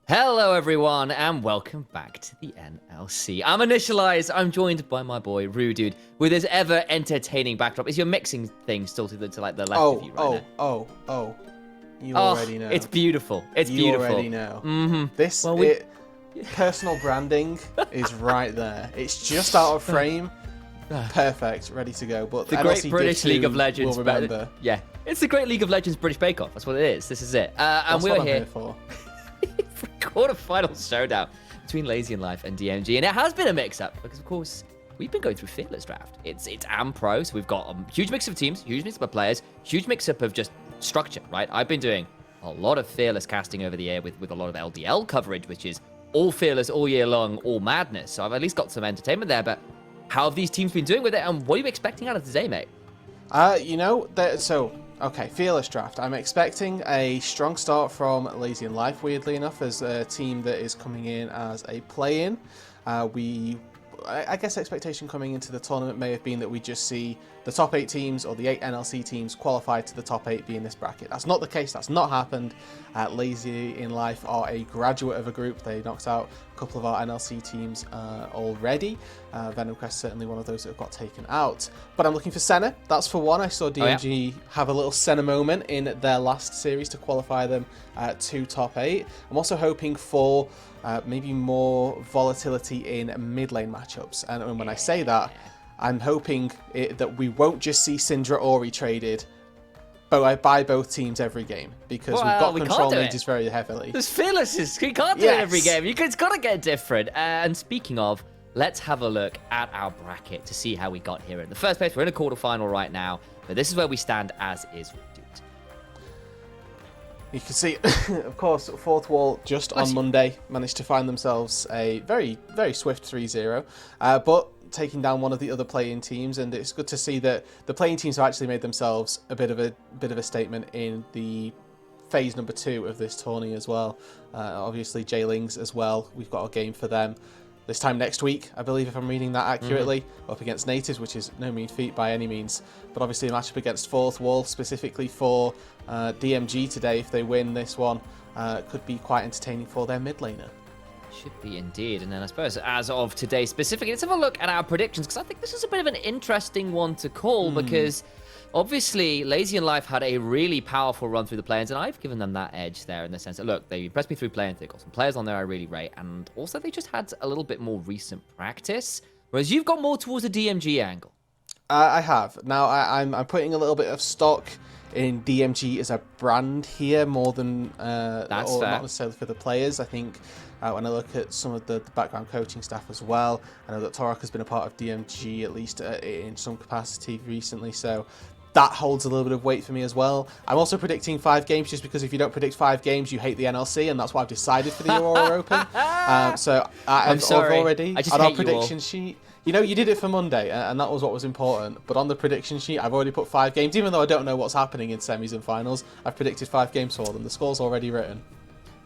Hello everyone and welcome back to the NLC. I'm Initialized, I'm joined by my boy Rudude with his ever entertaining backdrop. Is your mixing thing still to like the left of you right now? You already know. It's beautiful. It's beautiful. You already know. Mm-hmm. Personal branding is right there. It's just out of frame. Perfect, ready to go. But The NLC Great Div British 2 League of Legends. will remember. Yeah, it's the Great League of Legends British Bake Off. That's what it is. This is it. And That's we're what I'm here here for. for quarterfinals showdown between Lazy and Life and DMG, and it has been a mix-up because, of course, we've been going through Fearless Draft. It's AM Pro, so we've got a huge mix of teams, huge mix of players, huge mix-up of just structure, right? I've been doing a lot of Fearless casting over the air with a lot of LDL coverage, which is all Fearless, all year long, all madness. So I've at least got some entertainment there, but how have these teams been doing with it, and what are you expecting out of today, mate? Okay, Fearless Draft. I'm expecting a strong start from Lazy and Life, weirdly enough, as a team that is coming in as a play-in. I guess expectation coming into the tournament may have been that we just see the top 8 teams or the 8 NLC teams qualified to the top 8 be in this bracket. That's not the case. That's not happened. Lazy in Life are a graduate of a group. They knocked out a couple of our NLC teams already. Venom Quest certainly one of those that have got taken out. But I'm looking for Senna. That's for one. I saw DMG have a little Senna moment in their last series to qualify them to top 8. I'm also hoping for maybe more volatility in mid lane matchups. And when I say that, I'm hoping that we won't just see Syndra Ori traded by both teams every game, because we've got control mages very heavily. There's Fearless, we can't do it every game. It's got to get different. And speaking of, let's have a look at our bracket to see how we got here. In the first place, we're in a quarterfinal right now, but this is where we stand as is Dude. You can see, of course, Fourth Wall just on Monday managed to find themselves a very, very swift 3-0, but taking down one of the other playing teams, and it's good to see that the playing teams have actually made themselves a bit of a statement in the phase number 2 of this tourney as well. Obviously, J-Lings as well. We've got a game for them this time next week, I believe, if I'm reading that accurately, up against Natives, which is no mean feat by any means. But obviously a matchup against Fourth Wall, specifically for DMG today, if they win this one, could be quite entertaining for their mid laner. Should be indeed. And then I suppose as of today specifically, let's have a look at our predictions, because I think this is a bit of an interesting one to call, because obviously Lazy and Life had a really powerful run through the play-ins, and I've given them that edge there in the sense that, look, they impressed me through play-ins, they've got some players on there I really rate, and also they just had a little bit more recent practice, whereas you've got more towards the DMG angle. I have. Now, I'm putting a little bit of stock in DMG as a brand here, more than That's or fair. not necessarily for the players. I think when I look at some of the background coaching staff as well, I know that Torok has been a part of DMG at least in some capacity recently, so that holds a little bit of weight for me as well. I'm also predicting 5 games, just because if you don't predict 5 games, you hate the NLC, and that's what I've decided for the Aurora Open. So I'm sorry. already I just on our hate you all. prediction sheet. You know, you did it for Monday, and that was what was important. But on the prediction sheet, I've already put 5 games, even though I don't know what's happening in semis and finals. I've predicted 5 games for them. The score's already written.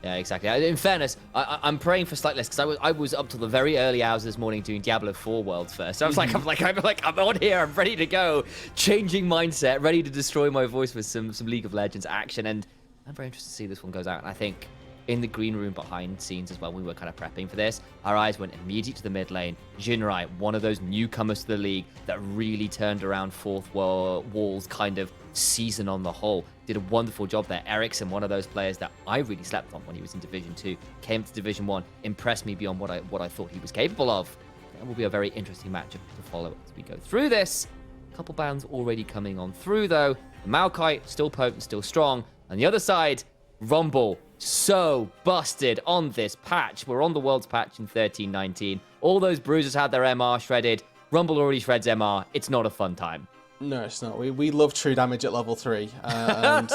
Yeah, exactly. In fairness, I'm praying for slight less, because I was up till the very early hours this morning doing Diablo 4 Worlds first. So I was I'm on here, I'm ready to go, changing mindset, ready to destroy my voice with some League of Legends action, and I'm very interested to see this one goes out. And I think in the green room behind scenes as well, we were kind of prepping for this. Our eyes went immediately to the mid lane. Jinrai, one of those newcomers to the league that really turned around Fourth Wall's kind of season on the whole. Did a wonderful job there. Ericsson, one of those players that I really slept on when he was in Division 2, came to Division 1, impressed me beyond what I thought he was capable of. That will be a very interesting matchup to follow as we go through this. A couple bans already coming on through, though. Maokai, still potent, still strong. On the other side, Rumble, so busted on this patch. We're on the World's patch in 13-19. All those bruisers had their MR shredded. Rumble already shreds MR. It's not a fun time. No, it's not. We love true damage at level 3, and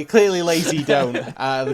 clearly Lazy don't.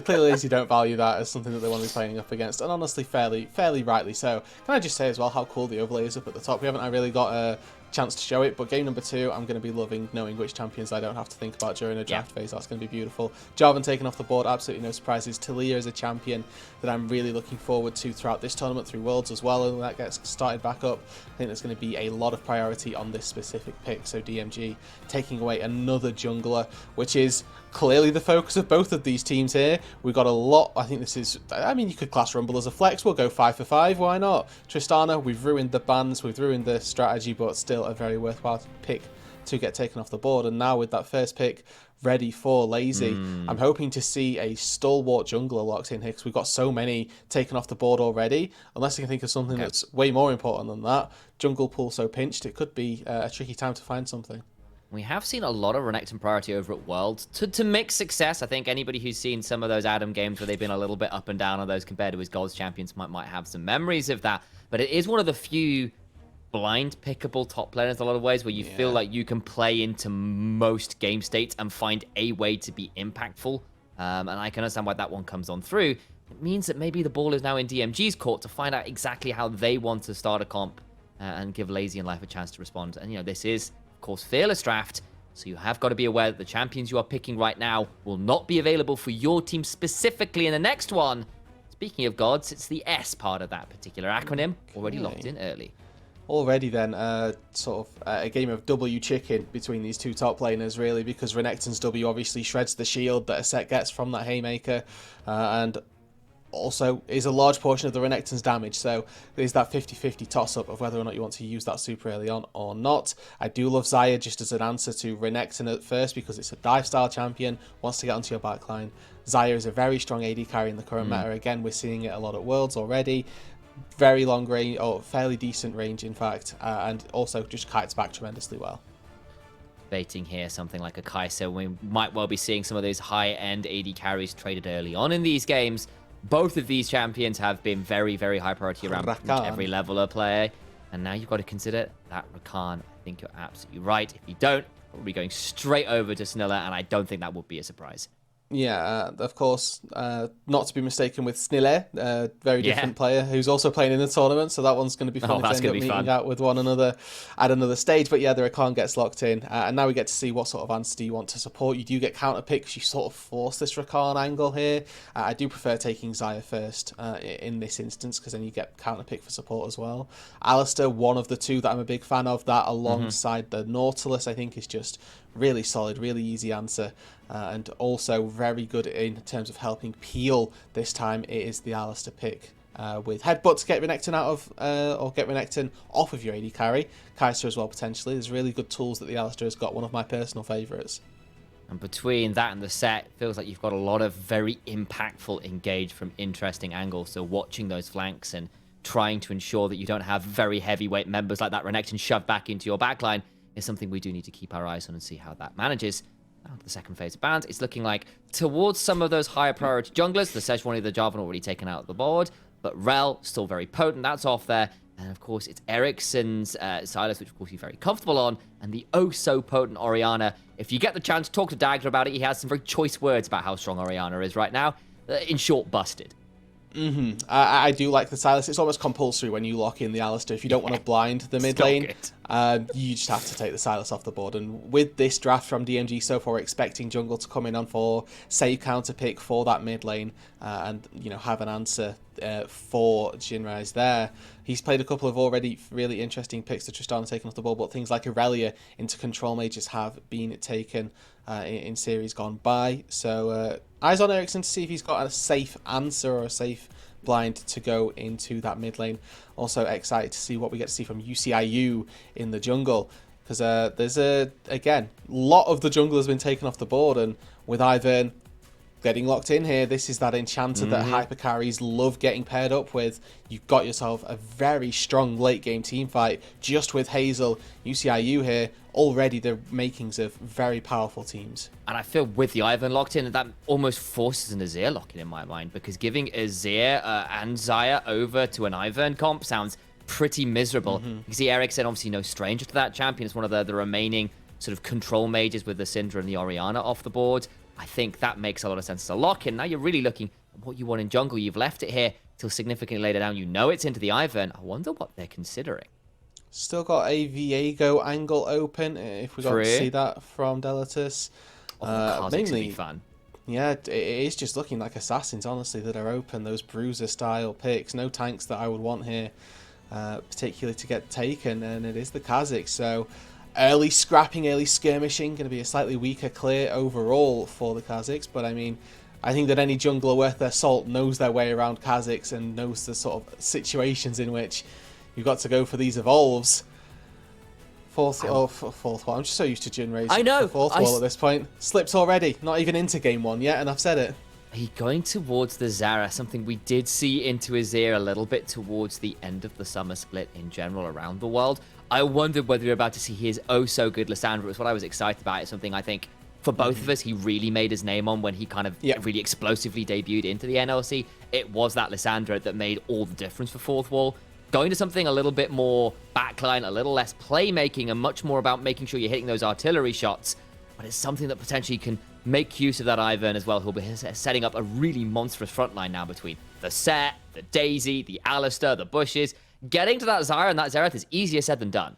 Clearly Lazy don't value that as something that they want to be playing up against, and honestly, fairly rightly so. Can I just say as well how cool the overlay is up at the top? We haven't really got chance to show it. But game number 2, I'm going to be loving knowing which champions I don't have to think about during a draft phase. That's going to be beautiful. Jarvan taken off the board, absolutely no surprises. Talia is a champion that I'm really looking forward to throughout this tournament, through Worlds as well, and when that gets started back up, I think there's going to be a lot of priority on this specific pick. So DMG taking away another jungler, which is clearly the focus of both of these teams here. We've got a lot. I think this is, I mean, you could class Rumble as a flex. We'll go 5 for 5. Why not? Tristana, we've ruined the bans, we've ruined the strategy, but still a very worthwhile pick to get taken off the board. And now with that first pick ready for Lazy, I'm hoping to see a stalwart jungler locked in here, because we've got so many taken off the board already. Unless I can think of something that's way more important than that. Jungle pool so pinched, it could be a tricky time to find something. We have seen a lot of Renekton priority over at Worlds to mixed success. I think anybody who's seen some of those Adam games where they've been a little bit up and down on those compared to his Golds champions might have some memories of that. But it is one of the few blind pickable top laners in a lot of ways, where you feel like you can play into most game states and find a way to be impactful. And I can understand why that one comes on through. It means that maybe the ball is now in DMG's court to find out exactly how they want to start a comp and give Lazy and Life a chance to respond. And, you know, this is, of course, Fearless Draft, so you have got to be aware that the champions you are picking right now will not be available for your team specifically in the next one. Speaking of gods, it's the S part of that particular acronym already locked in early. Already then, sort of a game of W chicken between these two top laners, really, because Renekton's W obviously shreds the shield that a set gets from that Haymaker, and also is a large portion of the Renekton's damage. So there's that 50-50 toss-up of whether or not you want to use that super early on or not. I do love Xayah just as an answer to Renekton at first, because it's a dive style champion, wants to get onto your backline. Xayah is a very strong AD carry in the current meta. Again, we're seeing it a lot at Worlds already. Very long range, or fairly decent range in fact, and also just kites back tremendously well. Baiting here something like a Kai'Sa, we might well be seeing some of those high-end AD carries traded early on in these games. Both of these champions have been very, very high priority around every level of play. And now you've got to consider that Rakan. I think you're absolutely right. If you don't, we'll be going straight over to Snilla, and I don't think that would be a surprise. Yeah, of course, not to be mistaken with Snille, very different player who's also playing in the tournament, so that one's going to be fun if they end up meeting out with one another at another stage. But yeah, the Rakan gets locked in, and now we get to see what sort of answer do you want to support. You do get counter pick because you sort of force this Rakan angle here. I do prefer taking Xayah first in this instance, because then you get counter pick for support as well. Alistair, one of the two that I'm a big fan of, that alongside the Nautilus, I think is just really solid, really easy answer, and also very good in terms of helping peel. This time it is the Alistair pick with Headbutt to get Renekton out of, or get Renekton off of your AD carry. Kai'Sa as well, potentially. There's really good tools that the Alistair has got, one of my personal favourites. And between that and the set, it feels like you've got a lot of very impactful engage from interesting angles. So watching those flanks and trying to ensure that you don't have very heavyweight members like that Renekton shoved back into your backline is something we do need to keep our eyes on and see how that manages. Now to the second phase of bans, it's looking like towards some of those higher priority junglers. The Sejuani, the Jarvan already taken out of the board, but Rel still very potent. That's off there. And of course, it's Ericsson's Silas, which of course he's very comfortable on, and the oh-so-potent Orianna. If you get the chance, talk to Dagger about it. He has some very choice words about how strong Orianna is right now. In short, busted. I do like the Silas. It's almost compulsory when you lock in the Alistair. If you don't want to blind the mid lane, you just have to take the Silas off the board. And with this draft from DMG so far, we're expecting jungle to come in on for save counter pick for that mid lane, and have an answer for Jinrise there. He's played a couple of already really interesting picks. The Tristana taken off the board, but things like Aurelia into control mages have been taken in series gone by. So eyes on Ericsson to see if he's got a safe answer or a safe blind to go into that mid lane. Also excited to see what we get to see from UCIU in the jungle, because there's again, a lot of the jungle has been taken off the board, and with Ivern getting locked in here, this is that enchanter that hyper carries love getting paired up with. You've got yourself a very strong late game team fight just with Hazel. UCIU here, already the makings of very powerful teams. And I feel with the Ivern locked in, that almost forces an Azir lock-in in my mind, because giving Azir and Xayah over to an Ivern comp sounds pretty miserable. You see Ericsson, obviously no stranger to that champion. It's one of the remaining sort of control mages with the Syndra and the Orianna off the board. I think that makes a lot of sense as a lock-in. Now you're really looking at what you want in jungle. You've left it here till significantly later down. You know it's into the Ivern. I wonder what they're considering. Still got a Viego angle open, if we got to see that from Delatus. Mainly fun. Yeah, it is just looking like assassins, honestly, that are open. Those bruiser-style picks. No tanks that I would want here, particularly to get taken, and it is the Kazakhs. So early scrapping, early skirmishing, going to be a slightly weaker clear overall for the Kazakhs. But I mean, I think that any jungler worth their salt knows their way around Kazakhs and knows the sort of situations in which you've got to go for these evolves. Fourth wall. I'm just so used to Jin Raise. I know. Fourth wall at this point. Slipped already. Not even into game 1 yet, and I've said it. He going towards the Zara, something we did see into his ear a little bit towards the end of the summer split in general around the world. I wondered whether we were about to see his so-good Lissandra. It was what I was excited about. It's something I think for both of us, he really made his name on when he kind of really explosively debuted into the NLC. It was that Lissandra that made all the difference for fourth wall. Going to something a little bit more backline, a little less playmaking, and much more about making sure you're hitting those artillery shots. But it's something that potentially can make use of that Ivern as well, who'll be setting up a really monstrous frontline now between the Set, the Daisy, the Alistair, the Bushes. Getting to that Zyra and that Xerath is easier said than done.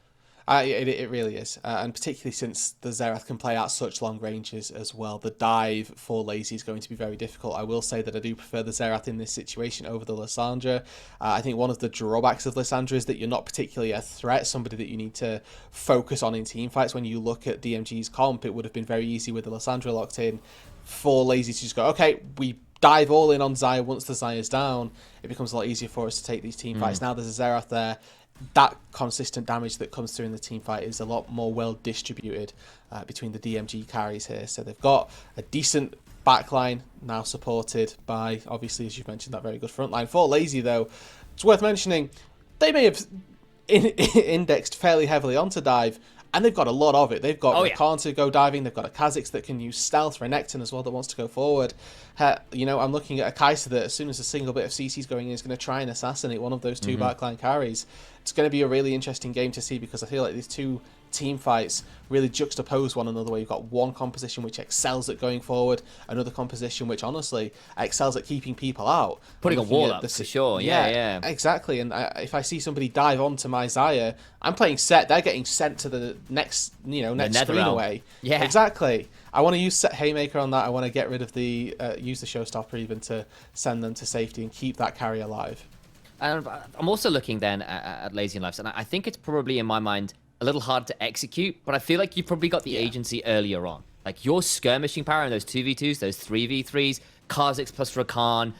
It really is, and particularly since the Xerath can play at such long ranges as well. The dive for Lazy is going to be very difficult. I will say that I do prefer the Xerath in this situation over the Lissandra. I think one of the drawbacks of Lissandra is that you're not particularly a threat, somebody that you need to focus on in team fights. When you look at DMG's comp, it would have been very easy with the Lissandra locked in for Lazy to just go, okay, we dive all in on Xayah. Once the Xayah's down, it becomes a lot easier for us to take these team fights. Now there's a Xerath there. That consistent damage that comes through in the team fight is a lot more well distributed between the DMG carries here. So they've got a decent backline now, supported by, obviously, as you've mentioned, that very good front line. For Lazy, though, it's worth mentioning, they may have indexed fairly heavily onto dive, and they've got a lot of it. They've got Rakan to go diving. They've got a Kha'Zix that can use stealth, Renekton as well that wants to go forward. I'm looking at a Kai'Sa that as soon as a single bit of CC is going in, is going to try and assassinate one of those two backline carries. It's going to be a really interesting game to see, because I feel like these two team fights really juxtapose one another, where you've got one composition which excels at going forward, another composition which honestly excels at keeping people out. Putting a wall up, for sure. Yeah. Exactly. And if I see somebody dive onto my Xayah, I'm playing Set, they're getting sent to the next screen away. Yeah. Exactly. I want to use Set Haymaker on that. I want to get rid of the, use the Showstopper even to send them to safety and keep that carry alive. And I'm also looking then at Lazy and Lives, and I think it's probably, in my mind, a little hard to execute, but I feel like you've probably got the agency earlier on. Like your skirmishing power in those 2v2s, those 3v3s, Kha'Zix plus Rakan,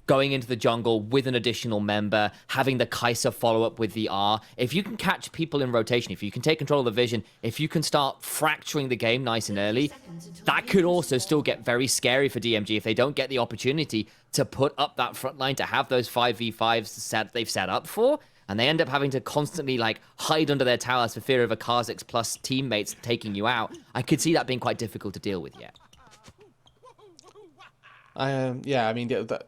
going into the jungle with an additional member, having the Kai'Sa follow up with the R. If you can catch people in rotation, if you can take control of the vision, if you can start fracturing the game nice and early, that could also still get very scary for DMG if they don't get the opportunity to put up that front line, to have those 5v5s they've set up for, and they end up having to constantly hide under their towers for fear of a Kha'Zix plus teammates taking you out. I could see that being quite difficult to deal with yet. Yeah, I mean, the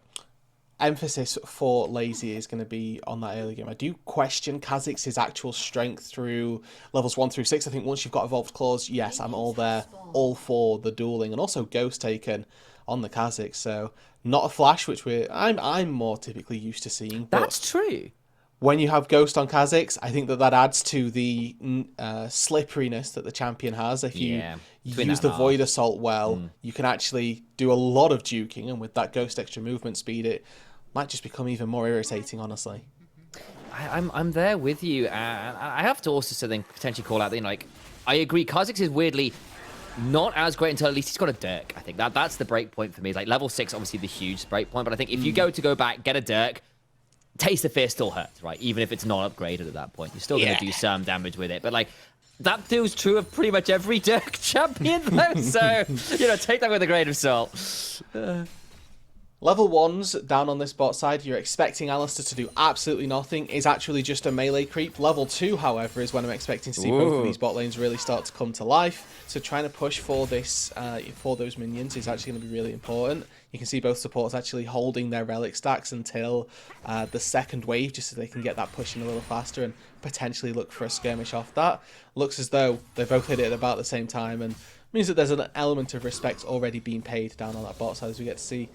emphasis for Lazy is going to be on that early game. I do question Kha'Zix's actual strength through levels 1 through 6. I think once you've got Evolved Claws, yes, I'm all there, all for the dueling, and also Ghost taken on the Kha'Zix. So not a flash, which I'm more typically used to seeing. But that's true. When you have Ghost on Kha'Zix, I think that adds to the slipperiness that the champion has. If you use the Void Assault well, you can actually do a lot of juking, and with that Ghost extra movement speed, it might just become even more irritating, honestly. I'm there with you. I have to also then potentially call out, I agree, Kha'Zix is weirdly not as great until at least he's got a Dirk. I think that's the break point for me. Level 6, obviously the huge break point, but I think if you go back, get a Dirk, Taste of Fear still hurts, right? Even if it's not upgraded at that point. You're still going to do some damage with it. But, that feels true of pretty much every Dirk champion, though. So, take that with a grain of salt. Level 1s down on this bot side, you're expecting Alistair to do absolutely nothing. Is actually just a melee creep. Level 2, however, is when I'm expecting to see both of these bot lanes really start to come to life. So trying to push for this, for those minions is actually going to be really important. You can see both supports actually holding their relic stacks until the second wave, just so they can get that pushing a little faster and potentially look for a skirmish off that. Looks as though they both hit it at about the same time, and means that there's an element of respect already being paid down on that bot side, as we get to see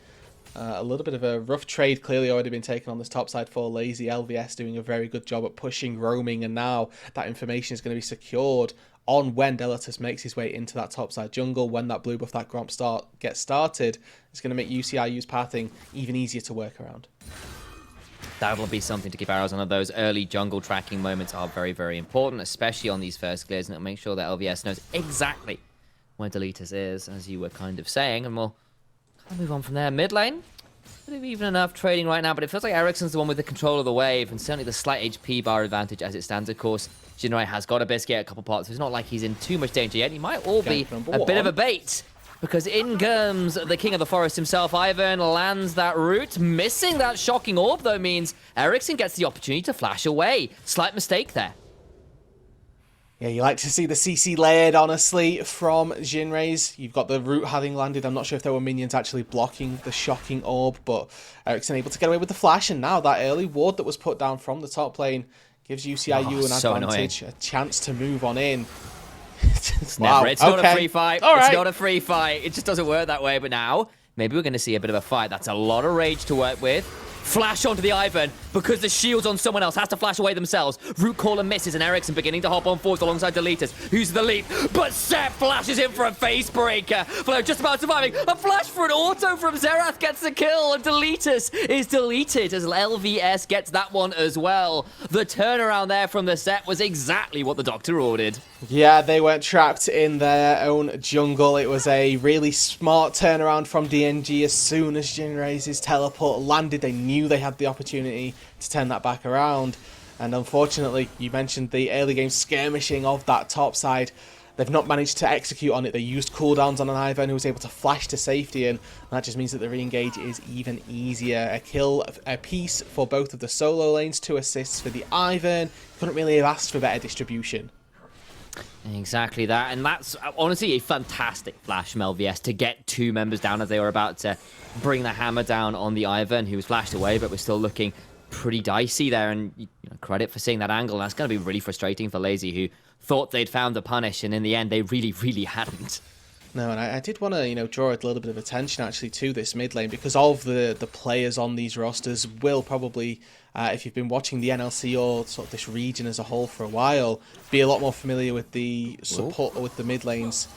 A little bit of a rough trade clearly already been taken on this top side for Lazy. LVS doing a very good job at pushing, roaming, and now that information is going to be secured on when Delatus makes his way into that topside jungle. When that blue buff, that Gromp gets started, it's going to make UCIU's pathing even easier to work around. That'll be something to keep our eyes on. Those early jungle tracking moments are very, very important, especially on these first clears, and it'll make sure that LVS knows exactly where Deletus is, as you were kind of saying, and we'll kind of move on from there. Mid lane, bit of even enough trading right now, but it feels like Ericsson's the one with the control of the wave, and certainly the slight HP bar advantage as it stands. Of course, Jinrai has got a biscuit, a couple pots, so it's not like he's in too much danger yet. He might all be a bit of a bait, because in comes the king of the forest himself. Ivern lands that root. Missing that shocking orb, though, means Ericsson gets the opportunity to flash away. Slight mistake there. Yeah, you like to see the CC layered, honestly, from Jinrei's. You've got the root having landed. I'm not sure if there were minions actually blocking the shocking orb, but Ericsson able to get away with the flash, and now that early ward that was put down from the top lane gives UCIU an advantage, a chance to move on in. It's not a free fight. It's not a free fight. It just doesn't work that way. But now, maybe we're going to see a bit of a fight. That's a lot of rage to work with. Flash onto the Ivern because the shield's on someone else. Has to flash away themselves. Root caller misses, and Ericsson beginning to hop on forwards alongside Deletus. Who's the lead? But Seth flashes in for a face breaker. Flo just about surviving. A flash for an auto from Xerath gets the kill, and Deletus is deleted as LVS gets that one as well. The turnaround there from the set was exactly what the doctor ordered. Yeah, they weren't trapped in their own jungle. It was a really smart turnaround from DMG. As soon as Jinrei's teleport landed, they knew they had the opportunity to turn that back around. And unfortunately, you mentioned the early game skirmishing of that top side. They've not managed to execute on it. They used cooldowns on an Ivern who was able to flash to safety, and that just means that the re-engage is even easier. A kill, a piece for both of the solo lanes, 2 assists for the Ivern. Couldn't really have asked for better distribution. Exactly that, and that's honestly a fantastic flash from LVS to get 2 members down as they were about to bring the hammer down on the Ivern, who was flashed away, but was still looking pretty dicey there, and credit for seeing that angle. That's going to be really frustrating for Lazy, who thought they'd found the punish, and in the end, they really, really hadn't. No, and I did want to, draw a little bit of attention actually to this mid lane, because all of the players on these rosters will probably, if you've been watching the NLC or sort of this region as a whole for a while, be a lot more familiar with the support with the mid lanes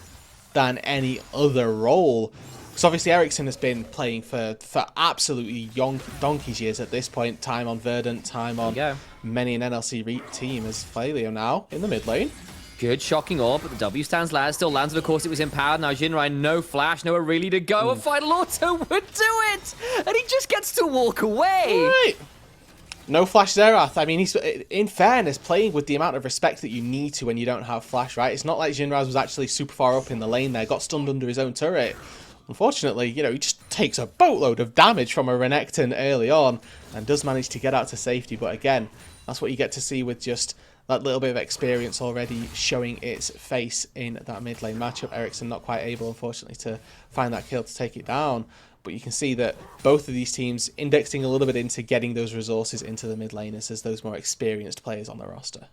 than any other role. Because obviously Ericsson has been playing for absolutely donkey's years at this point. Time on Verdant, time on many an NLC team as Flavio now in the mid lane. Good shocking orb, but the W stands land, still lands, and of course it was empowered. Now Jinrai, no flash, nowhere really to go. A final auto would do it! And he just gets to walk away! Right. No flash Xerath. I mean, he's, in fairness, playing with the amount of respect that you need to when you don't have flash, right? It's not like Jinrai was actually super far up in the lane there, got stunned under his own turret. Unfortunately, he just takes a boatload of damage from a Renekton early on and does manage to get out to safety. But again, that's what you get to see with just that little bit of experience already showing its face in that mid lane matchup. Ericsson not quite able, unfortunately, to find that kill to take it down. But you can see that both of these teams indexing a little bit into getting those resources into the mid laners as those more experienced players on the roster.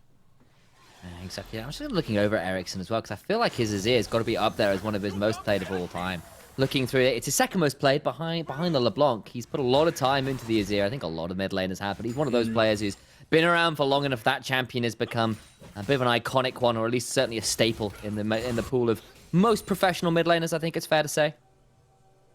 Exactly. I'm just looking over at Ericsson as well, because I feel like his Azir has got to be up there as one of his most played of all time. Looking through it, it's his second most played behind the LeBlanc. He's put a lot of time into the Azir. I think a lot of mid laners have, but he's one of those players who's been around for long enough that champion has become a bit of an iconic one, or at least certainly a staple in the pool of most professional mid laners, I think it's fair to say.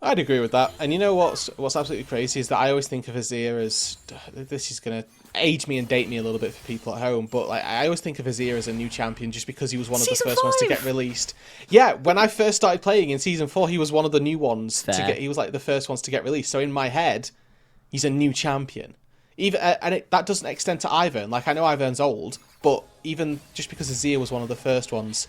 I'd agree with that. And you know what's absolutely crazy is that I always think of Azir as, this is going to age me and date me a little bit for people at home, but like I always think of Azir as a new champion just because he was one of the first ones to get released. Yeah, when I first started playing in Season 4, he was one of the new ones he was like the first ones to get released. So in my head, he's a new champion. Even that doesn't extend to Ivern. Like, I know Ivern's old, but even just because Azir was one of the first ones,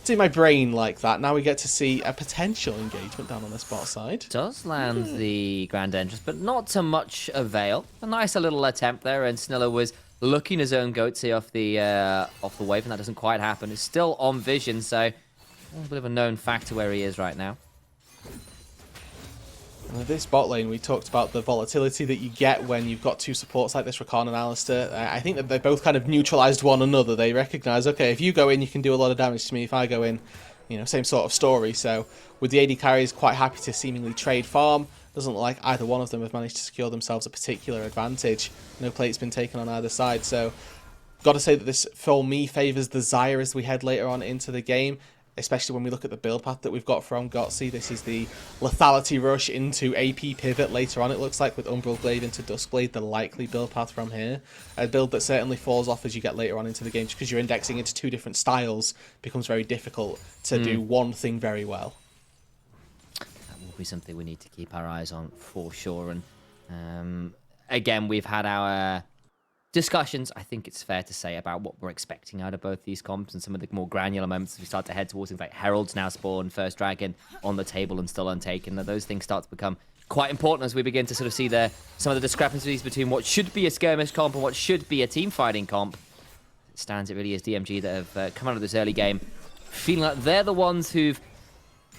it's in my brain like that. Now we get to see a potential engagement down on the spot side. Does land the Grand Entrance, but not to much avail. A nice little attempt there, and Sniller was looking his own goatsy off the wave, and that doesn't quite happen. It's still on vision, so a bit of a known factor where he is right now. With this bot lane, we talked about the volatility that you get when you've got 2 supports like this, Rakan and Alistair. I think that they both kind of neutralized one another. They recognize, okay, if you go in, you can do a lot of damage to me. If I go in, same sort of story. So with the AD carries quite happy to seemingly trade farm, doesn't look like either one of them have managed to secure themselves a particular advantage. No plate's been taken on either side, so got to say that this, for me, favours the Xayah as we head later on into the game, especially when we look at the build path that we've got from Gotsy. This is the lethality rush into AP pivot later on, it looks like, with Umbral Blade into Duskblade, the likely build path from here. A build that certainly falls off as you get later on into the game, just because you're indexing into two different styles, becomes very difficult to do one thing very well. That will be something we need to keep our eyes on for sure. And again, we've had our discussions, I think it's fair to say, about what we're expecting out of both these comps and some of the more granular moments as we start to head towards things like Herald's now spawned, First Dragon on the table and still untaken. That those things start to become quite important as we begin to sort of see some of the discrepancies between what should be a skirmish comp and what should be a team fighting comp. It stands, it really is DMG that have come out of this early game feeling like they're the ones who've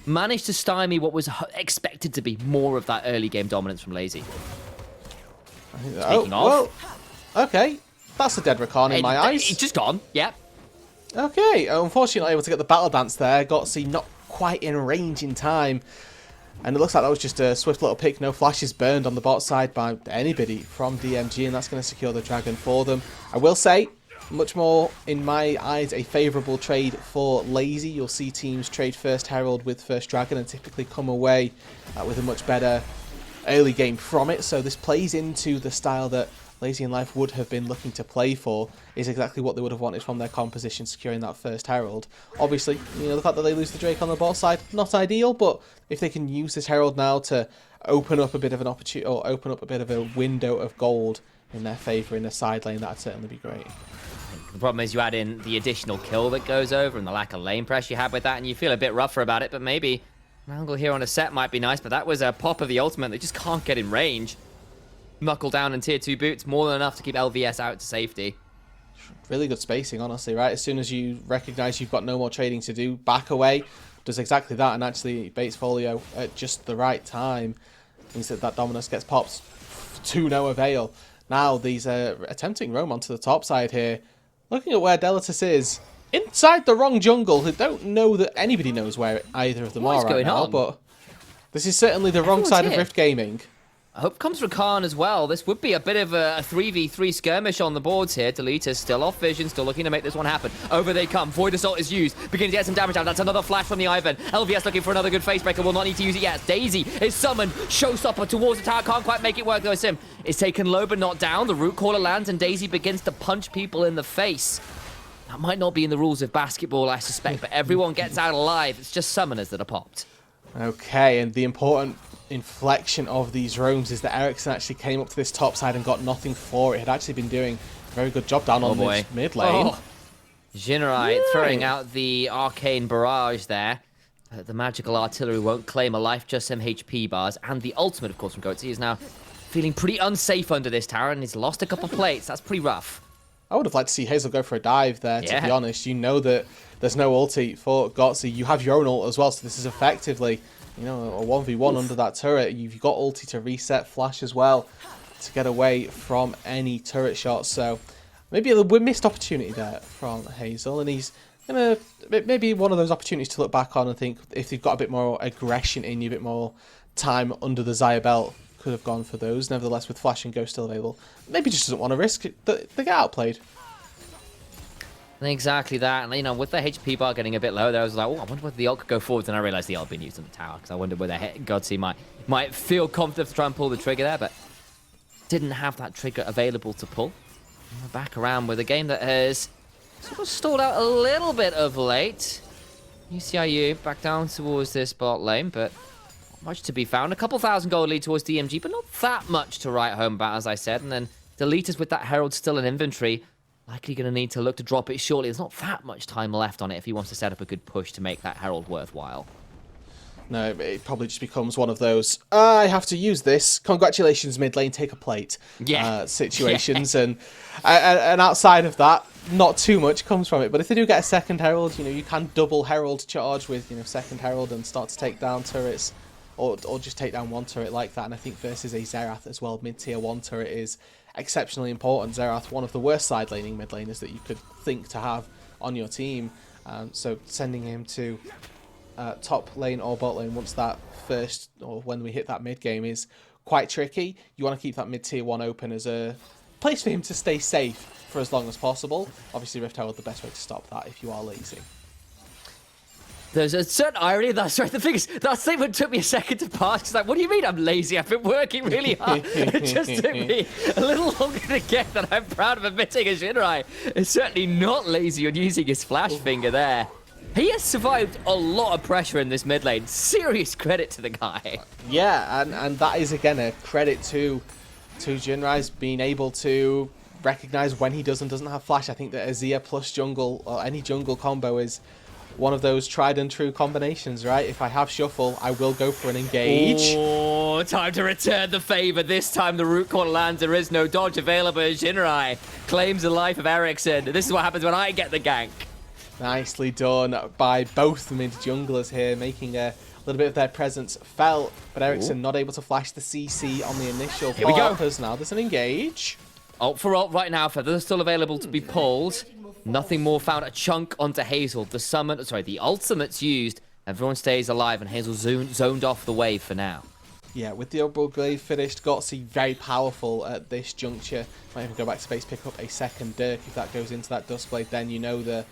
managed to stymie what was expected to be more of that early game dominance from Lazy. Taking off. Well, okay, that's a dead Rakan in my eyes. It's just gone, yep. Okay, unfortunately not able to get the battle dance there. Gotsy not quite in range in time. And it looks like that was just a swift little pick. No flashes burned on the bot side by anybody from DMG, and that's going to secure the Dragon for them. I will say, much more, in my eyes, a favourable trade for Lazy. You'll see teams trade First Herald with First Dragon and typically come away with a much better early game from it. So this plays into the style that Lazy in Life would have been looking to play for, is exactly what they would have wanted from their composition, securing that First Herald. Obviously, the fact that they lose the Drake on the bot side, not ideal, but if they can use this Herald now to open up a bit of an opportunity, or open up a bit of a window of gold in their favour in the side lane, that'd certainly be great. The problem is you add in the additional kill that goes over and the lack of lane press you have with that, and you feel a bit rougher about it, but maybe an angle here on a set might be nice, but that was a pop of the ultimate. They just can't get in range. Knuckle down and tier 2 boots, more than enough to keep LVS out to safety. Really good spacing, honestly, right? As soon as you recognise you've got no more trading to do, back away, does exactly that, and actually baits Folio at just the right time. Means that Dominus gets popped to no avail. Now these attempting roam onto the top side here. Looking at where Delatus is, inside the wrong jungle, who don't know that anybody knows where either of them are right now, but this is certainly the wrong side of Rift Gaming. I hope comes Rakan as well. This would be a bit of a 3v3 skirmish on the boards here. Deletus still off vision, still looking to make this one happen. Over they come. Void Assault is used. Beginning to get some damage out. That's another flash from the Ivan. LVS looking for another good facebreaker. Will not need to use it yet. Daisy is summoned. Showstopper towards the tower. Can't quite make it work though. Sim is taken low but not down. The root caller lands and Daisy begins to punch people in the face. That might not be in the rules of basketball, I suspect, but everyone gets out alive. It's just summoners that are popped. Okay, and the important inflection of these roams is that Ericsson actually came up to this top side and got nothing for it. Had actually been doing a very good job down on this mid lane. Jinrai throwing out the arcane barrage there. The magical artillery won't claim a life, just some HP bars. And the ultimate, of course, from Goatsy is now feeling pretty unsafe under this tower and he's lost a couple plates. That's pretty rough. I would have liked to see Hazel go for a dive there, to be honest. You know that there's no ulti for Gotsy. You have your own ult as well, so this is effectively, a 1v1 under that turret. You've got ulti to reset, flash as well, to get away from any turret shots. So maybe a missed opportunity there from Hazel, and he's gonna maybe one of those opportunities to look back on and think if they've got a bit more aggression in you, a bit more time under the Xayah belt, could have gone for those. Nevertheless, with Flash and Ghost still available, maybe just doesn't want to risk it. They get outplayed. Exactly that, and with the HP bar getting a bit low there, I was like, oh, I wonder whether the ult could go forwards, and I realised the ult had been used on the tower, because I wondered whether Godsy might feel confident to try and pull the trigger there, but didn't have that trigger available to pull. And we're back around with a game that has sort of stalled out a little bit of late. UCIU back down towards this bot lane, but not much to be found. A couple thousand gold lead towards DMG, but not that much to write home about, as I said, and then Deletus with that Herald still in inventory. Likely going to need to look to drop it shortly. There's not that much time left on it if he wants to set up a good push to make that Herald worthwhile. No, it probably just becomes one of those, I have to use this, congratulations mid lane, take a plate situations. And outside of that, not too much comes from it. But if they do get a second Herald, you can double Herald charge with, second Herald and start to take down turrets. Or just take down one turret like that. And I think versus a Xerath as well, mid-tier 1 turret is exceptionally important. Xerath, one of the worst side laning mid laners that you could think to have on your team. So sending him to top lane or bot lane once that first, or when we hit that mid game, is quite tricky. You want to keep that mid tier 1 open as a place for him to stay safe for as long as possible. Obviously, Rift Herald the best way to stop that if you are lazy. There's a certain irony. That's right. The thing is, that statement took me a second to pass. It's like, what do you mean I'm lazy? I've been working really hard. It just took me a little longer to get that. I'm proud of admitting as Shinrai is certainly not lazy on using his flash finger there. He has survived a lot of pressure in this mid lane. Serious credit to the guy. Yeah, and that is, again, a credit to Jinrai's being able to recognize when he does and doesn't have flash. I think that Azir plus jungle, or any jungle combo, is one of those tried and true combinations, right? If I have shuffle, I will go for an engage. Oh, time to return the favor. This time the root corner lands. There is no dodge available. Shinrai claims the life of Ericsson. This is what happens when I get the gank. Nicely done by both mid junglers here, making a little bit of their presence felt. But Ericsson not able to flash the CC on the initial Here we go. because now there's an engage. Ult for ult right now. Feathers are still available to be pulled. Nothing more found. A chunk onto Hazel. The ultimate's used. Everyone stays alive, and Hazel zoned off the wave for now. Yeah, with the overall glaive finished, Gotzi very powerful at this juncture. Might even go back to base, pick up a second Dirk. If that goes into that Duskblade, then you know the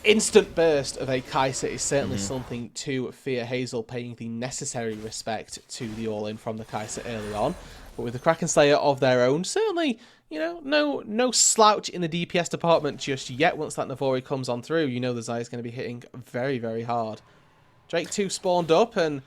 instant burst of a Kai'Sa is certainly something to fear. Hazel paying the necessary respect to the all-in from the Kai'Sa early on. But with the Kraken Slayer of their own, certainly, you know, no slouch in the DPS department just yet. Once that Navori comes on through, you know the Zai is going to be hitting very, very hard. Drake 2 spawned up, and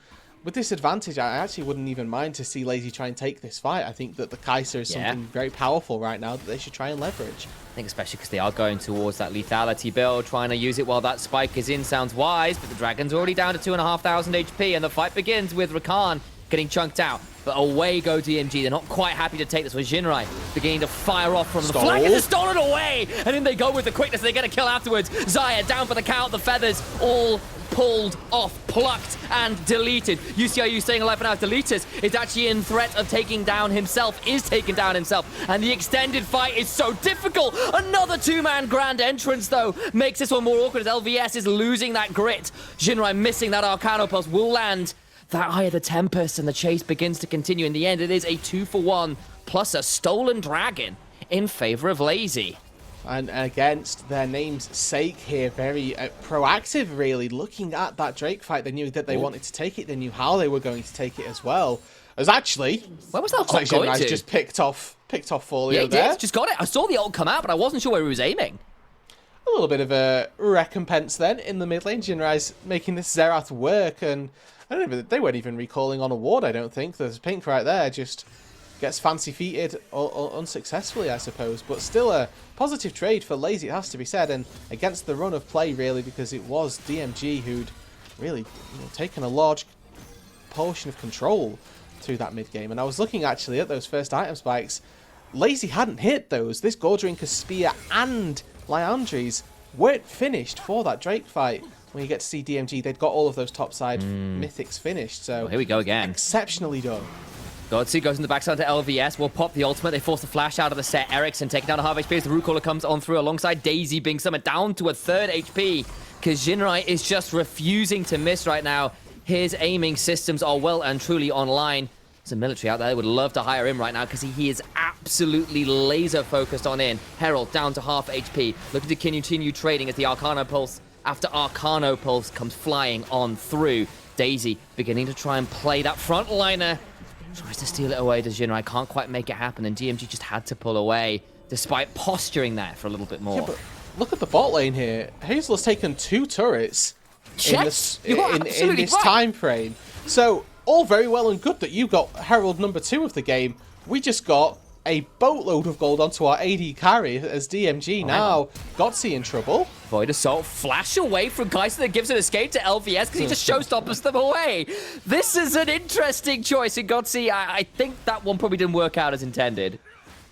with this advantage, I actually wouldn't even mind to see Lazy try and take this fight. I think that the Kai'Sa is something very powerful right now that they should try and leverage. I think especially because they are going towards that lethality build, trying to use it while that spike is in sounds wise, but the Dragon's already down to 2,500 HP, and the fight begins with Rakan getting chunked out. But away go DMG. They're not quite happy to take this one. Jinrai beginning to fire off from the flank. It's stolen away! And then they go with the quickness. They get a kill afterwards. Xayah down for the count. The feathers all pulled off, plucked, and deleted. UCRU staying alive for now. Deletus is actually in threat of taking down himself, is taking down himself. And the extended fight is so difficult. Another two-man grand entrance, though, makes this one more awkward as LVS is losing that grit. Jinrai missing that Arcano Pulse will land that Eye of the Tempest, and the chase begins to continue. In the end, it is a 2-for-1 plus a stolen dragon in favor of Lazy. And against their name's sake here, very proactive, really. Looking at that Drake fight, they knew that they wanted to take it. They knew how they were going to take it as well. As actually, where was that ult going to? Just picked off Folio he there. Did. Just got it. I saw the ult come out, but I wasn't sure where he was aiming. A little bit of a recompense then in the mid lane. Jinrai's making this Xerath work, and I don't even, they weren't even recalling on a ward, I don't think. There's Pink right there, just gets fancy feeted or unsuccessfully, I suppose. But still a positive trade for Lazy, it has to be said, and against the run of play, really, because it was DMG who'd really taken a large portion of control through that mid game. And I was looking actually at those first item spikes. Lazy hadn't hit those. This Goldrinker Spear and Liandry's weren't finished for that Drake fight. When you get to see DMG, they'd got all of those topside mythics finished. So here we go again. Exceptionally done. Godsu goes in the backside to LVS. Will pop the ultimate. They force the flash out of the set. Ericsson taking down a half HP as the root caller comes on through alongside Daisy being summoned down to a third HP. Because Jinrai is just refusing to miss right now. His aiming systems are well and truly online. There's a military out there that would love to hire him right now because he is absolutely laser focused on in. Herald down to half HP. Looking to continue trading as the Arcano Pulse after Arcano Pulse comes flying on through. Daisy beginning to try and play that frontliner. Tries to steal it away to Jinrai. Can't quite make it happen, and DMG just had to pull away despite posturing there for a little bit more. Yeah, but look at the bot lane here. Hazel has taken 2 turrets in this time frame. So all very well and good that you got Herald number 2 of the game. We just got a boatload of gold onto our AD carry as DMG now Gotzi in trouble. Void Assault flash away from Kai'Sa that gives an escape to LVS because he just showstoppers them away. This is an interesting choice in Gotzi. I think that one probably didn't work out as intended.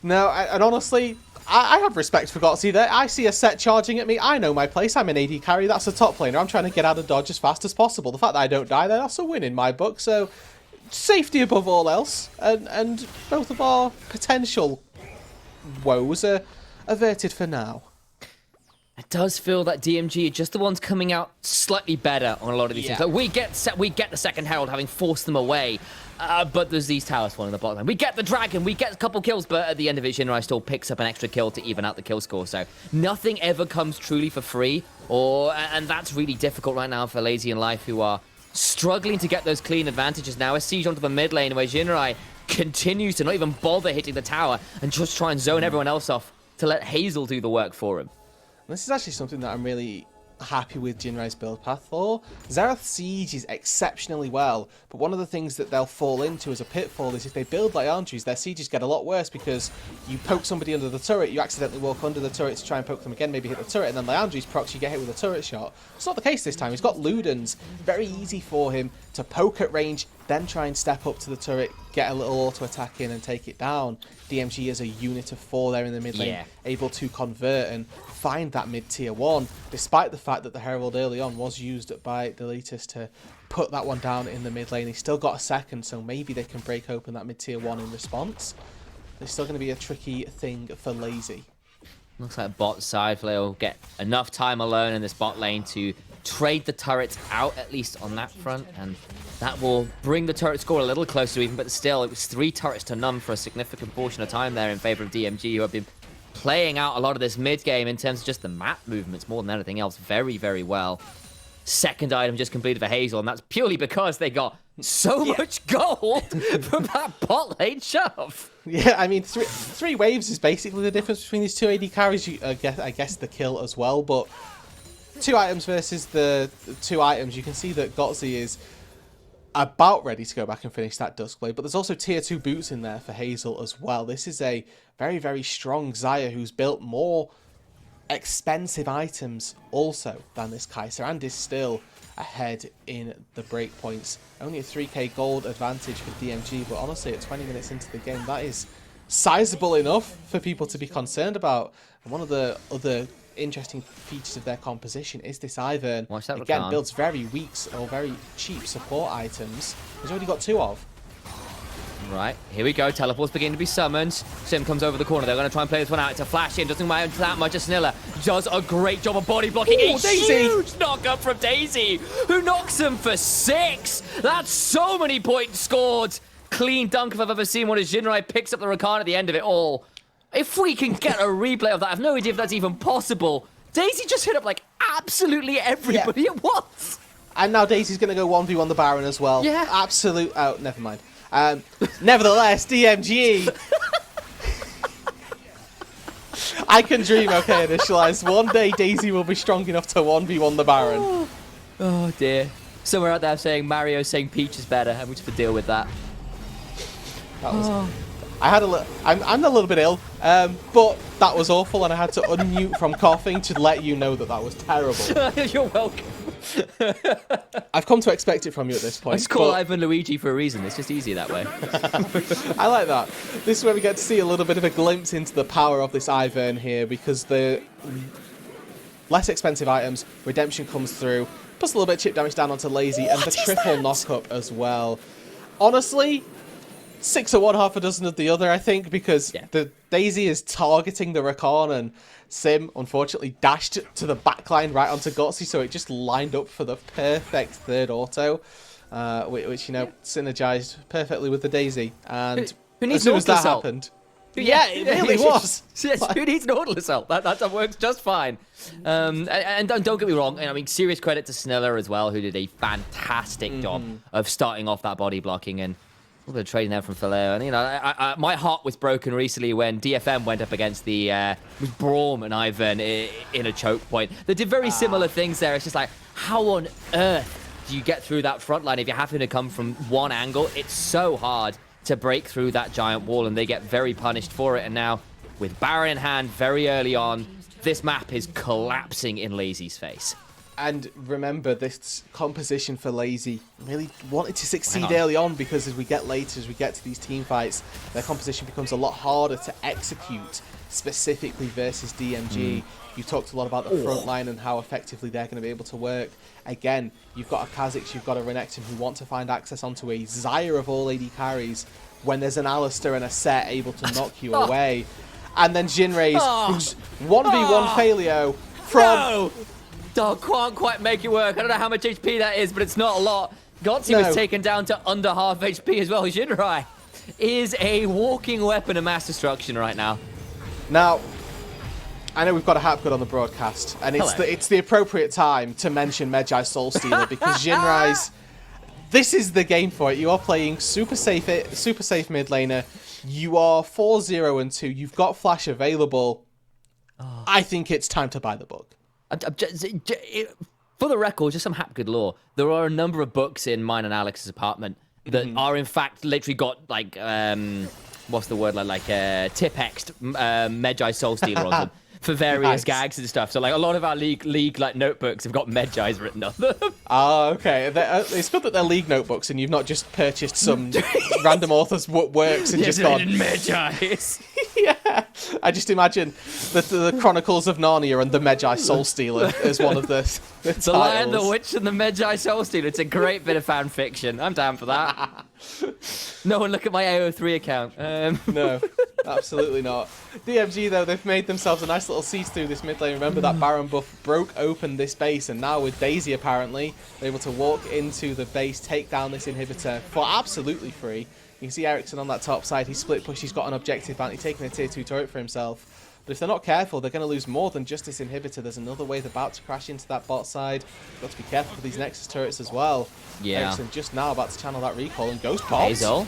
No, and honestly, I have respect for Gotzi there. I see a set charging at me. I know my place. I'm an AD carry. That's a top laner. I'm trying to get out of dodge as fast as possible. The fact that I don't die there, that's a win in my book. So safety above all else, and both of our potential woes are averted for now. It does feel that DMG are just the ones coming out slightly better on a lot of these things. Like we get the second Herald having forced them away, but there's these towers falling in the bottom line. We get the Dragon, we get a couple kills, but at the end of it, Jinrai still picks up an extra kill to even out the kill score. So nothing ever comes truly for free, and that's really difficult right now for Lazy and Life, who are struggling to get those clean advantages now. A siege onto the mid lane where Jinrai continues to not even bother hitting the tower and just try and zone everyone else off to let Hazel do the work for him. This is actually something that I'm really happy with Jinrai's build path for. Xerath sieges exceptionally well, but one of the things that they'll fall into as a pitfall is if they build like Andrews, their sieges get a lot worse because you poke somebody under the turret, you accidentally walk under the turret to try and poke them again, maybe hit the turret, and then Leandri's procs, you get hit with a turret shot. It's not the case this time. He's got Ludens. Very easy for him to poke at range, then try and step up to the turret, get a little auto attack in and take it down. DMG as a unit of 4 there in the mid lane, able to convert and find that mid tier 1, despite the fact that the Herald early on was used by Deletus to put that one down in the mid lane. He's still got a second, so maybe they can break open that mid tier 1 in response. It's still going to be a tricky thing for Lazy. Looks like bot side Flay will get enough time alone in this bot lane to trade the turrets out, at least on that front, and that will bring the turret score a little closer even, but still, it was 3 turrets to none for a significant portion of time there in favor of DMG, who have been playing out a lot of this mid game in terms of just the map movements more than anything else very, very well. Second item just completed for Hazel, and that's purely because they got so much gold from that bot lane shove. Yeah, I mean, three waves is basically the difference between these 2 AD carries. I guess the kill as well, but 2 items versus the 2 items, you can see that Gotzi is about ready to go back and finish that Duskblade, but there's also tier 2 boots in there for Hazel as well. This is a very, very strong Xayah who's built more expensive items also than this Kai'Sa and is still ahead in the breakpoints. Only a 3k gold advantage for DMG, but honestly at 20 minutes into the game, that is sizable enough for people to be concerned about. And one of the other interesting features of their composition is this Ivern. Again, builds very weak or very cheap support items. He's already got 2 of. Right, here we go. Teleports beginning to be summoned. Sim comes over the corner. They're going to try and play this one out. It's a flash in. Doesn't matter that much. Snilla does a great job of body blocking. Ooh, Daisy! Huge knock up from Daisy, who knocks him for 6. That's so many points scored. Clean dunk if I've ever seen one as Jinrai picks up the Rakan at the end of it all. If we can get a replay of that, I have no idea if that's even possible. Daisy just hit up like absolutely everybody at once. And now Daisy's going to go 1v1 the Baron as well. Yeah. Absolute. Oh, never mind. Nevertheless, DMG. I can dream, okay, initialized. One day Daisy will be strong enough to 1v1 the Baron. Oh dear. Somewhere out there saying Mario's saying Peach is better, and we just have to deal with that. That was. I had a I'm a little bit ill, but that was awful, and I had to unmute from coughing to let you know that that was terrible. You're welcome. I've come to expect it from you at this point. It's called Ivan Luigi for a reason. It's just easier that way. I like that. This is where we get to see a little bit of a glimpse into the power of this Ivern here, because the less expensive items, Redemption comes through, puts a little bit of chip damage down onto Lazy, and the triple knock-up as well. Honestly, 6 of one, half a dozen of the other, I think, because the Daisy is targeting the Rakan, and Sim, unfortunately, dashed to the backline right onto Gotzi, so it just lined up for the perfect third auto, which, you know, synergized perfectly with the Daisy. And as soon as that happened... Yeah, it really was. Yes, who needs an Auto Assault? That works just fine. And don't get me wrong, I mean, serious credit to Snilla as well, who did a fantastic job of starting off that body blocking, and a little bit of trading there from Phileo. And, you know, my heart was broken recently when DFM went up against the Braum and Ivern in a choke point. They did very similar things there. It's just like, how on earth do you get through that front line if you're having to come from one angle? It's so hard to break through that giant wall, and they get very punished for it. And now, with Baron in hand very early on, this map is collapsing in Lazy's face. And remember, this composition for Lazy really wanted to succeed early on, because as we get later, as we get to these team fights, their composition becomes a lot harder to execute, specifically versus DMG. You talked a lot about the front line and how effectively they're going to be able to work. Again, you've got a Kha'Zix, you've got a Renekton who want to find access onto a Xayah of all AD carries when there's an Alistar and a Set able to knock you away. And then Jinrei's, who's 1v1 Failio, No! Dog can't quite make it work. I don't know how much HP that is, but it's not a lot. Gotzi was taken down to under half HP as well. Jinrai is a walking weapon of mass destruction right now. Now, I know we've got a Hapgood on the broadcast, and it's the appropriate time to mention Medjai Soulstealer because Jinrai's... This is the game for it. You are playing super safe mid laner. You are 4-0-2. You've got Flash available. Oh. I think it's time to buy the book. For the record, just some Hapgood lore. There are a number of books in mine and Alex's apartment that are in fact literally got like what's the word like tip-hexed Medjai Soulstealer on them for various gags and stuff. So like a lot of our league like notebooks have got Medjai's written on them. Oh, okay. It's good that they're league notebooks and you've not just purchased some random author's works and just gone Medjai's. Yeah, I just imagine the Chronicles of Narnia and the Medjai Soulstealer as one of the titles. The Lion, the Witch, and the Medjai Soulstealer. It's a great bit of fan fiction. I'm down for that. No one look at my AO3 account. No, absolutely not. DMG, though, they've made themselves a nice little siege through this mid lane. Remember that Baron buff broke open this base, and now with Daisy, apparently, they're able to walk into the base, take down this inhibitor for absolutely free. You can see Ericsson on that top side. He's split push. He's got an objective bounty, taking a tier 2 turret for himself. But if they're not careful, they're going to lose more than just this inhibitor. There's another wave about to crash into that bot side. Got to be careful for these Nexus turrets as well. Yeah. Ericsson just now about to channel that recall and Ghost Bolt. Hazel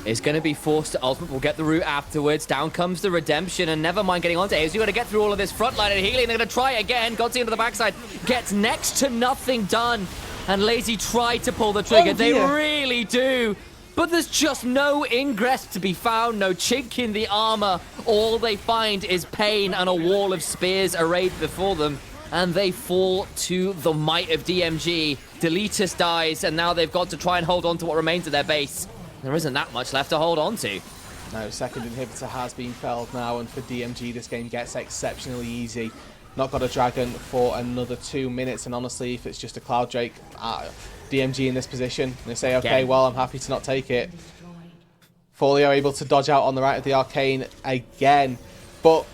is going to be forced to ultimate. We'll get the root afterwards. Down comes the redemption, and never mind getting onto Hazel. You've got to get through all of this front line and healing. They're going to try again. Godzi into the backside. Gets next to nothing done. And Lazy tried to pull the trigger. They really do. But there's just no ingress to be found, no chink in the armor. All they find is pain and a wall of spears arrayed before them. And they fall to the might of DMG. Deletus dies, and now they've got to try and hold on to what remains of their base. There isn't that much left to hold on to. No, second inhibitor has been felled now, and for DMG, this game gets exceptionally easy. Not got a dragon for another 2 minutes, and honestly, if it's just a Cloud Drake, DMG in this position, they say, okay, well, I'm happy to not take it. Folio able to dodge out on the right of the Arcane again, but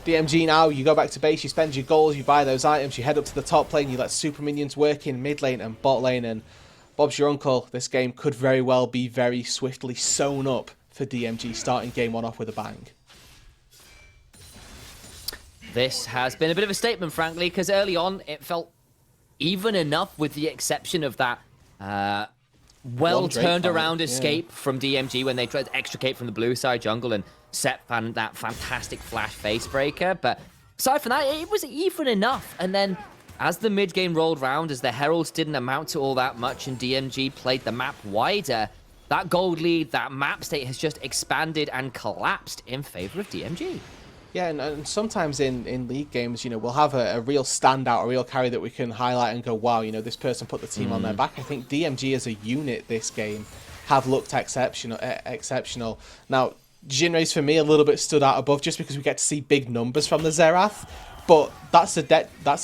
DMG now, you go back to base, you spend your goals, you buy those items, you head up to the top lane, you let super minions work in mid lane and bot lane, and Bob's your uncle. This game could very well be very swiftly sewn up for DMG, starting game 1 off with a bang. This has been a bit of a statement, frankly, because early on it felt even enough, with the exception of that well-turned-around escape from DMG when they tried to extricate from the blue side jungle and set that fantastic flash face breaker. But aside from that, it was even enough. And then as the mid-game rolled round, as the Heralds didn't amount to all that much and DMG played the map wider, that gold lead, that map state has just expanded and collapsed in favor of DMG. Yeah, and sometimes in league games, you know, we'll have a real standout, a real carry that we can highlight and go, wow, you know, this person put the team on their back. I think DMG as a unit this game have looked exceptional. Now, Jinrai's for me a little bit stood out above just because we get to see big numbers from the Xerath, but that's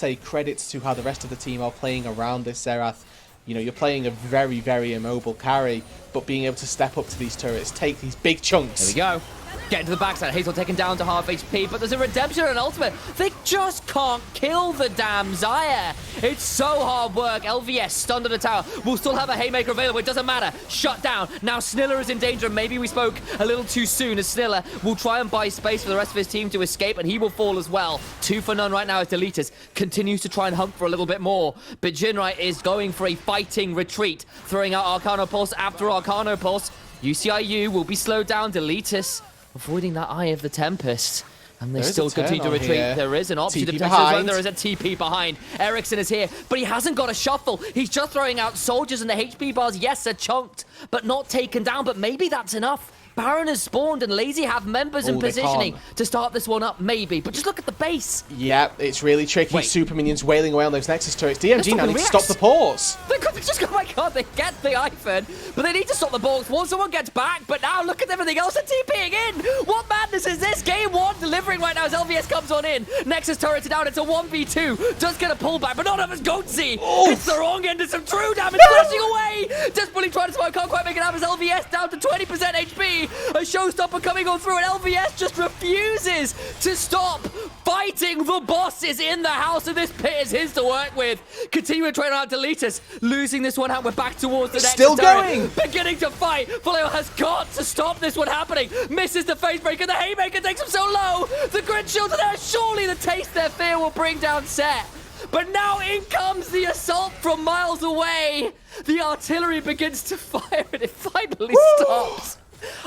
a credit to how the rest of the team are playing around this Xerath. You know, you're playing a very, very immobile carry, but being able to step up to these turrets, take these big chunks. There we go. Get into the backside. Hazel taken down to half HP, but there's a redemption and an ultimate. They just can't kill the damn Xayah. It's so hard work. LVS stunned on the tower. We'll still have a Haymaker available. It doesn't matter. Shut down. Now Sniller is in danger. Maybe we spoke a little too soon, as Sniller will try and buy space for the rest of his team to escape, and he will fall as well. 2 for none right now as Deletus continues to try and hunt for a little bit more. But Jinrai is going for a fighting retreat, throwing out Arcano Pulse after Arcano Pulse. UCIU will be slowed down. Deletus avoiding that Eye of the Tempest. And they still continue to retreat. Here. There is an option to behind. There is a TP behind. Ericsson is here, but he hasn't got a shuffle. He's just throwing out soldiers, and the HP bars, yes, are chunked, but not taken down. But maybe that's enough. Baron has spawned, and Lazy have members in positioning to start this one up, maybe. But just look at the base. Yeah, it's really tricky. Wait. Super minions wailing away on those Nexus turrets. DMG now need to stop the pause. Oh my god, they get the iPhone, but they need to stop the balls once someone gets back. But now look at everything else. They're TPing in. What madness is this? LVS game one delivering right now as LVS comes on in. Nexus turrets are down. It's a 1v2. Does get a pullback, but not of his Goatsy. It's the wrong end. It's some true damage flashing away. Desperately trying to survive. Can't quite make it happen as LVS down to 20% HP. A showstopper coming on through, and LVS just refuses to stop fighting. The boss is in the house, and this pit is his to work with. Continuing to train out Deletus. Losing this one out. We're back towards the next. Still going. Beginning to fight. Vallejo has got to stop this one happening. Misses the phase breaker. The haymaker takes him so low. The grid shields are there. Surely the taste their fear will bring down Set. But now in comes the assault from miles away. The artillery begins to fire and it finally stops.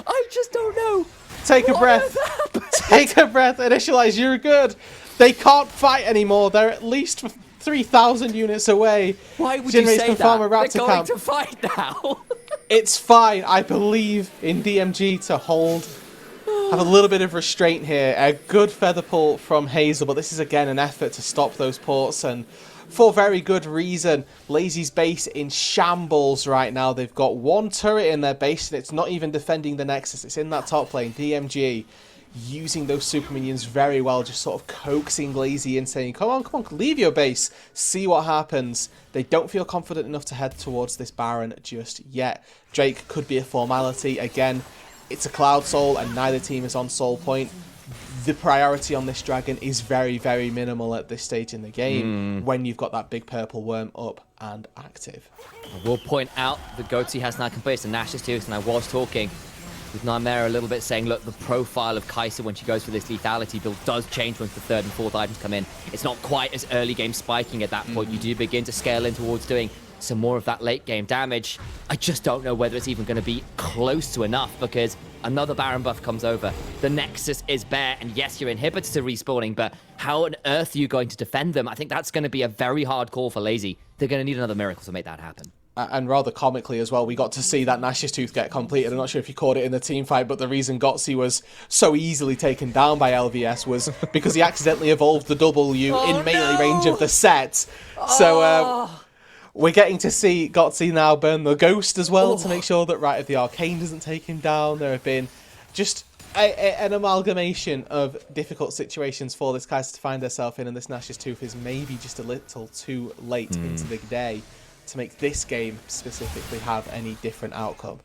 I just don't know. Take a breath. Take a breath. Initialize, you're good. They can't fight anymore. They're at least 3,000 units away. Why would you say that? They're going to fight now. It's fine. I believe in DMG to hold. Have a little bit of restraint here. A good feather pull from Hazel, but this is again an effort to stop those ports, and for very good reason. Lazy's base in shambles right now. They've got one turret in their base, and it's not even defending the Nexus. It's in that top lane. DMG using those super minions very well, just sort of coaxing Lazy in, saying, come on, leave your base, see what happens. They don't feel confident enough to head towards this Baron just yet. Drake could be a formality. Again, it's a Cloud Soul, and neither team is on Soul Point. The priority on this dragon is very, very minimal at this stage in the game when you've got that big purple worm up and active. I will point out the Goatsy has now completed the Nash's too, and I was talking with Nightmare a little bit, saying, look, the profile of Kai'Sa when she goes for this lethality build does change once the third and fourth items come in. It's not quite as early game spiking at that point. You do begin to scale in towards doing some more of that late game damage. I just don't know whether it's even going to be close to enough, because another Baron buff comes over. The Nexus is bare, and yes, your inhibitors are respawning, but how on earth are you going to defend them? I think that's going to be a very hard call for Lazy. They're going to need another miracle to make that happen. And rather comically as well, we got to see that Nash's Tooth get completed. I'm not sure if you caught it in the team fight, but the reason Goatsy was so easily taken down by LVS was because he accidentally evolved the W in melee range of the set. So we're getting to see Goatsy now burn the Ghost as well to make sure that Rite of the Arcane doesn't take him down. There have been just an amalgamation of difficult situations for this Kai'Sa to find herself in, and this Nash's Tooth is maybe just a little too late into the day to make this game specifically have any different outcome.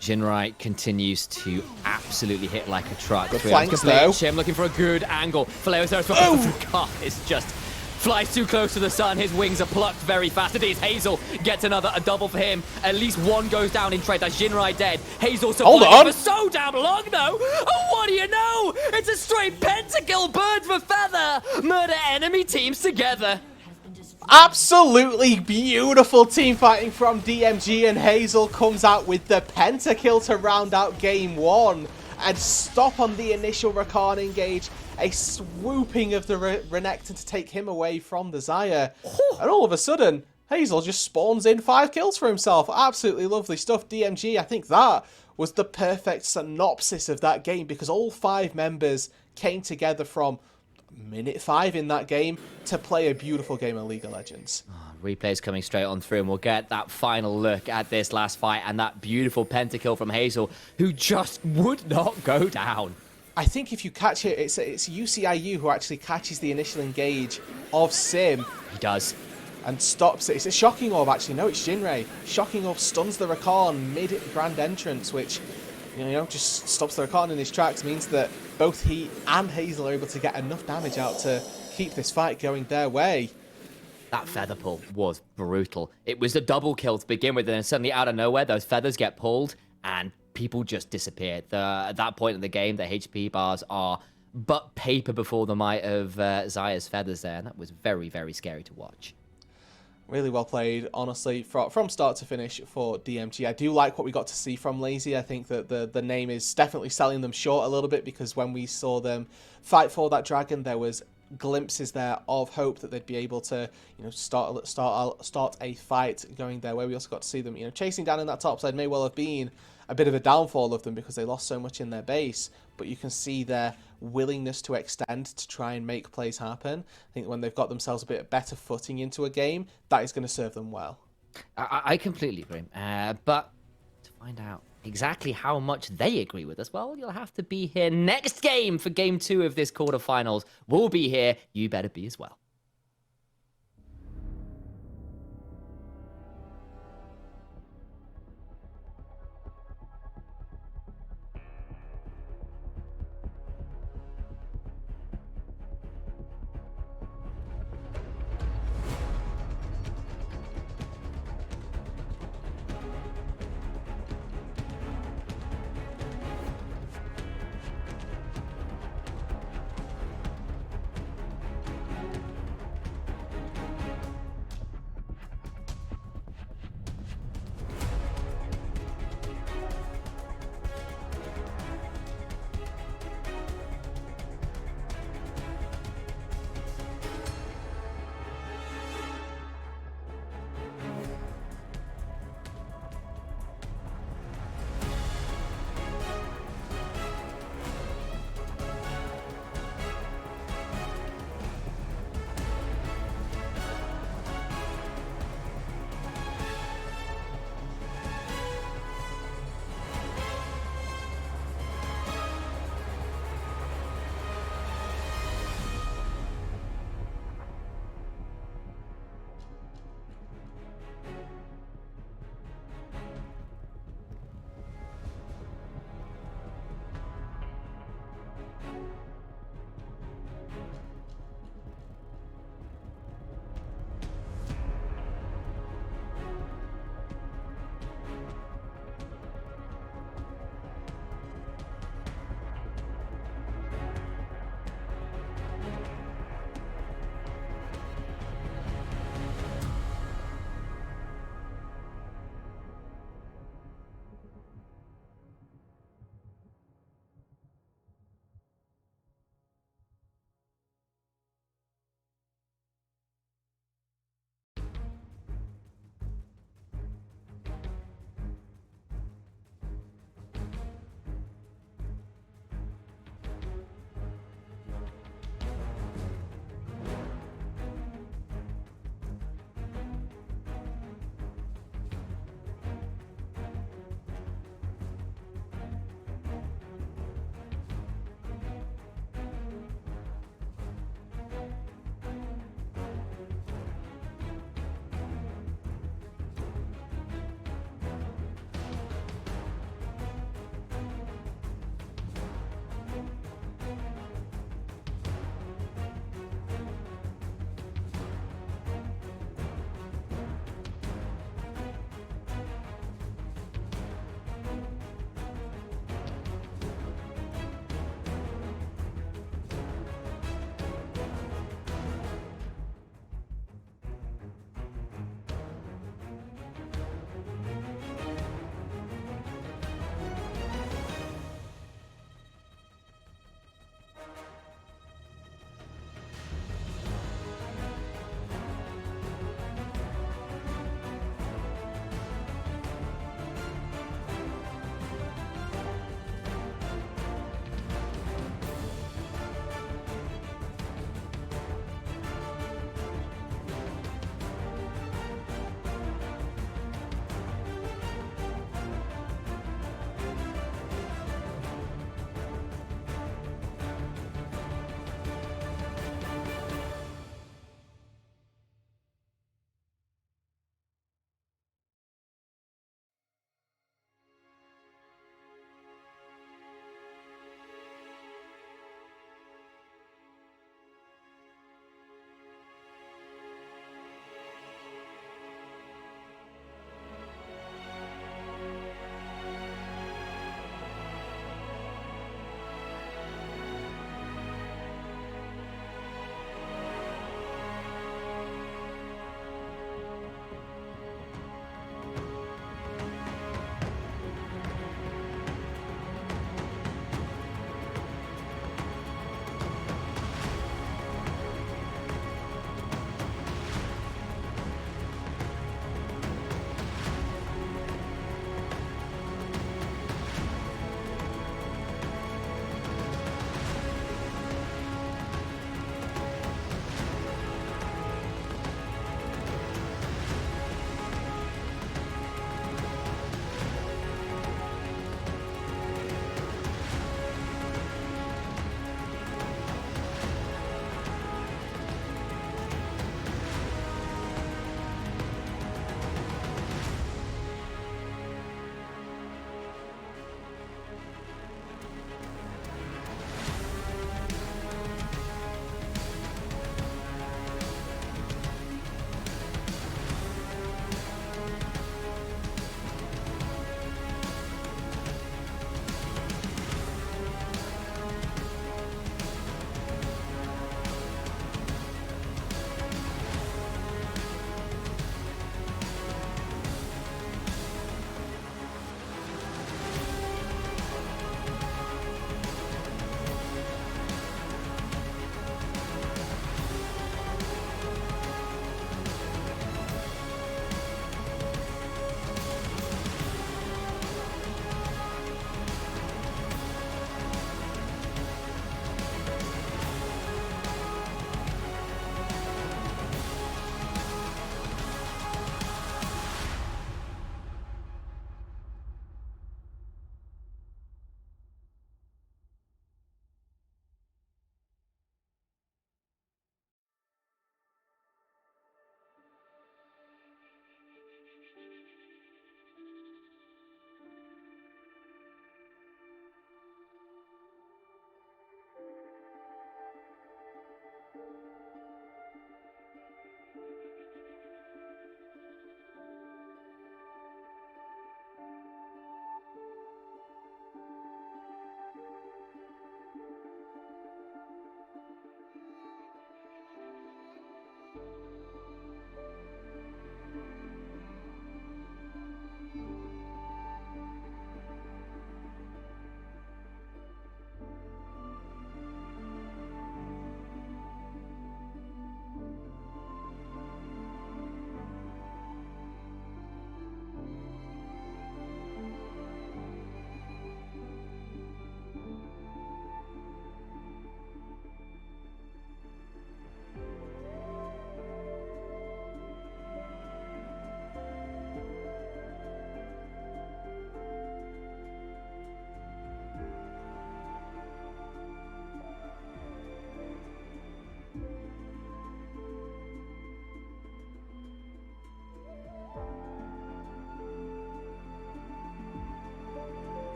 Jinrai continues to absolutely hit like a truck. Good flanks though. Shim looking for a good angle. Vallejo's there as well. The car is just flies too close to the sun. His wings are plucked very fast. It is Hazel gets a double for him. At least one goes down in trade. That's Jinrai dead. Hazel surviving for so damn long though. Oh, what do you know? It's a straight pentakill, birds with feather. Murder enemy teams together. Absolutely beautiful team fighting from DMG, and Hazel comes out with the pentakill to round out game one and stop on the initial Rakan engage. A swooping of the Renekton to take him away from the Xayah. And all of a sudden, Hazel just spawns in 5 kills for himself. Absolutely lovely stuff. DMG, I think that was the perfect synopsis of that game, because all 5 members came together from minute 5 in that game to play a beautiful game of League of Legends. Replays coming straight on through, and we'll get that final look at this last fight and that beautiful pentakill from Hazel, who just would not go down. I think if you catch it, it's UCIU who actually catches the initial engage of Sim. He does. And stops it. It's a Shocking Orb, actually. No, it's Jinrai. Shocking Orb stuns the Rakan mid-grand entrance, which, just stops the Rakan in his tracks, means that both he and Hazel are able to get enough damage out to keep this fight going their way. That feather pull was brutal. It was a double kill to begin with, and then suddenly out of nowhere, those feathers get pulled, and people just disappeared. At that point in the game, the HP bars are but paper before the might of Xayah's feathers there, and that was very, very scary to watch. Really well played, honestly, from start to finish for DMG. I do like what we got to see from Lazy. I think that the name is definitely selling them short a little bit, because when we saw them fight for that dragon, there was glimpses there of hope that they'd be able to, start a fight going their way. We also got to see them, chasing down in that top side. May well have been a bit of a downfall of them because they lost so much in their base, but you can see their willingness to extend to try and make plays happen. I think when they've got themselves a bit better footing into a game, that is going to serve them well. I completely agree. But to find out exactly how much they agree with us, well, you'll have to be here next game for game 2 of this quarterfinals. We'll be here. You better be as well.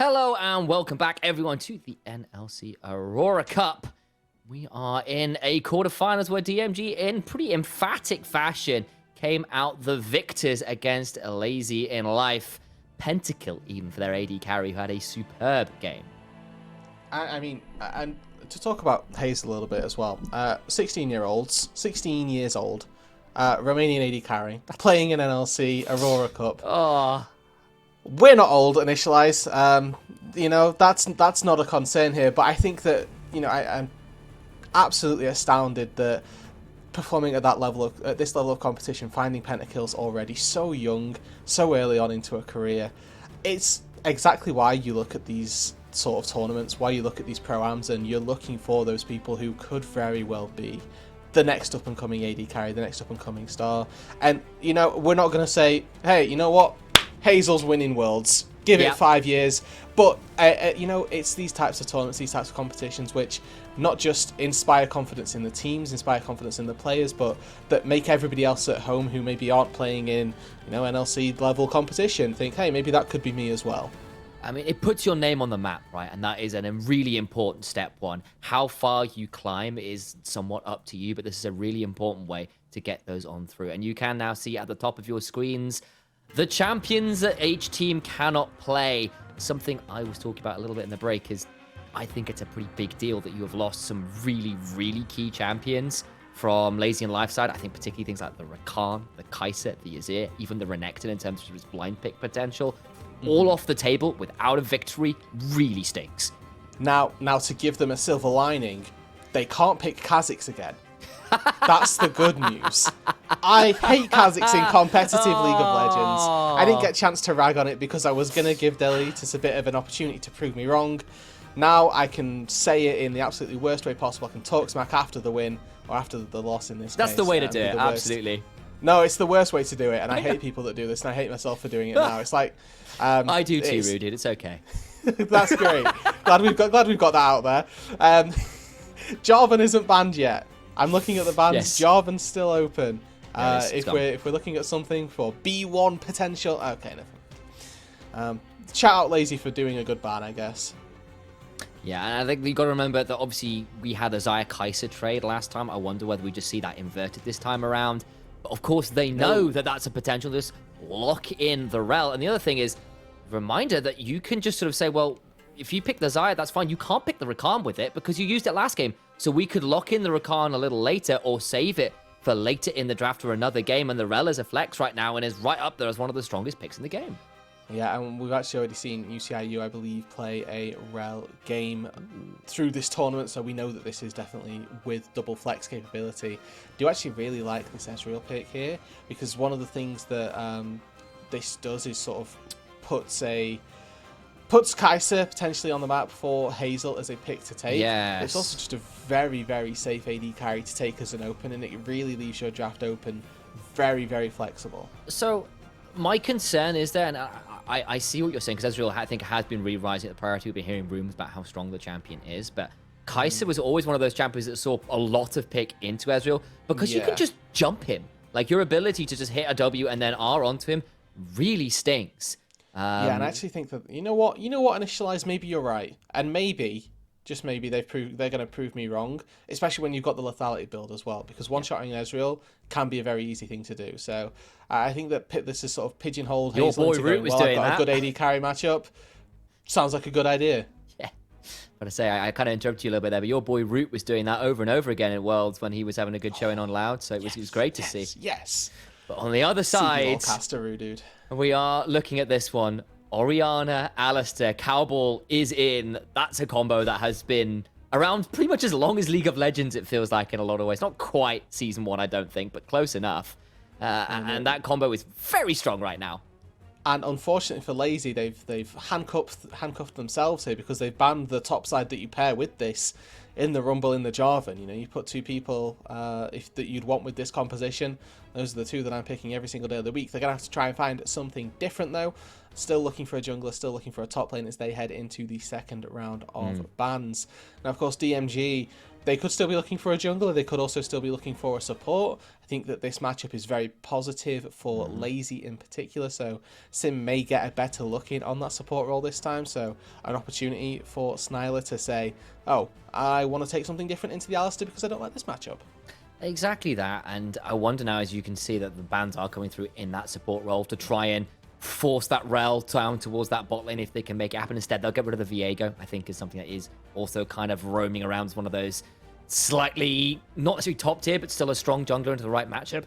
Hello and welcome back, everyone, to the NLC Aurora Cup. We are in a quarterfinals where DMG, in pretty emphatic fashion, came out the victors against Lazy in Life. Pentakill, even for their AD carry, who had a superb game. I mean, and to talk about Hazel a little bit as well, 16 years old, Romanian AD carry, playing in NLC Aurora Cup. Oh. We're not old, Initialize. That's not a concern here, but I think that, I'm absolutely astounded that performing at this level of competition, finding pentakills already so young, so early on into a career. It's exactly why you look at these sort of tournaments, why you look at these pro-ams, and you're looking for those people who could very well be the next up-and-coming AD carry, the next up-and-coming star. And, we're not going to say, hey, you know what? Hazel's winning Worlds. Give it 5 years. But, it's these types of tournaments, these types of competitions, which not just inspire confidence in the teams, inspire confidence in the players, but that make everybody else at home who maybe aren't playing in, NLC level competition think, hey, maybe that could be me as well. I mean, it puts your name on the map, right? And that is a really important step one. How far you climb is somewhat up to you, but this is a really important way to get those on through. And you can now see at the top of your screens the champions that each team cannot play. Something I was talking about a little bit in the break is I think it's a pretty big deal that you have lost some really, really key champions from Lazy and Life side. I think particularly things like the Rakan, the Kaiser, the Azir, even the Renekton in terms of his blind pick potential. All off the table without a victory really stinks. Now to give them a silver lining, they can't pick Kha'Zix again. That's the good news. I hate Kha'Zix in competitive League of Legends. I didn't get a chance to rag on it because I was going to give Delitus a bit of an opportunity to prove me wrong. Now I can say it in the absolutely worst way possible. I can talk smack after the win or after the loss in this That's case. the way to do it, absolutely. No, it's the worst way to do it, and I hate people that do this, and I hate myself for doing it now. It's like... I do too, Rude. It's okay. That's great. glad we've got that out there. Jarvan isn't banned yet. I'm looking at the bans. Yes. Jarvan's still open. If we're looking at something for B1 potential, okay, never. Shout out Lazy for doing a good ban, I guess. Yeah, and I think we got to remember that obviously we had a Xayah Kaiser trade last time. I wonder whether we just see that inverted this time around. But of course, they know that that's a potential. Just lock in the rel. And the other thing is, reminder that you can just sort of say, well, if you pick the Xayah, that's fine. You can't pick the Rakan with it because you used it last game. So we could lock in the Rakan a little later or save it for later in the draft or another game. And the rel is a flex right now and is right up there as one of the strongest picks in the game. Yeah, and we've actually already seen UCIU, I believe, play a rel game through this tournament, so we know that this is definitely with double flex capability. I do actually really like this Ezreal pick here, because one of the things that this does is sort of puts Kaiser potentially on the map for Hazel as a pick to take. Yes. It's also just a very, very safe AD carry to take as an open, and it really leaves your draft open very, very flexible. So my concern is there, and I see what you're saying, because Ezreal, I think, has been really rising at the priority. We've been hearing rumors about how strong the champion is, but Kaiser was always one of those champions that saw a lot of pick into Ezreal, because you can just jump him. Like, your ability to just hit a W and then R onto him really stinks. Yeah, and I actually think that, you know what, Initialize, maybe you're right. And maybe, just maybe, they're going to prove me wrong, especially when you've got the lethality build as well, because one-shotting Ezreal can be a very easy thing to do. So I think that this is sort of pigeonholed Hazel into going, well, I've got a good AD carry matchup. Sounds like a good idea. Yeah. But I say, I kind of interrupted you a little bit there, but your boy Root was doing that over and over again in Worlds when he was having a good showing on Loud, so it was great to see. Yes. But on the other side, dude. We are looking at this one. Orianna, Alistair, Cowball is in. That's a combo that has been around pretty much as long as League of Legends, it feels like, in a lot of ways. Not quite Season 1, I don't think, but close enough. And that combo is very strong right now. And unfortunately for Lazy, they've handcuffed themselves here, because they've banned the top side that you pair with this in the Rumble, in the Jarvan. You know, you put two people that you'd want with this composition. Those are the two that I'm picking every single day of the week. They're going to have to try and find something different, though. still looking for a jungler, still looking for a top lane as they head into the second round of bans. Now, of course, DMG, they could still be looking for a jungler. They could also still be looking for a support. I think that this matchup is very positive for Lazy in particular. So Sim may get a better look in on that support role this time. So an opportunity for Snyler to say, oh, I want to take something different into the Alistar because I don't like this matchup. Exactly that. And I wonder now, as you can see, that the bans are coming through in that support role to try and force that rel down towards that bot lane if they can make it happen. Instead, they'll get rid of the Viego, I think, is something that is also kind of roaming around as one of those slightly, not necessarily top tier, but still a strong jungler into the right matchup.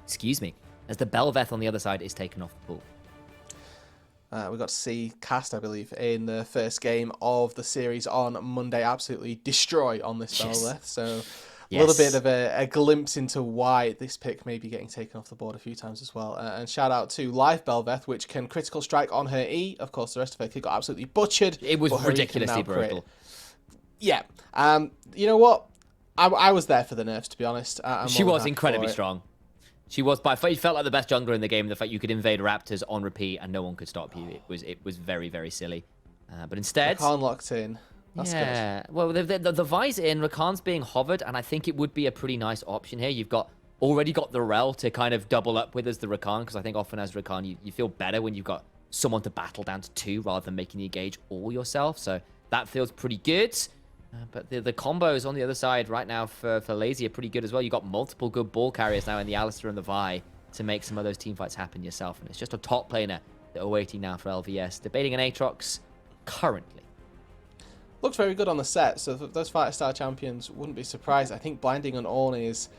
Excuse me. As the Belveth on the other side is taken off the pool. We got to see Cast, I believe, in the first game of the series on Monday absolutely destroy on this Belveth. So a little bit of a glimpse into why this pick may be getting taken off the board a few times as well. And shout out to Live Belveth, which can critical strike on her E. Of course, the rest of her kit got absolutely butchered. It was ridiculously brutal. Yeah. You know what? I was there for the nerfs, to be honest. She was incredibly strong. She was by far, you felt like the best jungler in the game. The fact you could invade Raptors on repeat and no one could stop you, it was very, very silly. But instead, Rakan locked in. That's good. Well, the Vi's in, Rakan's being hovered, and I think it would be a pretty nice option here. You've already got the Rel to kind of double up with as the Rakan, because I think often as Rakan, you feel better when you've got someone to battle down to 2 rather than making the engage all yourself. So that feels pretty good. But the combos on the other side right now for Lazy are pretty good as well. You've got multiple good ball carriers now in the Alistar and the Vi to make some of those team fights happen yourself. And it's just a top laner that are waiting now for LVS. Debating an Aatrox currently. Looks very good on the set, so those Fighter Star champions wouldn't be surprised. I think Blinding on Ornn is...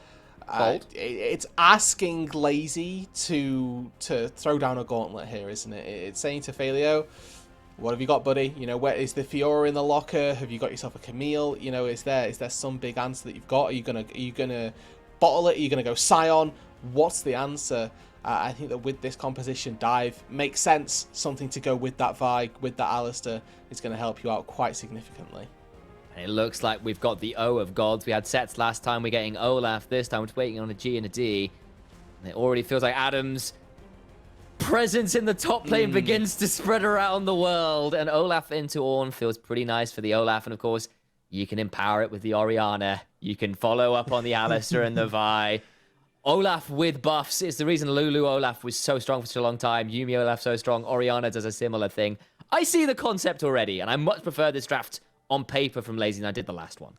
it's asking Lazy to throw down a gauntlet here, isn't it? It's saying to Failio, what have you got, buddy? You know, where is the Fiora in the locker? Have you got yourself a Camille? You know, is there some big answer that you've got? Are you gonna bottle it? Are you gonna go Scion? What's the answer? I think that with this composition, dive makes sense. Something to go with that Vi, with that Alistar is going to help you out quite significantly. And it looks like we've got the O of gods. We had sets last time. We're getting Olaf this time. We're just waiting on a G and a D. And it already feels like Adam's presence in the top lane begins to spread around the world. And Olaf into Ornn feels pretty nice for the Olaf. And of course, you can empower it with the Orianna. You can follow up on the Alistar and the Vi. Olaf with buffs is the reason Lulu Olaf was so strong for such a long time. Yuumi Olaf so strong. Orianna does a similar thing. I see the concept already, and I much prefer this draft on paper from Lazy than I did the last one.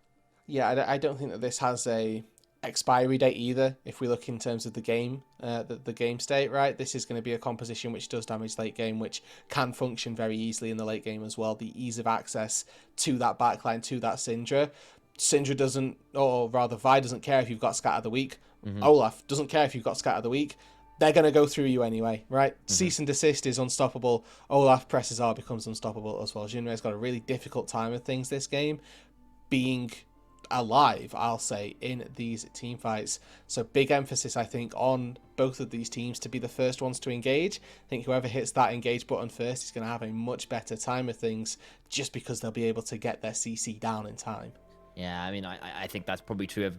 Yeah, I don't think that this has a expiry date either. If we look in terms of the game, the game state, right? This is going to be a composition which does damage late game, which can function very easily in the late game as well. The ease of access to that backline, to that Syndra. Syndra doesn't, or rather Vi doesn't care if you've got Scat of the Week. Olaf doesn't care if you've got Scat of the Week. They're going to go through you anyway, right? Cease and desist is unstoppable. Olaf presses R becomes unstoppable as well. Jinre's got a really difficult time with things this game. Being alive, I'll say, in these team fights. So big emphasis, I think, on both of these teams to be the first ones to engage. I think whoever hits that engage button first is going to have a much better time with things just because they'll be able to get their CC down in time. Yeah, I mean, I think that's probably true of,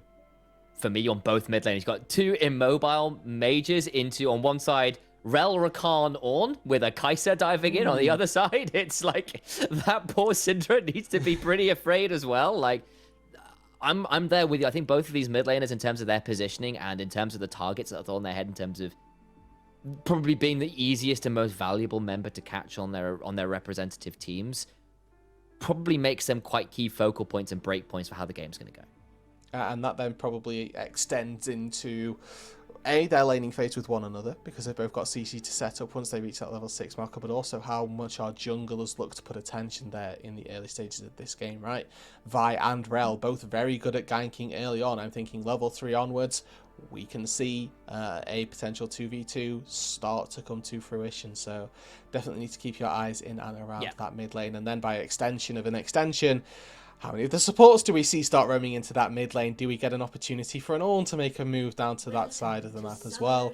for me, on both mid lanes. You've got 2 immobile mages into, on one side, Rel, Rakan, Ornn, with a Kai'Sa diving in on the other side. It's like, that poor Syndra needs to be pretty afraid as well. Like, I'm there with you. I think both of these mid laners, in terms of their positioning and in terms of the targets that are on their head, in terms of probably being the easiest and most valuable member to catch on their representative teams, probably makes them quite key focal points and break points for how the game's going to go. And that then probably extends into their laning phase with one another, because they've both got CC to set up once they reach that level 6 marker, but also how much our junglers look to put attention there in the early stages of this game, right? Vi and Rel, both very good at ganking early on. I'm thinking level 3 onwards, we can see a potential 2v2 start to come to fruition. So definitely need to keep your eyes in and around that mid lane. And then by extension of an extension, how many of the supports do we see start roaming into that mid lane? Do we get an opportunity for an Ornn to make a move down to that side of the map as well?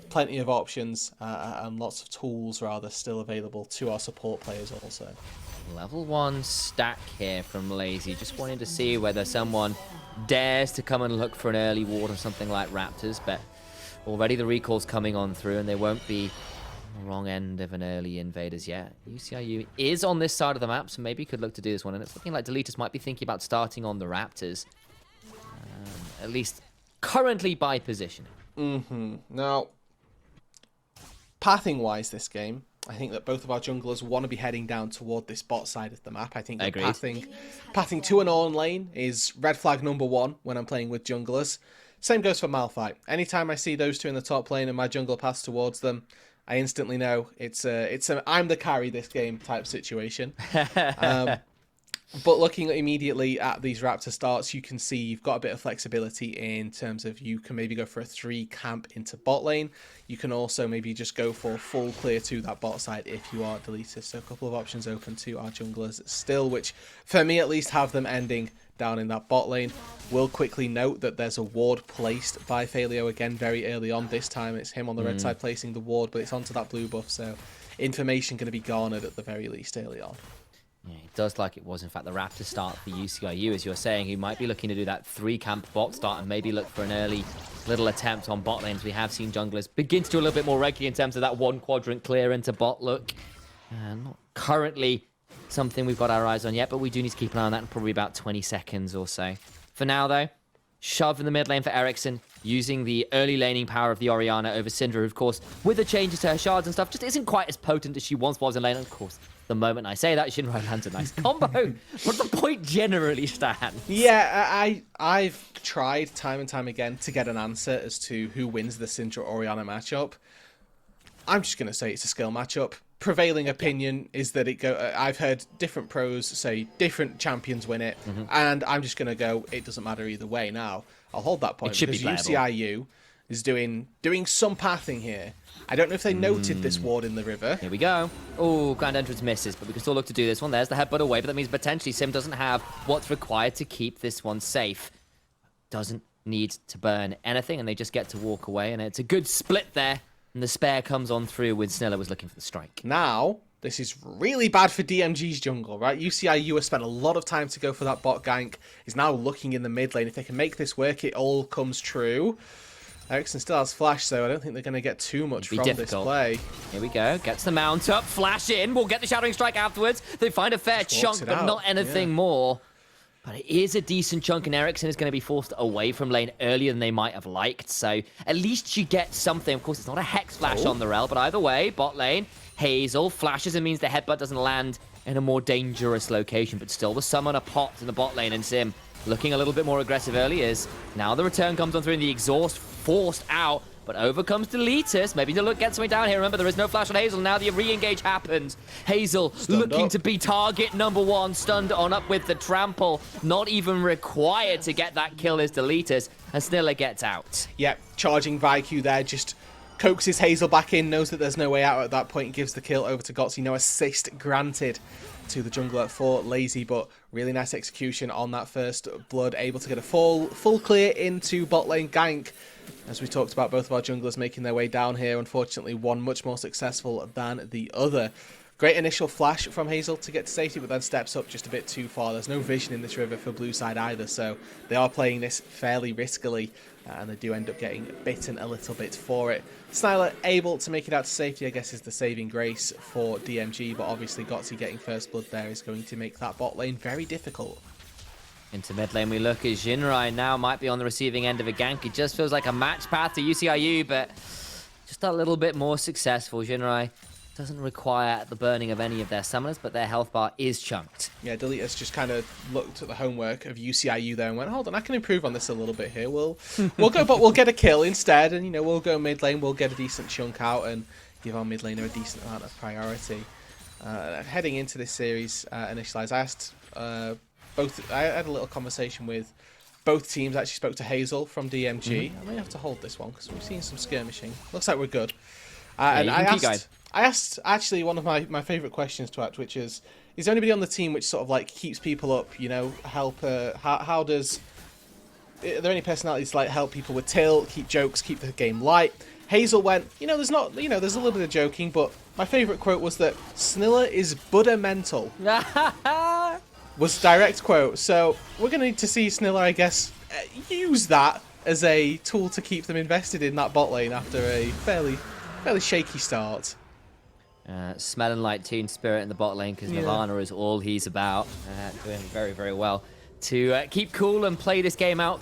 Plenty of options and lots of tools, rather, still available to our support players also. Level 1 stack here from Lazy. Just wanting to see whether someone dares to come and look for an early ward or something like Raptors, but already the recall's coming on through, and they won't be Wrong end of an early invaders yet. UCIU is on this side of the map, so maybe could look to do this one. And it's looking like Deletus might be thinking about starting on the Raptors. At least currently by positioning. Now, pathing-wise this game, I think that both of our junglers want to be heading down toward this bot side of the map. I think that pathing to an Ornn lane is red flag #1 when I'm playing with junglers. Same goes for Malphite. Anytime I see those two in the top lane and my jungler paths towards them, I instantly know it's a I'm the carry this game type situation. But looking immediately at these Raptor starts, you can see you've got a bit of flexibility in terms of you can maybe go for a 3 camp into bot lane. You can also maybe just go for full clear to that bot side if you are Deletus. So a couple of options open to our junglers still, which for me at least have them ending down in that bot lane. We'll quickly note that there's a ward placed by Failio again very early on. This time it's him on the red side placing the ward, but it's onto that blue buff, so information going to be garnered at the very least early on. Yeah, it does like it was, in fact, the Raptor start for UCIU, as you're saying. He might be looking to do that 3-camp bot start and maybe look for an early little attempt on bot lanes. We have seen junglers begin to do a little bit more regularly in terms of that 1-quadrant clear into bot look. Not currently something we've got our eyes on yet, but we do need to keep an eye on that in probably about 20 seconds or so. For now, though, shove in the mid lane for Ericsson, using the early laning power of the Orianna over Syndra, who, of course, with the changes to her shards and stuff, just isn't quite as potent as she once was in lane. And of course, the moment I say that, Shinrai lands a nice combo. But the point generally stands. Yeah, I've tried time and time again to get an answer as to who wins the Syndra-Orianna matchup. I'm just going to say it's a skill matchup. Prevailing opinion is that I've heard different pros say different champions win it, and I'm just going to go, it doesn't matter either way now. I'll hold that point because UCIU is doing some pathing here. I don't know if they noted this ward in the river. Here we go. Oh, Grand Entrance misses, but we can still look to do this one. There's the headbutt away, but that means potentially Sim doesn't have what's required to keep this one safe. Doesn't need to burn anything, and they just get to walk away, and it's a good split there. And the spare comes on through when Snilla was looking for the strike. Now, this is really bad for DMG's jungle, right? UCIU has spent a lot of time to go for that bot gank. Is now looking in the mid lane. If they can make this work, it all comes true. Ericsson still has flash, so I don't think they're going to get too much from this play. Here we go. Gets the mount up. Flash in. We'll get the Shadowing Strike afterwards. They find a fair chunk, but not anything more. But it is a decent chunk, and Ericsson is going to be forced away from lane earlier than they might have liked. So at least you get something. Of course, it's not a Hex Flash on the Rel, but either way, bot lane, Hazel flashes and means the headbutt doesn't land in a more dangerous location. But still, the summoner popped in the bot lane, and Sim looking a little bit more aggressive early is. Now the return comes on through, and the exhaust forced out. But over comes Deletus. Maybe to look get something down here. Remember, there is no flash on Hazel. Now the re-engage happens. Hazel looking to be target #1. Stunned on up with the trample. Not even required to get that kill is Deletus. And Snilla gets out. Yep, charging Vaiku there. Just coaxes Hazel back in. Knows that there's no way out at that point. Gives the kill over to Gotzi. No assist granted to the jungler for Lazy, but really nice execution on that first blood. Able to get a full clear into bot lane gank. As we talked about, both of our junglers making their way down here. Unfortunately, one much more successful than the other. Great initial flash from Hazel to get to safety, but then steps up just a bit too far. There's no vision in this river for blue side either, so they are playing this fairly riskily, and they do end up getting bitten a little bit for it. Snyler able to make it out to safety, I guess, is the saving grace for DMG, but obviously Gotzi getting first blood there is going to make that bot lane very difficult. Into mid lane we look as Jinrai now might be on the receiving end of a gank. It just feels like a match path to UCIU, but just a little bit more successful. Jinrai doesn't require the burning of any of their summoners, but their health bar is chunked. Yeah, Deletus just kind of looked at the homework of UCIU there and went, hold on, I can improve on this a little bit here. We'll go, but we'll get a kill instead, and we'll go mid lane, we'll get a decent chunk out and give our mid laner a decent amount of priority. Heading into this series, Initialize, I asked I had a little conversation with both teams. I actually spoke to Hazel from DMG. I may have to hold this one because we've seen some skirmishing. Looks like we're good. And I asked actually one of my favourite questions to ask, which is there anybody on the team which sort of like keeps people up, help, how does, are there any personalities to like help people with tilt, keep jokes, keep the game light? Hazel went, there's not, there's a little bit of joking, but my favourite quote was that Snilla is Buddha mental. Was direct quote. So we're going to need to see Snilla, I guess, use that as a tool to keep them invested in that bot lane after a fairly shaky start. Smelling like Teen Spirit in the bot lane because Nirvana is all he's about. Doing very, very well to keep cool and play this game out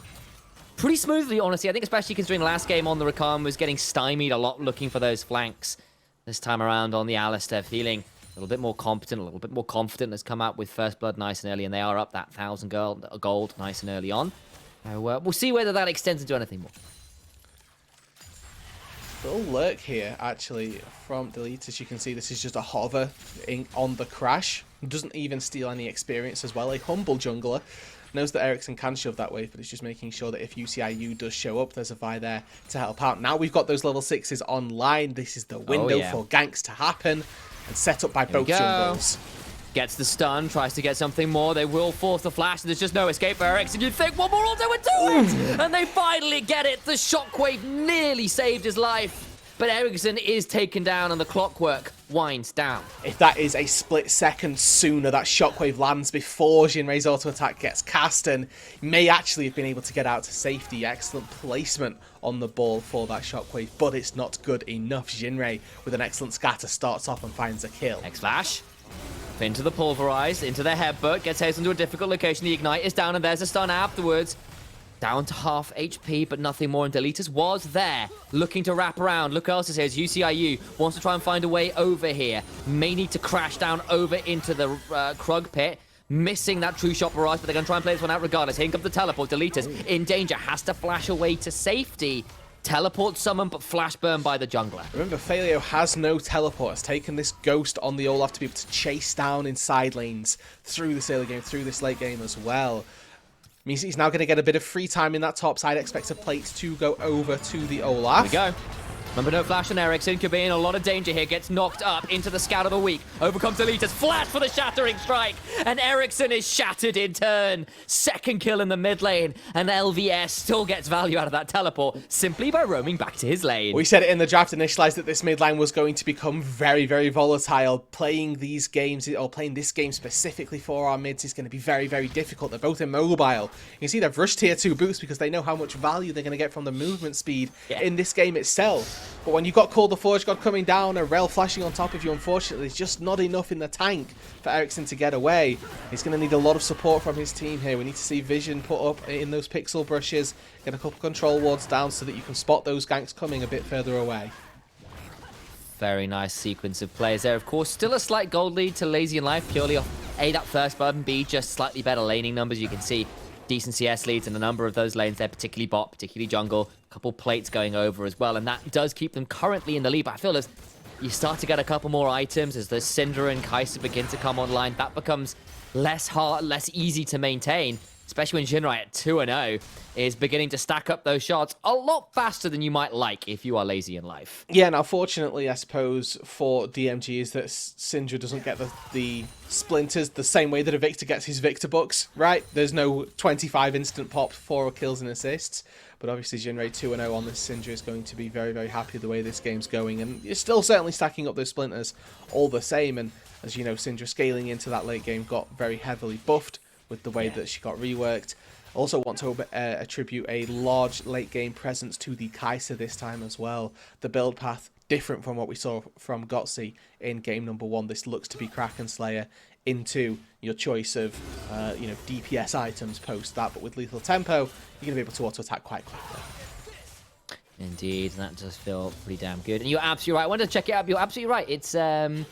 pretty smoothly, honestly. I think especially considering last game on the Rakan was getting stymied a lot looking for those flanks. This time around on the Alistair, feeling a little bit more competent, a little bit more confident. Has come out with First Blood nice and early, and they are up that 1,000 gold nice and early on. We'll see whether that extends into anything more. Little lurk here, actually, from Delete. As you can see, this is just a hover on the crash. Doesn't even steal any experience as well. A humble jungler. Knows that Ericsson can shove that wave, but it's just making sure that if UCIU does show up, there's a Vi there to help out. Now we've got those level 6s online. This is the window for ganks to happen and set up by both jungles. Gets the stun, tries to get something more. They will force the flash. There's just no escape for Ericsson. You'd think one more auto would do it! And they finally get it. The shockwave nearly saved his life. But Ericsson is taken down and the clockwork winds down. If that is a split second sooner, that shockwave lands before Jinrei's auto attack gets cast, and may actually have been able to get out to safety. Excellent placement on the ball for that shockwave, but it's not good enough. Jinrei, with an excellent scatter, starts off and finds a kill. X-Flash. Into the pulverized, into the headbutt, gets Hazel into a difficult location. The ignite is down, and there's a stun afterwards. Down to half HP, but nothing more. And Deletus was there, looking to wrap around. Look else it says, UCIU wants to try and find a way over here. May need to crash down over into the Krug pit. Missing that true shot barrage, but they're going to try and play this one out regardless. Here comes the teleport. Deletus in danger, has to flash away to safety. Teleport summon, but flash burn by the jungler. Remember, Failio has no teleport. Has taken this ghost on the Olaf to be able to chase down in side lanes through this early game, through this late game as well. Means he's now going to get a bit of free time in that top side. Expects a plate to go over to the Olaf. Here we go. Remember, no flash on Ericsson. Could be in a lot of danger here. Gets knocked up into the scout of the week. Overcomes Deletus. Flash for the shattering strike. And Ericsson is shattered in turn. Second kill in the mid lane. And LVS still gets value out of that teleport simply by roaming back to his lane. We said it in the draft initialized that this mid lane was going to become very, very volatile. Playing these games, or playing this game specifically for our mids, is going to be very, very difficult. They're both immobile. You can see they've rushed tier 2 boosts because they know how much value they're going to get from the movement speed in this game itself. But when you've got Call the Forge God coming down and Rel flashing on top of you, unfortunately, there's just not enough in the tank for Ericsson to get away. He's going to need a lot of support from his team here. We need to see vision put up in those pixel brushes, get a couple control wards down so that you can spot those ganks coming a bit further away. Very nice sequence of plays there. Of course, still a slight gold lead to Lazy in Life, purely off A, that first blood, and B, just slightly better laning numbers. You can see decent CS leads in a number of those lanes there, particularly bot, particularly jungle. A couple plates going over as well, and that does keep them currently in the lead. But I feel as you start to get a couple more items as the Syndra and Kai'Sa begin to come online, that becomes less hard, less easy to maintain, especially when Jinrai at 2-0 is beginning to stack up those shots a lot faster than you might like if you are Lazy in Life. Yeah, now fortunately, I suppose, for DMG is that Syndra doesn't get the splinters the same way that a Victor gets his Victor bucks, right? There's no 25 instant pop, 4 kills and assists. But obviously, Jinrai 2-0 on this Syndra is going to be very, very happy the way this game's going. And you're still certainly stacking up those splinters all the same. And as you know, Syndra scaling into that late game got very heavily buffed with the way that she got reworked. Also want to attribute a large late game presence to the Kai'Sa this time as well. The build path different from what we saw from Gotzi in game number 1. This looks to be Kraken Slayer into your choice of DPS items post that, but with lethal tempo, you're going to be able to auto attack quite quickly. Indeed, that does feel pretty damn good. And you're absolutely right. I wanted to check it out. You're absolutely right. It's sorry,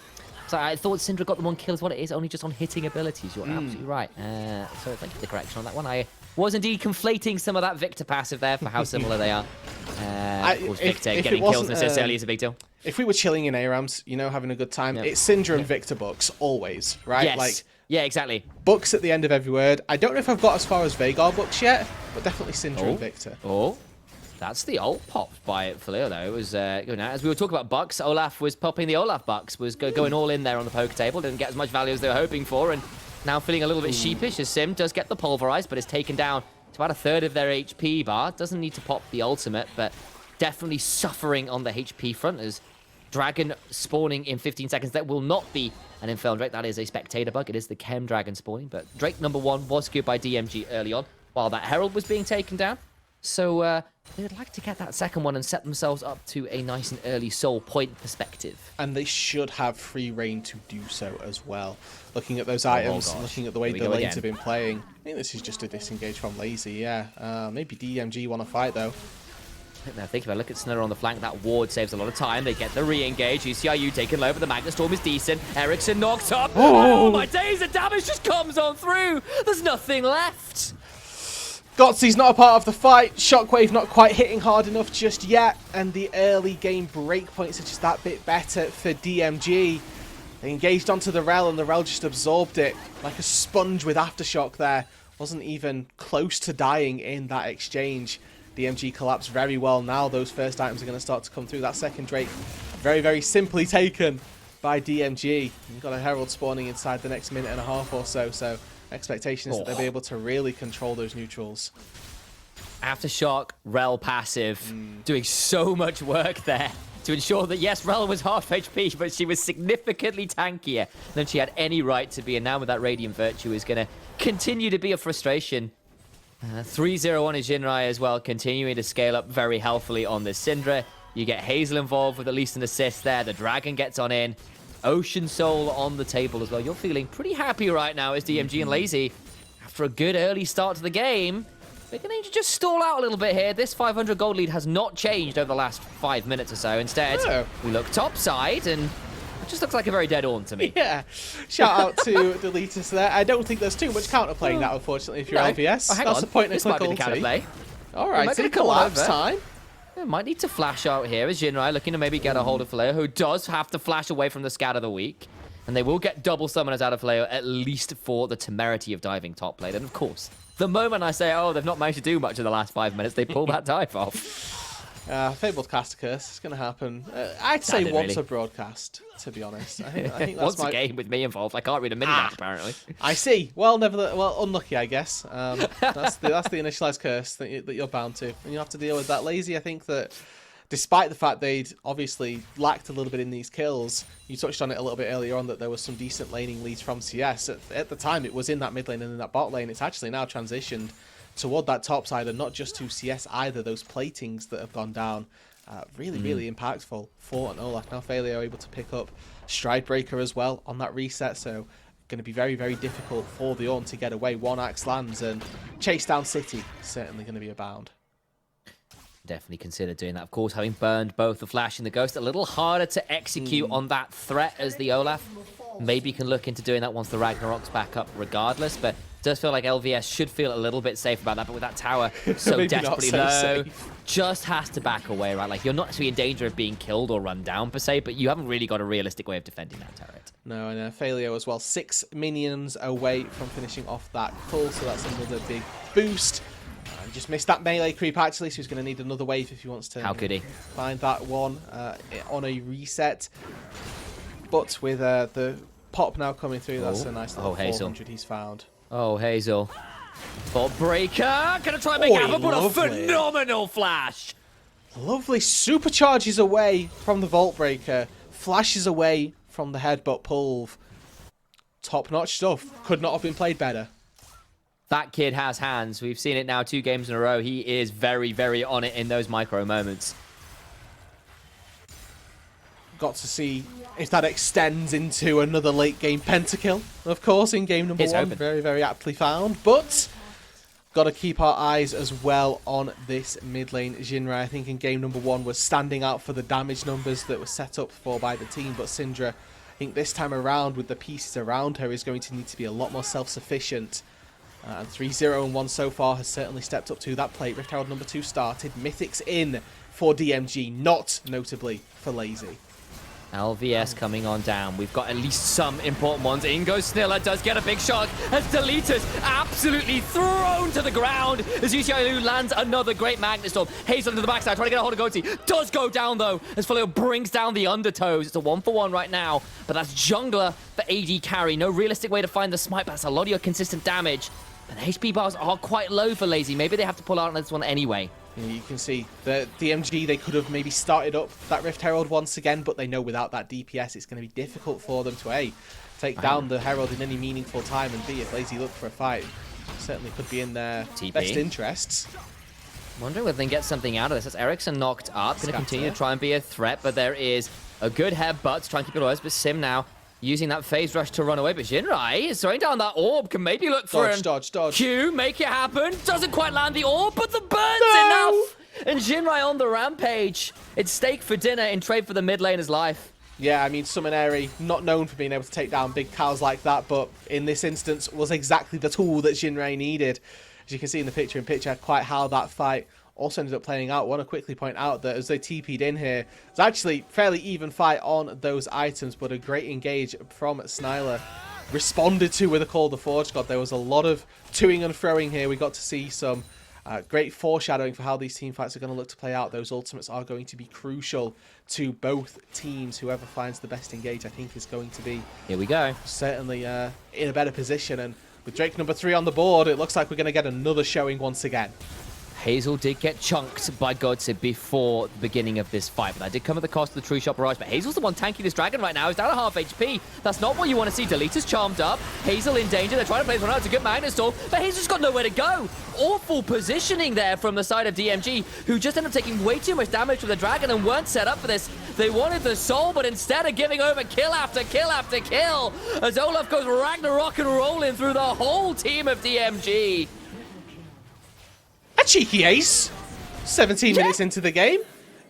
I thought Syndra got the 1 kill is what it is, only just on hitting abilities. You're absolutely right. So thank you for the correction on that one. I was indeed conflating some of that Victor passive there for how similar they are. Of course, Victor getting kills necessarily is a big deal. If we were chilling in ARAMs, having a good time, it's Syndra and Victor books, always, right? Yes. Yeah, exactly. Books at the end of every word. I don't know if I've got as far as Vhagar books yet, but definitely Syndra and Victor. Oh, that's the ult pop by Faleo, though. It was good. As we were talking about bucks, Olaf was popping the Olaf bucks, was going all in there on the poker table, didn't get as much value as they were hoping for, and now feeling a little bit sheepish as Sim does get the pulverized, but is taken down to about a third of their HP bar. Doesn't need to pop the ultimate, but definitely suffering on the HP front as Dragon spawning in 15 seconds. That will not be an Infernal Drake. That is a spectator bug. It is the Chem Dragon spawning. But Drake number 1 was good by DMG early on while that Herald was being taken down. So They would like to get that second one and set themselves up to a nice and early soul point perspective. And they should have free reign to do so as well. Looking at those items, looking at the way the lanes have been playing, I think this is just a disengage from Lazy, yeah. Maybe DMG want to fight, though. Now think about it. Look at Snudder on the flank. That ward saves a lot of time. They get the re-engage. ECIU taken low, but the Magnet Storm is decent. Ericsson knocked up. Oh my days, the damage just comes on through. There's nothing left. Gotzi's not a part of the fight. Shockwave not quite hitting hard enough just yet. And the early game breakpoints are just that bit better for DMG. They engaged onto the Rel, and the Rel just absorbed it like a sponge with Aftershock there. Wasn't even close to dying in that exchange. DMG collapsed very well. Now those first items are going to start to come through. That second Drake very, very simply taken by DMG. You've got a Herald spawning inside the next minute and a half or so. So expectation is that they'll be able to really control those neutrals. Aftershock, Rel passive, doing so much work there to ensure that, yes, Rel was half HP, but she was significantly tankier than she had any right to be. And now with that Radiant Virtue is going to continue to be a frustration. 3-0 on his Jinrai as well, continuing to scale up very healthily on this Syndra. You get Hazel involved with at least an assist there. The Dragon gets on in. Ocean Soul on the table as well. You're feeling pretty happy right now as DMG and Lazy. After a good early start to the game, they're going to just stall out a little bit here. This 500 gold lead has not changed over the last 5 minutes or so. Instead, we look topside, and it just looks like a very dead Ornn to me. Yeah. Shout out to Deletus there. I don't think there's too much counterplaying that, unfortunately, if you're LVS. That's the point of quick ulti. All right, so collapse time. Might need to flash out here as Jinrai looking to maybe get a hold of Faleo, who does have to flash away from the scat of the week. And they will get double summoners out of Faleo, at least for the temerity of diving top lane. And of course, the moment I say, oh, they've not managed to do much in the last 5 minutes, they pull that dive off. Fabled Caster Curse is going to happen. I'd say once a broadcast, to be honest. I think that's once a game with me involved. I can't read a mini-match, apparently. I see. Well, unlucky, I guess. That's the initialized curse that you're bound to. And you have to deal with that. Lazy, I think that despite the fact they'd obviously lacked a little bit in these kills, you touched on it a little bit earlier on that there was some decent laning leads from CS. At the time, it was in that mid lane and in that bot lane. It's actually now transitioned toward that top side, and not just to CS either. Those platings that have gone down, really impactful for an Olaf. Now Faleo able to pick up Stride Breaker as well on that reset, so going to be very, very difficult for the Ornn to get away. One axe lands, and chase down City certainly going to be a bound. Definitely consider doing that. Of course, having burned both the Flash and the Ghost, a little harder to execute on that threat as the Olaf. Maybe can look into doing that once the Ragnarok's back up regardless, but it does feel like LVS should feel a little bit safe about that. But with that tower so desperately low, just has to back away, right? Like, you're not actually in danger of being killed or run down per se, but you haven't really got a realistic way of defending that turret. No, and Faleo as well. 6 minions away from finishing off that pull, so that's another big boost. Just missed that melee creep, actually, so he's going to need another wave if he wants to find that one on a reset. But with the pop now coming through, that's a nice little 400 he's found. Oh, Hazel. Vault Breaker! Gonna try and make it happen, but a phenomenal flash! Lovely. Supercharges away from the Vault Breaker. Flashes away from the headbutt pull. Top-notch stuff. Could not have been played better. That kid has hands. We've seen it now 2 games in a row. He is very, very on it in those micro moments. Got to see if that extends into another late game pentakill, of course, in game number 1. Very, very aptly found. But got to keep our eyes as well on this mid lane. Jinrai, I think in game number 1 was standing out for the damage numbers that were set up for by the team. But Syndra, I think this time around with the pieces around her, is going to need to be a lot more self-sufficient. And 3-0 and 1 so far has certainly stepped up to that plate. Rift Herald number 2 started. Mythics in for DMG, not notably for Lazy. LVS coming on down. We've got at least some important ones. In goes Snilla, does get a big shot as Deletus absolutely thrown to the ground as UCIU lands another great Magnet Storm. Hazel into the backside, trying to get a hold of Goatee. Does go down though as Faleo brings down the Undertows. It's a 1-for-1 right now, but that's jungler for AD carry. No realistic way to find the smite, but that's a lot of your consistent damage. And the HP bars are quite low for Lazy. Maybe they have to pull out on this one anyway. You can see the DMG, they could have maybe started up that Rift Herald once again, but they know without that DPS, it's going to be difficult for them to A, take down the Herald in any meaningful time, and B, if Lazy look for a fight, certainly could be in their best interests. Wondering whether they can get something out of this. That's Ericsson knocked up. Going to continue to try and be a threat, but there is a good headbutt to try and keep it alive. But Sim now using that phase rush to run away. But Jinrai is throwing down that orb. Can maybe look for him. Dodge. Q, make it happen. Doesn't quite land the orb, but the burn's enough. And Jinrai on the rampage. It's steak for dinner in trade for the mid laner's life. Yeah, I mean, Summon Airy, not known for being able to take down big cows like that, but in this instance was exactly the tool that Jinrai needed. As you can see in the picture quite how that fight also ended up playing out. I want to quickly point out that as they TP'd in here, it's actually fairly even fight on those items, but a great engage from Snyler. Responded to with a call of the Forge God. There was a lot of toing and froing here. We got to see some great foreshadowing for how these team fights are going to look to play out. Those ultimates are going to be crucial to both teams. Whoever finds the best engage, I think, is going to be here we go. Certainly in a better position. And with Drake number 3 on the board, it looks like we're going to get another showing once again. Hazel did get chunked by Godseed before the beginning of this fight, but that did come at the cost of the True Shot Barrage. But Hazel's the one tanking this dragon right now. He's down to half HP. That's not what you want to see. Delita's charmed up. Hazel in danger. They're trying to play this one out. It's a good Magnet Storm, but Hazel's got nowhere to go. Awful positioning there from the side of DMG, who just ended up taking way too much damage from the dragon and weren't set up for this. They wanted the soul, but instead of giving over kill after kill after kill, as Olaf goes Ragnarok and rolling through the whole team of DMG. A cheeky ace. 17 minutes into the game.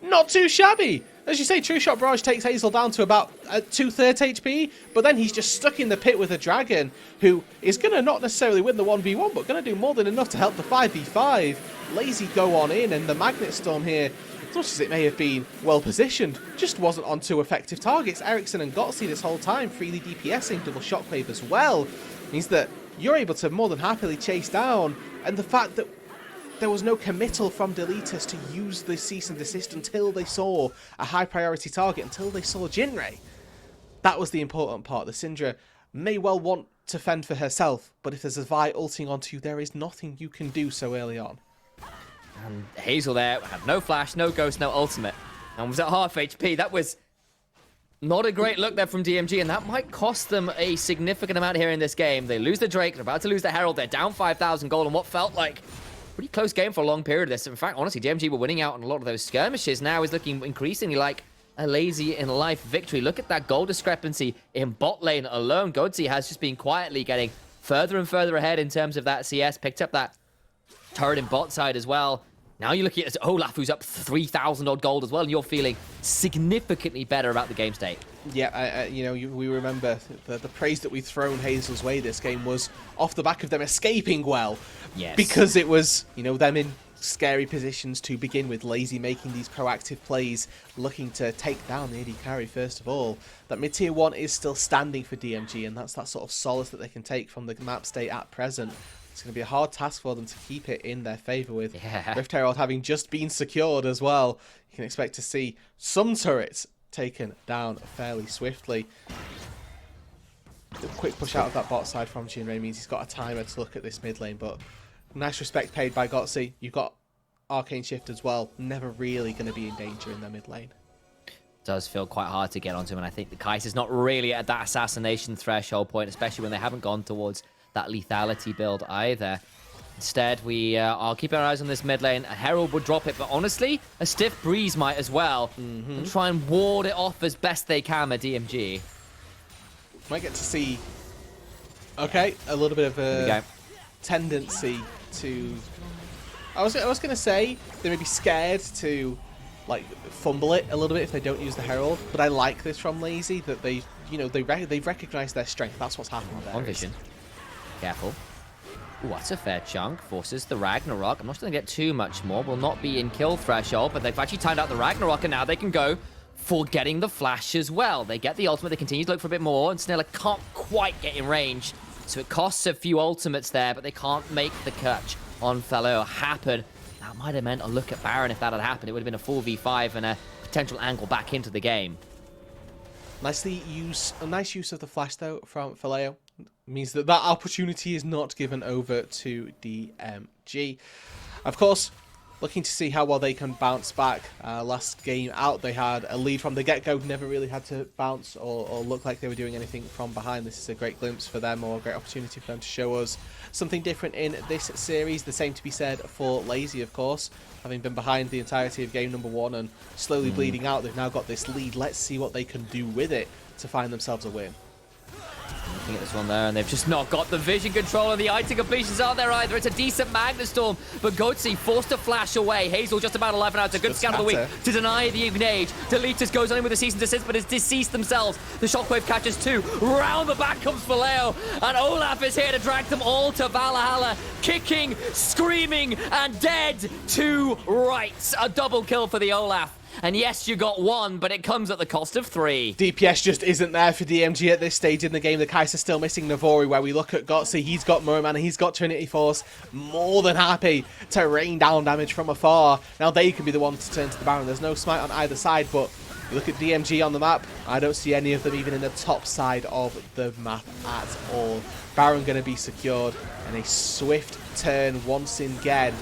Not too shabby. As you say, True Shot Barrage takes Hazel down to about 2/3 HP, but then he's just stuck in the pit with a dragon who is going to not necessarily win the 1v1, but going to do more than enough to help the 5v5. Lazy go on in, and the Magnet Storm here, as much as it may have been well positioned, just wasn't on 2 effective targets. Ericsson and Gotzi this whole time freely DPSing, double shockwave as well, means that you're able to more than happily chase down, and the fact that there was no committal from Deletus to use the cease and desist until they saw a high priority target, until they saw Jinrai. That was the important part. The Syndra may well want to fend for herself, but if there's a Vi ulting onto you, there is nothing you can do so early on. And Hazel there had no flash, no ghost, no ultimate, and was at half HP. That was not a great look there from DMG, and that might cost them a significant amount here in this game. They lose the Drake, they're about to lose the Herald, they're down 5,000 gold, and what felt like pretty close game for a long period of this. In fact, honestly, DMG were winning out on a lot of those skirmishes. Now is looking increasingly like a lazy in life victory. Look at that goal discrepancy in bot lane alone. Godzi has just been quietly getting further and further ahead in terms of that CS. Picked up that turret in bot side as well. Now you're looking at Olaf, who's up 3,000 odd gold as well, and you're feeling significantly better about the game state. Yeah, we remember the praise that we've thrown Hazel's way this game was off the back of them escaping well. Yes. Because it was, them in scary positions to begin with, Lazy making these proactive plays, looking to take down the AD carry first of all. That mid-tier 1 is still standing for DMG, and that's that sort of solace that they can take from the map state at present. It's going to be a hard task for them to keep it in their favour with Rift Herald having just been secured as well. You can expect to see some turrets taken down fairly swiftly. A quick push out of that bot side from Jinrai means he's got a timer to look at this mid lane, but nice respect paid by Gotzi. You've got Arcane Shift as well. Never really going to be in danger in their mid lane. Does feel quite hard to get onto him, and I think the Kai'Sa is not really at that assassination threshold point, especially when they haven't gone towards that lethality build either. Instead, we are keeping our eyes on this mid lane. A Herald would drop it, but honestly, a stiff breeze might as well. And try and ward it off as best they can at DMG. Might get to see, a little bit of a tendency to... I was going to say they may be scared to fumble it a little bit if they don't use the Herald, but I like this from Lazy, that they've recognized their strength. That's what's happened there. On vision. Careful. Ooh, that's a fair chunk. Forces the Ragnarok. I'm not going to get too much more. Will not be in kill threshold, but they've actually timed out the Ragnarok, and now they can go for getting the flash as well. They get the ultimate. They continue to look for a bit more, and Snella can't quite get in range. So it costs a few ultimates there, but they can't make the catch on Fellow happen. That might have meant a look at Baron if that had happened. It would have been a full V5 and a potential angle back into the game. Nice use of the flash, though, from Faleo. Means that opportunity is not given over to DMG. Of course, looking to see how well they can bounce back. Last game out, they had a lead from the get-go, never really had to bounce or look like they were doing anything from behind. This is a great glimpse for them, or a great opportunity for them to show us something different in this series. The same to be said for Lazy, of course. Having been behind the entirety of game number 1 and slowly bleeding out, they've now got this lead. Let's see what they can do with it to find themselves a win. Looking at this one there, and they've just not got the vision control, and the item completions aren't there either. It's a decent Magnastorm, but Goatsy forced to flash away. Hazel just about alive now. It's a good scout of the week to deny the Ignage. Deletus goes on with the cease and desist, but it's deceased themselves. The Shockwave catches 2. Round the back comes Vallejo, and Olaf is here to drag them all to Valhalla. Kicking, screaming, and dead to rights. A double kill for the Olaf. And yes, you got 1, but it comes at the cost of 3. DPS just isn't there for DMG at this stage in the game. The Kai'Sa's still missing Navori, where we look at Gotsy. He's got Murman, he's got Trinity Force. More than happy to rain down damage from afar. Now they can be the ones to turn to the Baron. There's no smite on either side, but you look at DMG on the map, I don't see any of them even in the top side of the map at all. Baron going to be secured, and a swift turn once again.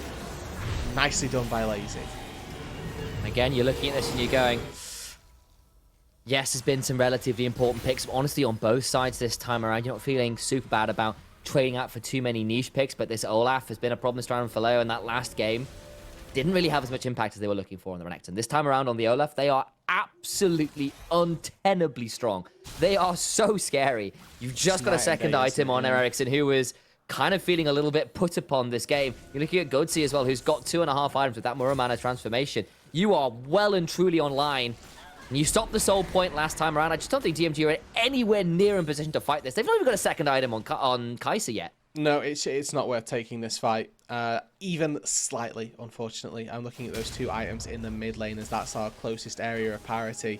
Nicely done by Lazy. Again, you're looking at this and you're going, yes, there's been some relatively important picks, but honestly, on both sides this time around, you're not feeling super bad about trading out for too many niche picks, but this Olaf has been a problem this round for Leo in that last game. Didn't really have as much impact as they were looking for on the Renekton. This time around on the Olaf, they are absolutely untenably strong. They are so scary. You've just got a second item on Ericsson, who is kind of feeling a little bit put upon this game. You're looking at Goatsy as well, who's got 2.5 items with that Muramana transformation. You are well and truly online. And you stopped the soul point last time around. I just don't think DMG are anywhere near in position to fight this. They've not even got a second item on Kai'Sa yet. No, it's not worth taking this fight, even slightly, unfortunately. I'm looking at those 2 items in the mid lane, as that's our closest area of parity.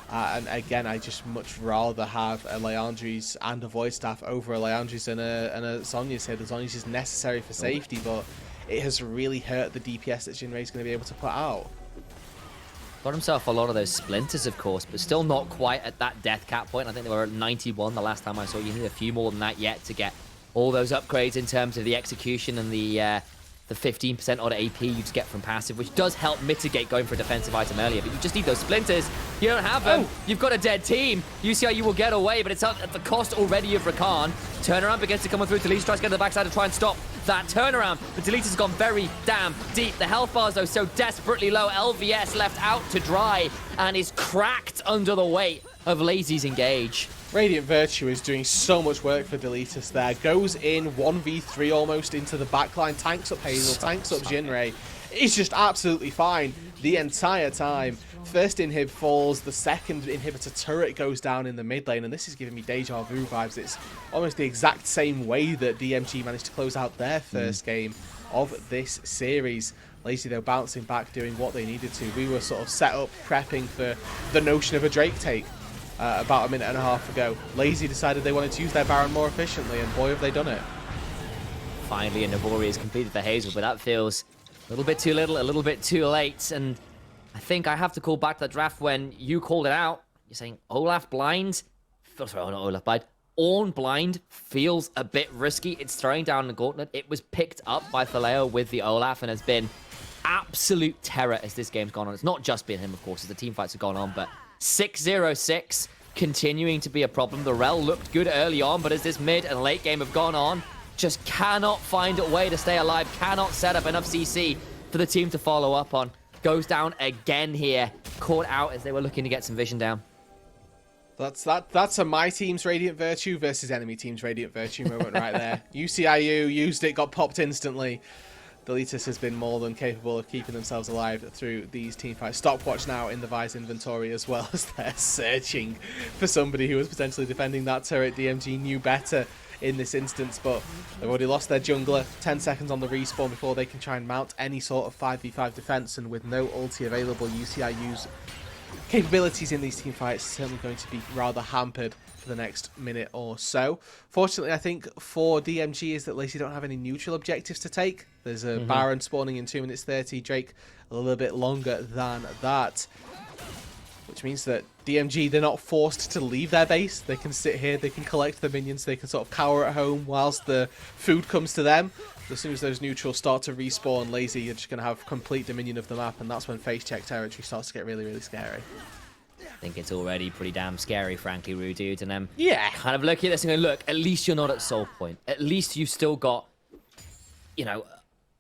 And again, I just much rather have a Leandri's and a Void Staff over a Leandri's and a Zhonya's here. The Zhonya's is necessary for safety, but it has really hurt the DPS that Jinrei's going to be able to put out. Got himself a lot of those splinters, of course, but still not quite at that death cap point. I think they were at 91 the last time I saw. You need a few more than that yet to get all those upgrades in terms of the execution and the 15% odd AP you just get from passive, which does help mitigate going for a defensive item earlier. But you just need those splinters. You don't have them. You've got a dead team. UCIU will get away, but it's at the cost already of Rakan. Turnaround begins to come through. Deletus tries to get to the backside to try and stop that turnaround, but Deletus has gone very damn deep. The health bars, though, so desperately low. LVS left out to dry and is cracked under the weight of Lazy's engage. Radiant Virtue is doing so much work for Deletus there. Goes in 1v3 almost into the backline. Tanks up Hazel, tanks up Jinrei. It's just absolutely fine the entire time. First inhib falls, the second inhibitor turret goes down in the mid lane, and this is giving me deja vu vibes. It's almost the exact same way that DMG managed to close out their first game of this series. Lazy, though, bouncing back, doing what they needed to. We were sort of set up, prepping for the notion of a Drake take about a minute and a half ago. Lazy decided they wanted to use their Baron more efficiently, and boy, have they done it. Finally, a Navori has completed the Hazel, but that feels a little bit too little, a little bit too late, and I think I have to call back the draft when you called it out. You're saying Olaf blind? Sorry, not Olaf blind. Ornn blind feels a bit risky. It's throwing down the gauntlet. It was picked up by Faleo with the Olaf and has been absolute terror as this game's gone on. It's not just been him, of course, as the team fights have gone on, but 6-0-6 continuing to be a problem. The Rel looked good early on, but as this mid and late game have gone on, just cannot find a way to stay alive, cannot set up enough CC for the team to follow up on. Goes down again here, caught out as they were looking to get some vision down. That's a my team's Radiant Virtue versus enemy team's Radiant Virtue moment right there. UCIU used it, got popped instantly. Deletus has been more than capable of keeping themselves alive through these team fights. Stopwatch now in the Vice inventory, as well as they're searching for somebody who was potentially defending that turret. DMG knew better in this instance, but they've already lost their jungler. 10 seconds on the respawn before they can try and mount any sort of 5v5 defense, and with no ulti available, UCIU's capabilities in these team fights are certainly going to be rather hampered for the next minute or so. Fortunately, I think for DMG is that at least you don't have any neutral objectives to take. There's a Baron spawning in 2 minutes 30, Drake a little bit longer than that, which means that DMG, they're not forced to leave their base. They can sit here, they can collect the minions, they can sort of cower at home whilst the food comes to them. As soon as those neutrals start to respawn, Lazy, you're just going to have complete dominion of the map, and that's when face check territory starts to get really, really scary. I think it's already pretty damn scary, frankly, Rude Dude. And then yeah, kind of looking at this and going, look, at least you're not at soul point. At least you've still got, you know,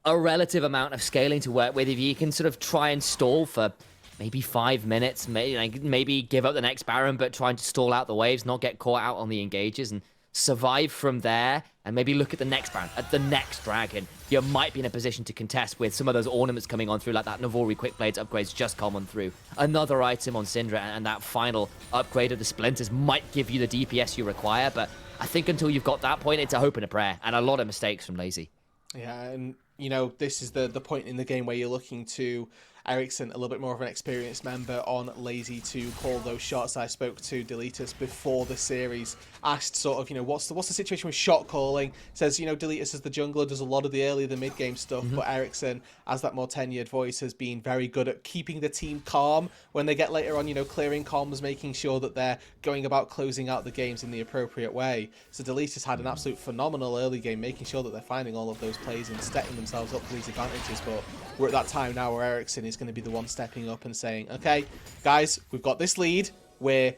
a relative amount of scaling to work with. If you can sort of try and stall for maybe 5 minutes, maybe give up the next Baron, but trying to stall out the waves, not get caught out on the engages, and survive from there, and maybe look at the next Baron, at the next Dragon, you might be in a position to contest with some of those ornaments coming on through, like that Navori Quick Blades upgrades just come on through. Another item on Syndra, and that final upgrade of the Splinters might give you the DPS you require, but I think until you've got that point, it's a hope and a prayer, and a lot of mistakes from Lazy. Yeah, and, you know, this is the point in the game where you're looking to Ericsson, a little bit more of an experienced member, on Lazy to call those shots. I spoke to Deletus before the series, asked sort of, you know, what's the situation with shot calling. Says, you know, Deletus as the jungler does a lot of the early, the mid game stuff, but Ericsson, as that more tenured voice, has been very good at keeping the team calm when they get later on, you know, clearing comms, making sure that they're going about closing out the games in the appropriate way. So Deletus had an absolute phenomenal early game, making sure that they're finding all of those plays and setting themselves up for these advantages. But we're at that time now where Ericsson is going to be the one stepping up and saying, okay, guys, we've got this lead. We're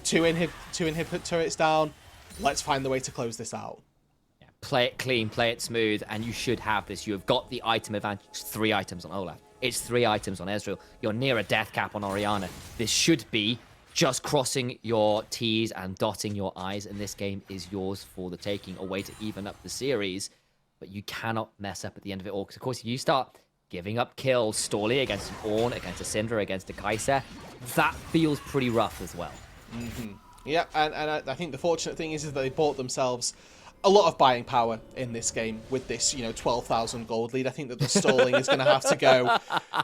two inhib turrets down. Let's find the way to close this out. Yeah, play it clean, play it smooth, and you should have this. You have got the item advantage. It's 3 items on Olaf. It's 3 items on Ezreal. You're near a death cap on Orianna. This should be just crossing your T's and dotting your I's, and this game is yours for the taking, a way to even up the series. But you cannot mess up at the end of it all, because of course if you start giving up kills, stalling against an Ornn, against a Syndra, against a Kai'Sa, that feels pretty rough as well. Yeah, and I think the fortunate thing is that they bought themselves a lot of buying power in this game with this, you know, 12,000 gold lead. I think that the stalling is going to have to go.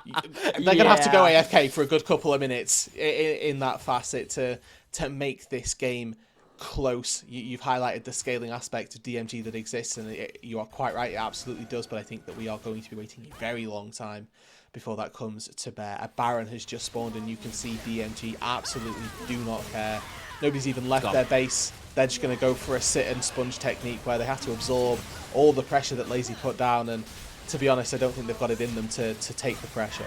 They're going to have to go AFK for a good couple of minutes in that facet to make this game close. You've highlighted the scaling aspect of DMG that exists, and you are quite right, it absolutely does, but I think that we are going to be waiting a very long time before that comes to bear. A Baron has just spawned, and you can see DMG absolutely do not care. Nobody's even left their base. They're just going to go for a sit and sponge technique where they have to absorb all the pressure that Lazy put down, and to be honest, I don't think they've got it in them to take the pressure.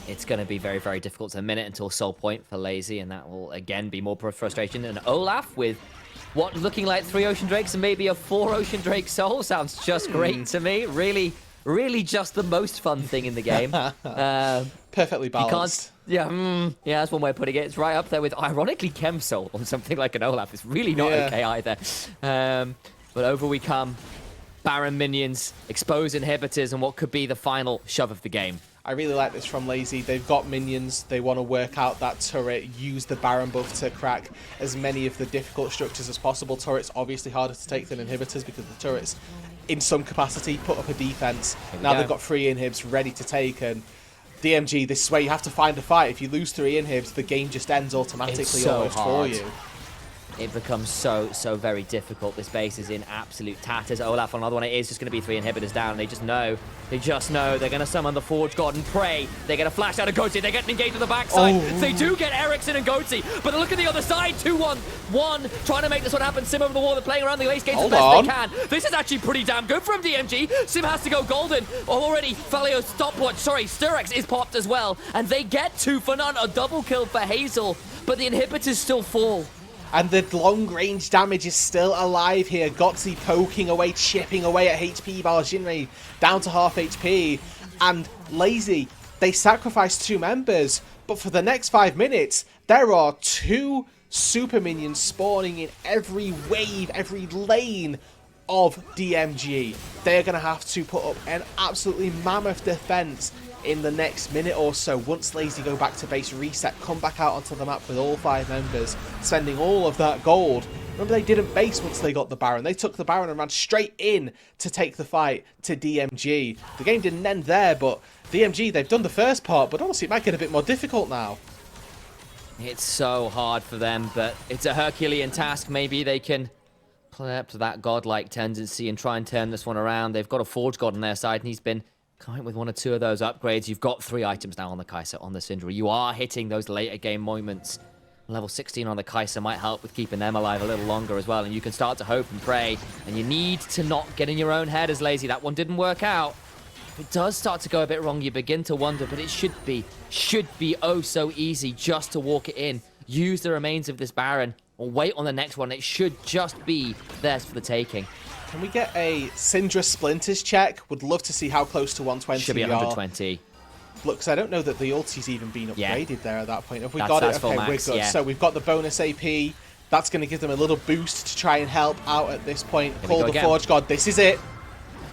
It's going to be very, very difficult. It's a minute until soul point for Lazy, and that will again be more frustration. And Olaf with what looking like 3 Ocean Drakes and maybe a 4 Ocean Drake soul sounds just great to me. Really just the most fun thing in the game. Perfectly balanced. Yeah, that's one way of putting it. It's right up there with, ironically, Chem Soul on something like an Olaf. It's really not okay either. But over we come. Baron minions, expose inhibitors, and what could be the final shove of the game. I really like this from Lazy. They've got minions. They want to work out that turret, use the Baron buff to crack as many of the difficult structures as possible. Turrets obviously harder to take than inhibitors because the turrets, in some capacity, put up a defense. Now they've got 3 inhibs ready to take, and DMG, this is where you have to find a fight. If you lose 3 inhibs, the game just ends automatically almost for you. It becomes so very difficult. This base is in absolute tatters. Olaf on another one, it is just going to be 3 inhibitors down. They just know they're going to summon the Forge God and pray. They're going to flash out of Goatee. They're getting engaged on the backside. They do get Ericsson and Goatee, but look at the other side. 2-1-1, trying to make this one happen. Sim over the wall. They're playing around the ace gates as best they can. This is actually pretty damn good from DMG. Sim has to go golden. Already, Falio's stopwatch, Styrex is popped as well, and they get 2 for none. A double kill for Hazel, but the inhibitors still fall. And the long-range damage is still alive here. Gotsy poking away, chipping away at HP bar. Jinri down to half HP. And Lazy, they sacrificed 2 members. But for the next 5 minutes, there are 2 super minions spawning in every wave, every lane of DMG. They're going to have to put up an absolutely mammoth defense in the next minute or so. Once Lazy go back to base, reset, come back out onto the map with all 5 members, spending all of that gold. Remember, they didn't base once they got the Baron. They took the Baron and ran straight in to take the fight to DMG. The game didn't end there, but DMG, they've done the first part, but honestly, it might get a bit more difficult now. It's so hard for them, but it's a Herculean task. Maybe they can play up to that godlike tendency and try and turn this one around. They've got a Forge God on their side, and he's been coming with 1 or 2 of those upgrades. You've got 3 items now on the Kai'Sa, on the Syndra. You are hitting those later game moments. Level 16 on the Kai'Sa might help with keeping them alive a little longer as well, and you can start to hope and pray, and you need to not get in your own head as Lazy. That one didn't work out. If it does start to go a bit wrong, you begin to wonder, but it should be oh so easy just to walk it in. Use the remains of this Baron, or wait on the next one. It should just be theirs for the taking. Can we get a Syndra Splinters check? Would love to see how close to 120 Should be we are. 120. Look, 'cause I don't know that the ulti's even been upgraded there at that point. Have we That's got it? full Okay, max, we're good. yeah. So we've got the bonus AP. That's going to give them a little boost to try and help out at this point. Here we Call go the again. Forge God. This is it.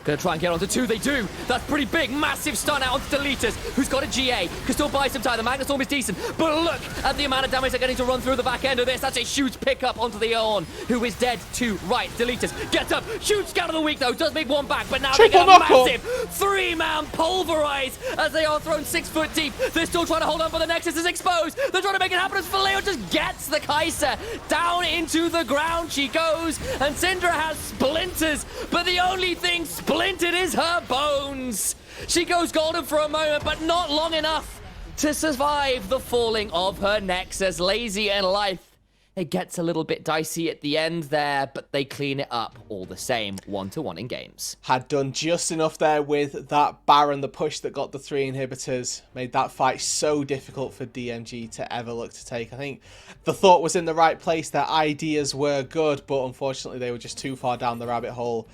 Gonna try and get onto 2, they do! That's pretty big, massive stun out onto Deletus, who's got a GA, can still buy some time, the Magnus Storm is decent, but look at the amount of damage they're getting to run through the back end of this. That's a huge pickup onto the Ornn, who is dead to right. Deletus gets up, shoots Scout of the Week though, does make one back, but now they get a massive 3-man pulverize as they are thrown 6 foot deep. They're still trying to hold on, but the Nexus is exposed. They're trying to make it happen as Vallejo just gets the Kai'Sa down into the ground. She goes, and Syndra has splinters, but the only thing splintered is her bones. She goes golden for a moment, but not long enough to survive the falling of her Nexus. Lazy and Life, it gets a little bit dicey at the end there, but they clean it up all the same, 1-1 in games. Had done just enough there with that Baron, the push that got the 3 inhibitors, made that fight so difficult for DMG to ever look to take. I think the thought was in the right place, their ideas were good, but unfortunately they were just too far down the rabbit hole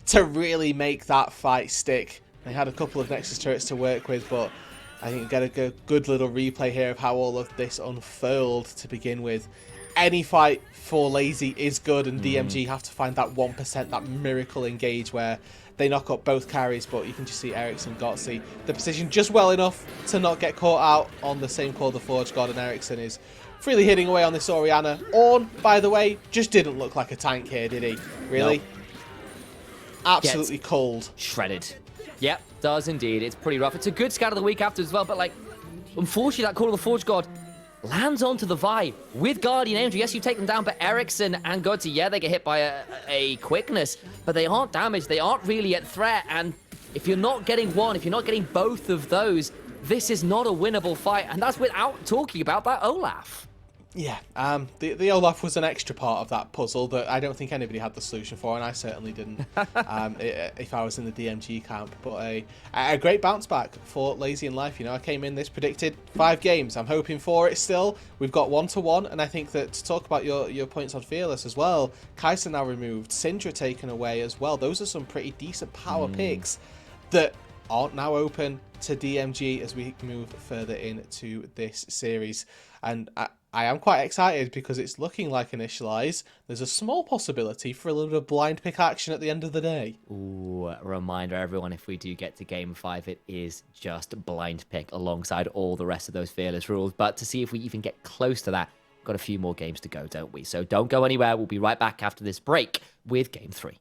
to really make that fight stick. They had a couple of Nexus turrets to work with, but I think you get a good little replay here of how all of this unfurled to begin with. Any fight for Lazy is good, and DMG have to find that 1%, that miracle engage where they knock up both carries, but you can just see Ericsson, Gotzi, the position just well enough to not get caught out on the same call the Forge God, and Ericsson is freely hitting away on this Orianna. Ornn, by the way, just didn't look like a tank here, did he? Really? Nope. Absolutely cold. Shredded. Yep, does indeed. It's pretty rough. It's a good Scout of the Week after as well, but like, unfortunately that call of the Forge God lands onto the Vi with Guardian Angel. Yes, you take them down, but Ericsson and Gotzi, yeah, they get hit by a quickness, but they aren't damaged. They aren't really at threat, and if you're not getting one, if you're not getting both of those, this is not a winnable fight, and that's without talking about that Olaf. Yeah, the Olaf was an extra part of that puzzle that I don't think anybody had the solution for, and I certainly didn't if I was in the DMG camp. But a great bounce back for Lazy and Life. You know, I came in this predicted 5 games. I'm hoping for it still. We've got 1-1, and I think that to talk about your points on Fearless as well, Kai'Sa now removed, Syndra taken away as well. Those are some pretty decent power picks that aren't now open to DMG as we move further into this series. And I am quite excited because it's looking like Initialize. There's a small possibility for a little bit of blind pick action at the end of the day. Ooh, a reminder, everyone, if we do get to Game 5, it is just blind pick alongside all the rest of those Fearless rules. But to see if we even get close to that, got a few more games to go, don't we? So don't go anywhere. We'll be right back after this break with Game 3.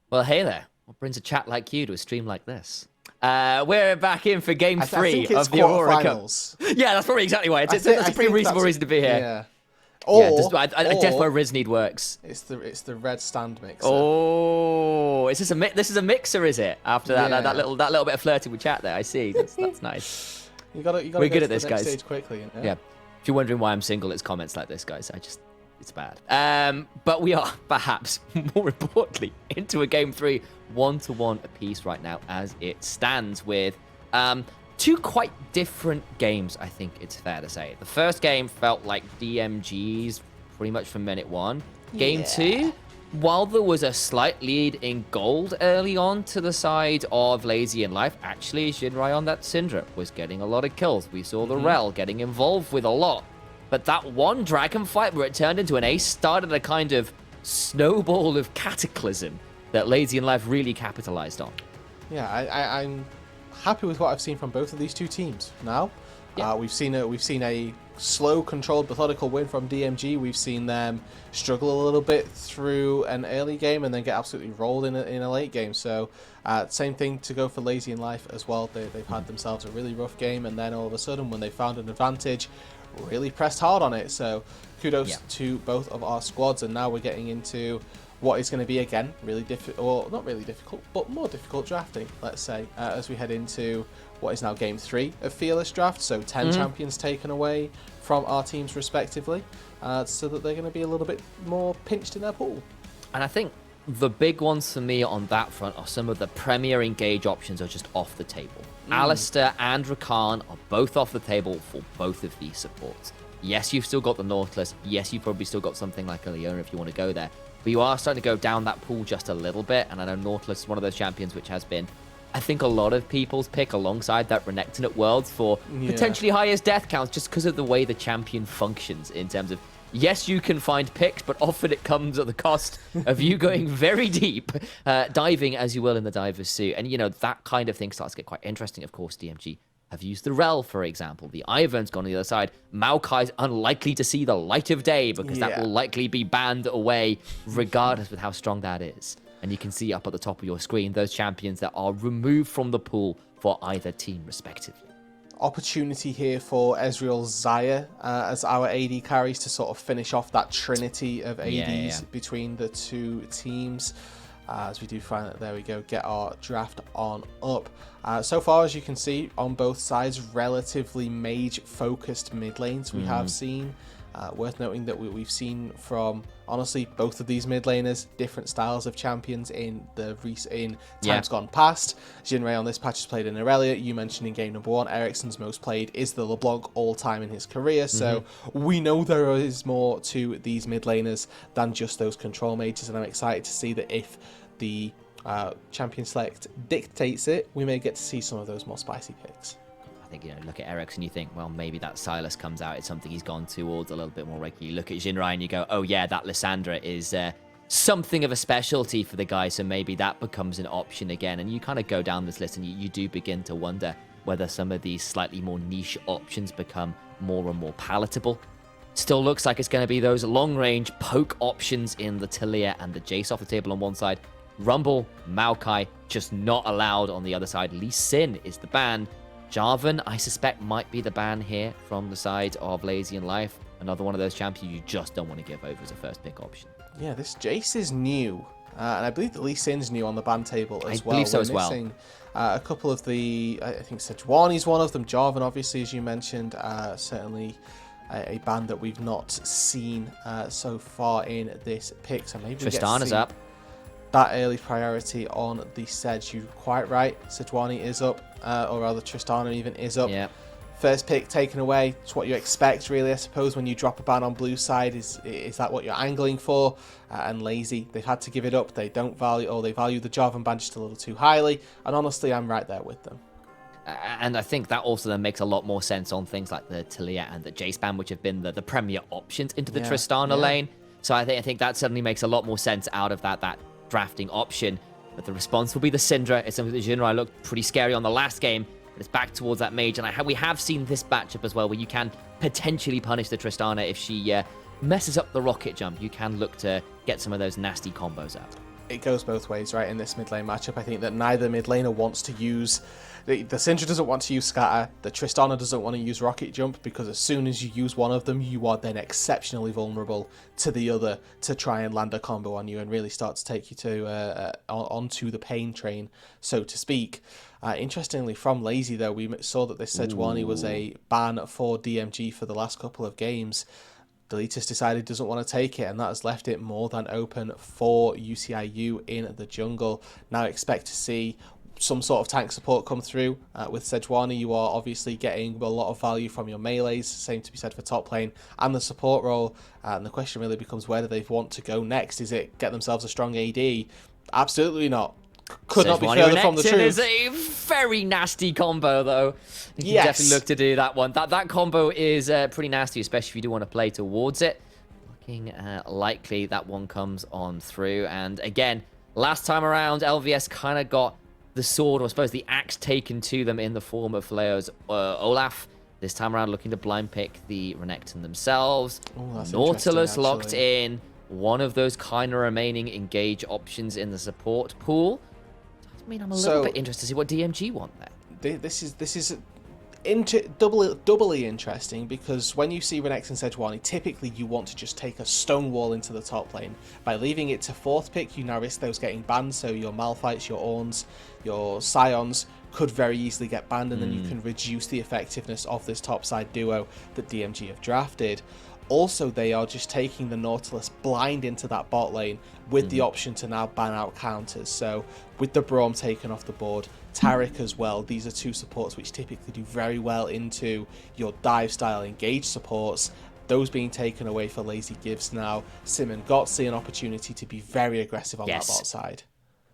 Well, hey there. What brings a chat like you to a stream like this? We're back in for game 3 of the Aurora Cup. Yeah, that's probably exactly why. That's a pretty reasonable reason to be here. Yeah. Or, I guess where Riz works. It's the red stand mixer. Oh, is this this is a mixer, is it? After that little bit of flirting with chat there, I see. That's nice. You gotta We're go good to at this, the next guys. stage quickly. Yeah. If you're wondering why I'm single, it's comments like this, guys. It's bad. But we are perhaps more importantly into a game 3, 1-1 apiece right now as it stands with 2 quite different games. I think it's fair to say. The first game felt like DMG's pretty much from minute 1. Game 2, while there was a slight lead in gold early on to the side of Lazy in Life, actually Jinrai on that Syndra was getting a lot of kills. We saw the Rel getting involved with a lot. But that one dragon fight where it turned into an ace started a kind of snowball of cataclysm that Lazy in Life really capitalized on. Yeah, I'm happy with what I've seen from both of these 2 teams now. Yeah. We've seen a slow, controlled, methodical win from DMG. We've seen them struggle a little bit through an early game and then get absolutely rolled in a late game. So same thing to go for Lazy in Life as well. They've had themselves a really rough game, and then all of a sudden when they found an advantage, really pressed hard on it. So kudos to both of our squads, and now we're getting into what is going to be, again, really difficult, or not really difficult, but more difficult drafting, let's say, as we head into what is now game 3 of Fearless Draft. So 10 champions taken away from our teams respectively, so that they're going to be a little bit more pinched in their pool. And I think the big ones for me on that front are some of the premier engage options are just off the table. Alistair and Rakan are both off the table for both of these supports. Yes, you've still got the Nautilus. Yes, you've probably still got something like a Leona if you want to go there. But you are starting to go down that pool just a little bit. And I know Nautilus is one of those champions which has been, I think, a lot of people's pick alongside that Renekton at Worlds for potentially highest death counts just because of the way the champion functions in terms of, yes, you can find picks, but often it comes at the cost of you going very deep, diving as you will in the diver's suit. And, that kind of thing starts to get quite interesting. Of course, DMG have used the Rel, for example. The Ivan's gone on the other side. Maokai's unlikely to see the light of day because that will likely be banned away regardless of how strong that is. And you can see up at the top of your screen those champions that are removed from the pool for either team respectively. Opportunity here for Ezreal Xayah as our AD carries to sort of finish off that trinity of ADs between the 2 teams. As we do find that, there we go, get our draft on up. So far, as you can see, on both sides, relatively mage-focused mid lanes we have seen. Worth noting that we've seen from, honestly, both of these mid laners, different styles of champions in times gone past. Jinrai on this patch has played in Aurelia. You mentioned in game number 1, Ericsson's most played is the LeBlanc all-time in his career. So we know there is more to these mid laners than just those control mages, and I'm excited to see that if the champion select dictates it, we may get to see some of those more spicy picks. I think, look at Ericsson, you think, well, maybe that Silas comes out. It's something he's gone towards a little bit more regularly. You look at Jinrai and you go, oh, yeah, that Lissandra is something of a specialty for the guy, so maybe that becomes an option again. And you kind of go down this list and you do begin to wonder whether some of these slightly more niche options become more and more palatable. Still looks like it's going to be those long-range poke options in the Talia and the Jace off the table on one side. Rumble, Maokai, just not allowed on the other side. Lee Sin is the ban. Jarvan, I suspect, might be the ban here from the side of Lazy in Life. Another one of those champions you just don't want to give over as a first pick option. Yeah, this Jace is new. And I believe that Lee Sin's new on the ban table as well. I believe so as well. A couple of the, I think Sejuani's one of them. Jarvan, obviously, as you mentioned, certainly a ban that we've not seen so far in this pick. So maybe Tristana's up. That early priority on the Sedge. You're quite right. Sejuani is up, or rather Tristana even is up. Yeah. First pick taken away. It's what you expect, really, I suppose, when you drop a ban on blue side. Is that what you're angling for? And Lazy, they've had to give it up. They don't value, or they value the Jarvan ban just a little too highly. And honestly, I'm right there with them. And I think that also then makes a lot more sense on things like the Talia and the Jace ban, which have been the premier options into the Tristana lane. So I think that suddenly makes a lot more sense out of that drafting option. But the response will be the Syndra. It's something that Jinrai looked pretty scary on the last game, but it's back towards that mage. And we have seen this matchup as well, where you can potentially punish the Tristana if she messes up the rocket jump. You can look to get some of those nasty combos out. it goes both ways, right, in this mid lane matchup. I think that neither mid laner wants to use... The Syndra doesn't want to use Scatter, the Tristana doesn't want to use Rocket Jump, because as soon as you use one of them, you are then exceptionally vulnerable to the other to try and land a combo on you and really start to take you to onto the pain train, so to speak. Interestingly, from Lazy, though, we saw that this Sejuani was a ban for DMG for the last couple of games. Deletus decided doesn't want to take it, and that has left it more than open for UCIU in the jungle. Now expect to see some sort of tank support come through. With Sejuani, you are obviously getting a lot of value from your melees, same to be said for top lane and the support role, and the question really becomes where do they want to go next? Is it get themselves a strong AD? Absolutely not. Could not be further from the truth. Is a very nasty combo, though. You can definitely look to do that one. That combo is pretty nasty, especially if you do want to play towards it. Looking likely that one comes on through. And again, last time around, LVS kind of got the sword, or I suppose the axe, taken to them in the form of Leo's Olaf. This time around, looking to blind pick the Renekton themselves. Ooh, Nautilus locked in. One of those kind of remaining engage options in the support pool. I mean, I'm a little bit interested to see what DMG want there. This is doubly interesting, because when you see Renekton Sejuani, typically you want to just take a stonewall into the top lane. By leaving it to 4th pick, you now risk those getting banned, so your Malphites, your Ornns, your Scions could very easily get banned, and then you can reduce the effectiveness of this topside duo that DMG have drafted. Also, they are just taking the Nautilus blind into that bot lane with the option to now ban out counters. So with the Braum taken off the board, Taric as well, these are two supports which typically do very well into your dive style engage supports. Those being taken away for Lazy gives now Sim and Gotzi an opportunity to be very aggressive on that bot side.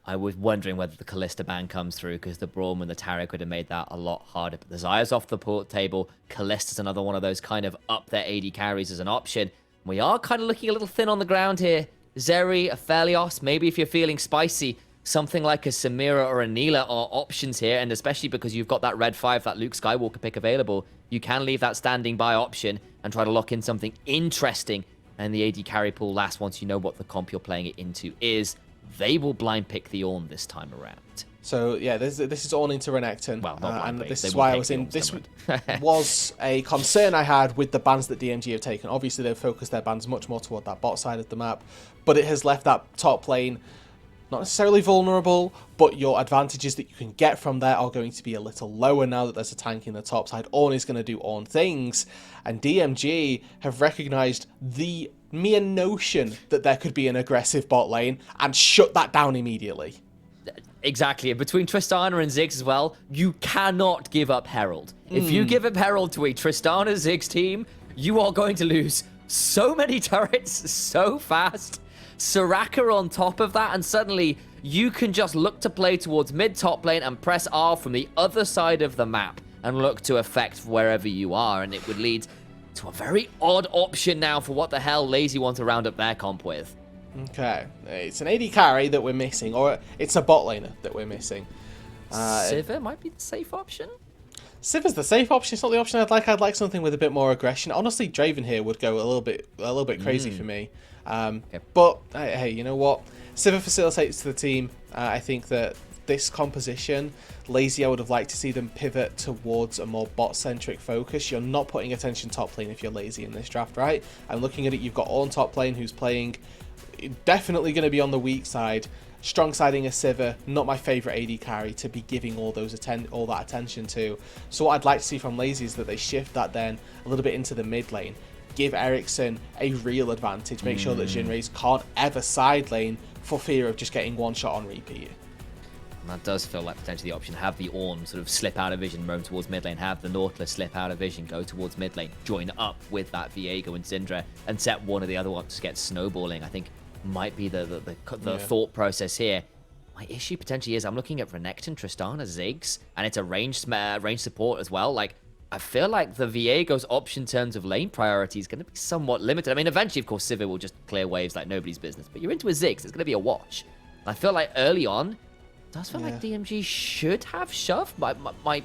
I was wondering whether the Kalista ban comes through, because the Braum and the Taric would have made that a lot harder. But the Zaya's off the port table. Kalista's another one of those kind of up their AD carries as an option. We are kind of looking a little thin on the ground here. Zeri, a Aphelios, maybe if you're feeling spicy, something like a Samira or a Neela are options here. And especially because you've got that red 5, that Luke Skywalker pick available, you can leave that standing by option and try to lock in something interesting. And the AD carry pool lasts once you know what the comp you're playing it into is. They will blind pick the Ornn this time around. So yeah, this is Ornn into Renekton, well, and this is why I was in. This was a concern I had with the bans that DMG have taken. Obviously, they've focused their bans much more toward that bot side of the map, but it has left that top lane not necessarily vulnerable, but your advantages that you can get from there are going to be a little lower now that there's a tank in the top side. Ornn is going to do Ornn things, and DMG have recognized the mere notion that there could be an aggressive bot lane and shut that down immediately. Exactly. Between Tristana and Ziggs as well, you cannot give up Herald. If you give up Herald to a Tristana Ziggs team, you are going to lose so many turrets so fast. Soraka on top of that, and suddenly you can just look to play towards mid-top lane and press R from the other side of the map and look to affect wherever you are, and it would lead to a very odd option now for what the hell Lazy want to round up their comp with. Okay, it's an AD carry that we're missing, or it's a bot laner that we're missing. Sivir might be the safe option. Sivir's the safe option. It's not the option I'd like. I'd like something with a bit more aggression. Honestly, Draven here would go a little bit crazy for me. But hey, you know what? Sivir facilitates to the team. I think that this composition, Lazy, I would have liked to see them pivot towards a more bot-centric focus. You're not putting attention top lane if you're Lazy in this draft, right? I'm looking at it, you've got Ornn top lane who's playing, definitely going to be on the weak side. Strong siding a Sivir, not my favourite AD carry to be giving all that attention to. So what I'd like to see from Lazy is that they shift that then a little bit into the mid lane. Give Ericsson a real advantage. Make sure that Jinrays can't ever side lane for fear of just getting one shot on repeat. And that does feel like potentially the option. Have the Ornn sort of slip out of vision, roam towards mid lane. Have the Nautilus slip out of vision, go towards mid lane. Join up with that Viego and Syndra and set one of the other ones to get snowballing. I think might be the thought process here. My issue potentially is I'm looking at Renekton, Tristana, Ziggs, and it's a range support as well. Like, I feel like the Viego's option in terms of lane priority is going to be somewhat limited. I mean, eventually, of course, Sivir will just clear waves like nobody's business. But you're into a Ziggs, it's going to be a wash. I feel like early on, it does feel like DMG should have shove. My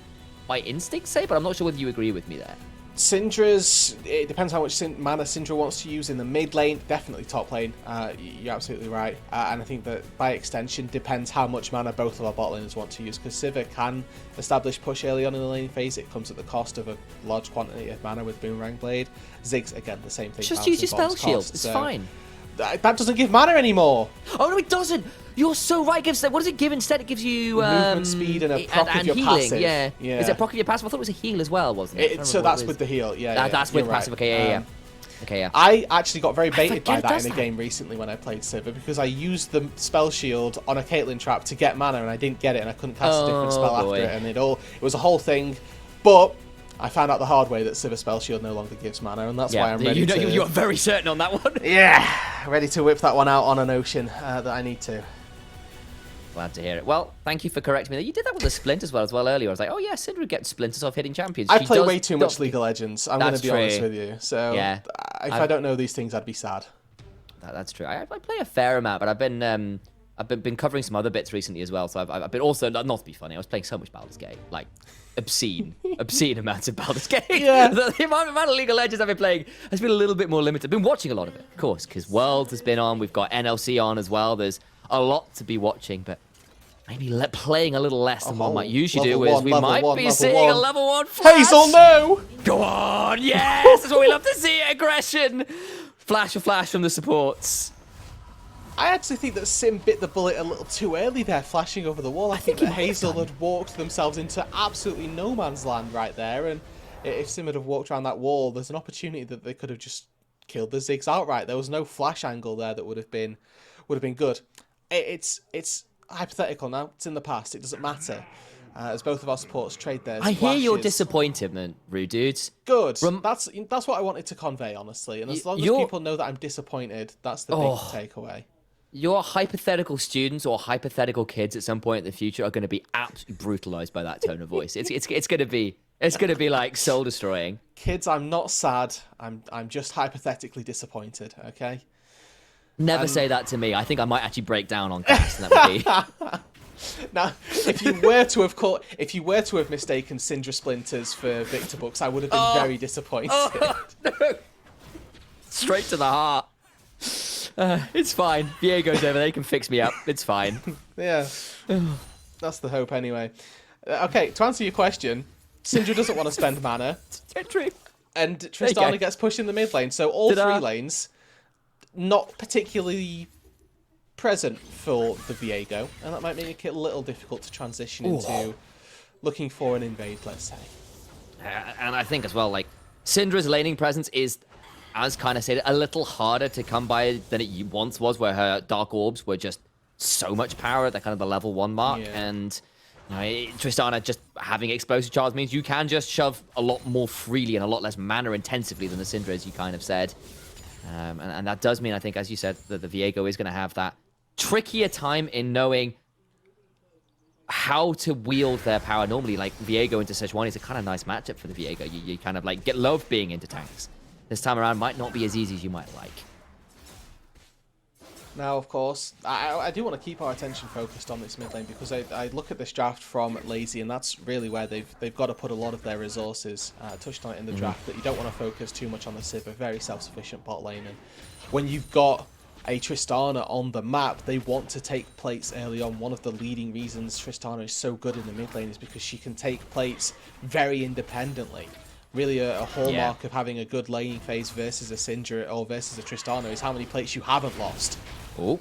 instincts say, but I'm not sure whether you agree with me there. Syndra's, it depends how much mana Syndra wants to use in the mid lane. Definitely top lane. You're absolutely right. And I think that by extension depends how much mana both of our bot laners want to use. Because Sivir can establish push early on in the lane phase. It comes at the cost of a large quantity of mana with Boomerang Blade. Ziggs, again, the same thing. Just use your spell shield. It's fine. That doesn't give mana anymore. Oh, no, it doesn't. You're so right. It gives, what does it give instead? It gives you movement speed and a proc of your healing. passive. Yeah. Yeah. Is it proc of your passive? I thought it was a heal as well, wasn't it? So that's with the heal. Yeah. That's with you're passive. Right. Okay, yeah. Okay, yeah. I actually got very baited by that in a that. game recently when I played Sivir because I used the spell shield on a Caitlyn trap to get mana and I didn't get it and I couldn't cast a different spell after it and it was a whole thing. But I found out the hard way that Sivir spell shield no longer gives mana and that's why I'm ready to... You're very certain on that one. Yeah, ready to whip that one out on an ocean that I need to. Glad to hear it. Well, thank you for correcting me. You did that with the splint as well earlier. I was like, oh yeah, Syndra gets splinters off hitting champions. I play way too much League of Legends. I'm going to be honest with you. So yeah. If I don't know these things, I'd be sad. That's true. I play a fair amount, but I've been covering some other bits recently as well. So I've been also, not to be funny, I was playing so much Baldur's Gate, like obscene amounts of Baldur's Gate. Yeah. The amount of League of Legends I've been playing has been a little bit more limited. I've been watching a lot of it, of course, because Worlds has been on. We've got NLC on as well. There's a lot to be watching, but maybe playing a little less than one might usually do is we might be seeing a level 1 flash. Hazel, no! Go on, yes! That's what we love to see, aggression! Flash from the supports. I actually think that Sim bit the bullet a little too early there, flashing over the wall. I think that Hazel had walked themselves into absolutely no man's land right there, and if Sim had have walked around that wall, there's an opportunity that they could have just killed the Ziggs outright. There was no flash angle there that would have been good. It's hypothetical now. It's in the past. It doesn't matter. As both of our supports trade theirs. I hear your disappointment, Rude Dudes. Good. That's what I wanted to convey, honestly. And as long as people know that I'm disappointed, that's the big takeaway. Your hypothetical students or hypothetical kids at some point in the future are going to be absolutely brutalized by that tone of voice. It's going to be like soul destroying. Kids, I'm not sad. I'm just hypothetically disappointed. Okay. Never say that to me. I think I might actually break down on cast, and that would be. Now, if you were to have mistaken Syndra splinters for Victor books, I would have been very disappointed. No. Straight to the heart. It's fine. Diego's over there. He can fix me up. It's fine. Yeah. That's the hope, anyway. Okay, to answer your question, Syndra doesn't want to spend mana. And Tristana gets pushed in the mid lane. So all three lanes, not particularly present for the Viego, and that might make it a little difficult to transition into looking for an invade, let's say. And I think as well, like, Syndra's laning presence is, as kind of said, a little harder to come by than it once was, where her Dark Orbs were just so much power at the kind of the level 1 mark, and you know, Tristana just having explosive charge means you can just shove a lot more freely and a lot less mana intensively than the Syndra, as you kind of said. And that does mean, I think, as you said, that the Viego is going to have that trickier time in knowing how to wield their power. Normally, like, Viego into Sejuani is a kind of nice matchup for the Viego. You kind of, like, love being into tanks. This time around might not be as easy as you might like. Now, of course, I do want to keep our attention focused on this mid lane because I look at this draft from Lazy, and that's really where they've got to put a lot of their resources. Touched on it in the draft that you don't want to focus too much on the Civ, a very self-sufficient bot lane, and when you've got a Tristana on the map, they want to take plates early on. One of the leading reasons Tristana is so good in the mid lane is because she can take plates very independently. Really a hallmark of having a good laning phase versus a Syndra or versus a Tristana is how many plates you haven't lost. Oh.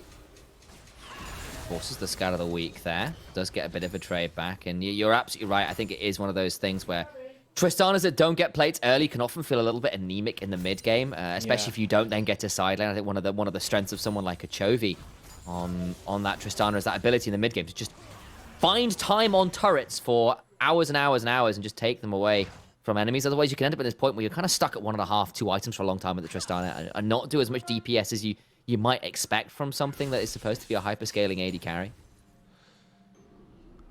Forces the scout of the week there. Does get a bit of a trade back, and you're absolutely right. I think it is one of those things where Tristanas that don't get plates early can often feel a little bit anemic in the mid game, especially if you don't then get to side lane. I think one of the strengths of someone like a Chovy on that Tristana is that ability in the mid game to just find time on turrets for hours and hours and hours and just take them away from enemies. Otherwise, you can end up at this point where you're kind of stuck at 1.5, 2 items for a long time with the Tristana and not do as much DPS as you might expect from something that is supposed to be a hyper-scaling AD carry.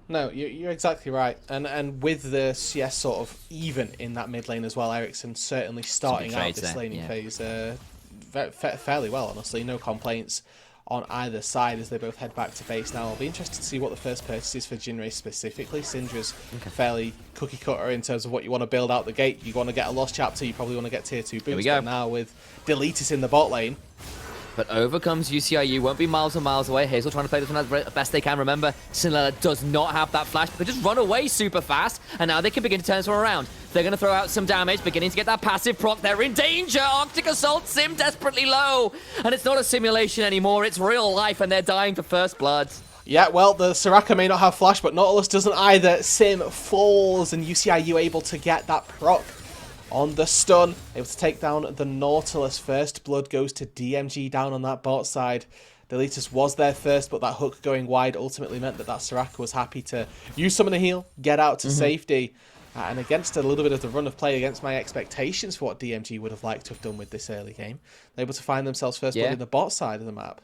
No, you're exactly right. And with the CS sort of even in that mid lane as well, Ericsson certainly starting out this laning phase fairly well, honestly. No complaints on either side as they both head back to base. Now, I'll be interested to see what the first purchase is for Jinray specifically. Syndra's fairly cookie cutter in terms of what you want to build out the gate. You want to get a Lost Chapter, you probably want to get tier 2 boots. But now with Deletus in the bot lane. But over comes UCIU, won't be miles and miles away. Hazel trying to play this one as best they can. Remember, Cinderella does not have that flash. They just run away super fast, and now they can begin to turn this one around. They're going to throw out some damage, beginning to get that passive proc. They're in danger. Arctic Assault, Sim desperately low. And it's not a simulation anymore. It's real life, and they're dying for first blood. Yeah, well, the Soraka may not have flash, but Nautilus doesn't either. Sim falls, and UCIU able to get that proc on the stun, able to take down the Nautilus. First blood goes to DMG down on that bot side. Deletus was there first, but that hook going wide ultimately meant that Soraka was happy to use some of the heal, get out to safety. And against a little bit of the run of play, against my expectations for what DMG would have liked to have done with this early game, they're able to find themselves first blood in the bot side of the map.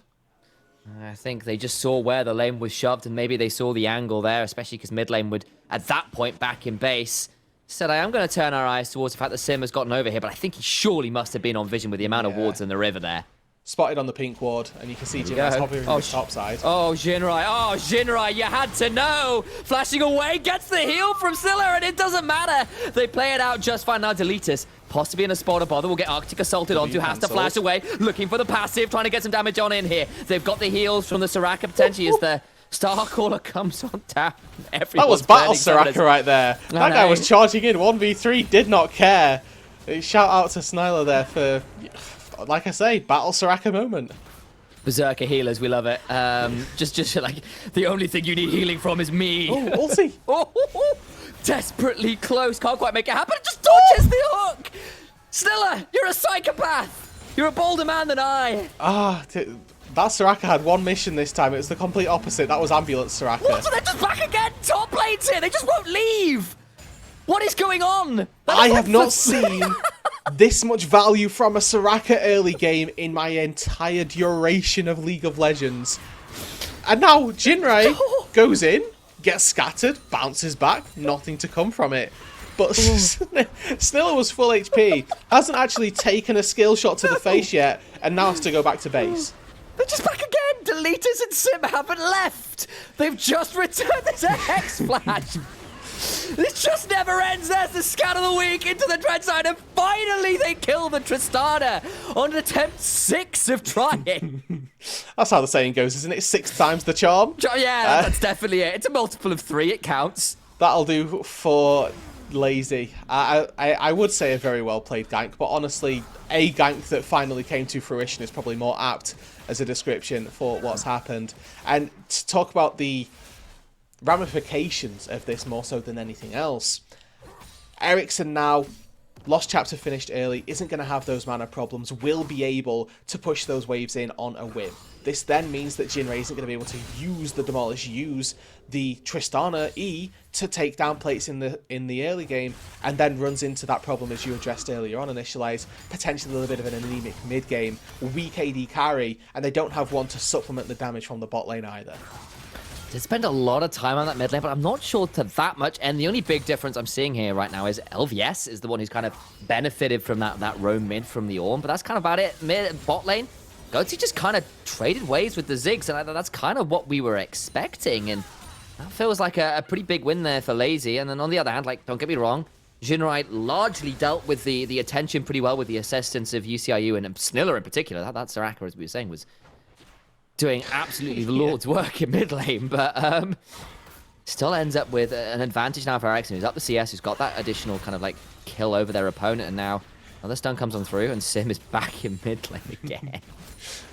I think they just saw where the lane was shoved, and maybe they saw the angle there, especially because mid lane would, at that point, back in base. Said, I am going to turn our eyes towards the fact that Sim has gotten over here, but I think he surely must have been on vision with the amount of wards in the river there. Spotted on the pink ward, and you can see Jinrai's hovering on the top side. Oh, Jinrai. Oh, Jinrai, you had to know. Flashing away, gets the heal from Scylla, and it doesn't matter. They play it out just fine. Now Deletus, possibly in a spot of bother, will get Arctic assaulted onto, has to flash away, looking for the passive, trying to get some damage on in here. They've got the heals from the Soraka potentially as the Starcaller comes on down. That was battle Soraka right there. That guy was charging in 1v3, did not care. Shout out to Snyler there for, like I say, battle Soraka moment. Berserker healers, we love it. Just like, the only thing you need healing from is me. Oh, ulti. Desperately close, can't quite make it happen. It just dodges the hook. Snilla, you're a psychopath. You're a bolder man than I. That Soraka had one mission this time. It was the complete opposite. That was Ambulance Soraka. What? So they're just back again? Top lane's here. They just won't leave. What is going on? I have not seen this much value from a Soraka early game in my entire duration of League of Legends. And now Jinrai goes in, gets scattered, bounces back, nothing to come from it. But Snilla was full HP, hasn't actually taken a skill shot to the face yet, and now has to go back to base. They're just back again. Deletus and Sim haven't left. They've just returned. There's a Hex Flash. This just never ends. There's the scan of the week into the Dread side, and finally they kill the Tristana on attempt 6 of trying. That's how the saying goes, isn't it? 6 times the charm. Yeah, that's definitely it. It's a multiple of 3. It counts. That'll do for Lazy. I would say a very well played gank, but honestly, a gank that finally came to fruition is probably more apt as a description for what's happened. And to talk about the ramifications of this more so than anything else, Ericsson now, Lost Chapter finished early, isn't going to have those mana problems, will be able to push those waves in on a whim. This then means that Jinrai isn't going to be able to use the Demolish, use the Tristana E to take down plates in the early game, and then runs into that problem as you addressed earlier on, Initialize, potentially a little bit of an anemic mid-game, weak AD carry, and they don't have one to supplement the damage from the bot lane either. They spend a lot of time on that mid lane, but I'm not sure to that much. And the only big difference I'm seeing here right now is LVS is the one who's kind of benefited from that roam mid from the Ornn, but that's kind of about it. Bot lane, Goatsy just kind of traded ways with the Ziggs, and that's kind of what we were expecting. And that feels like a pretty big win there for Lazy. And then on the other hand, like, don't get me wrong, Jinrai largely dealt with the attention pretty well with the assistance of UCIU and Snilla in particular. That Soraka, as we were saying, was doing absolutely the Lord's work in mid lane, but still ends up with an advantage now for Ericsson, who's up the CS, who's got that additional kind of like kill over their opponent, and now another stun comes on through, and Sim is back in mid lane again.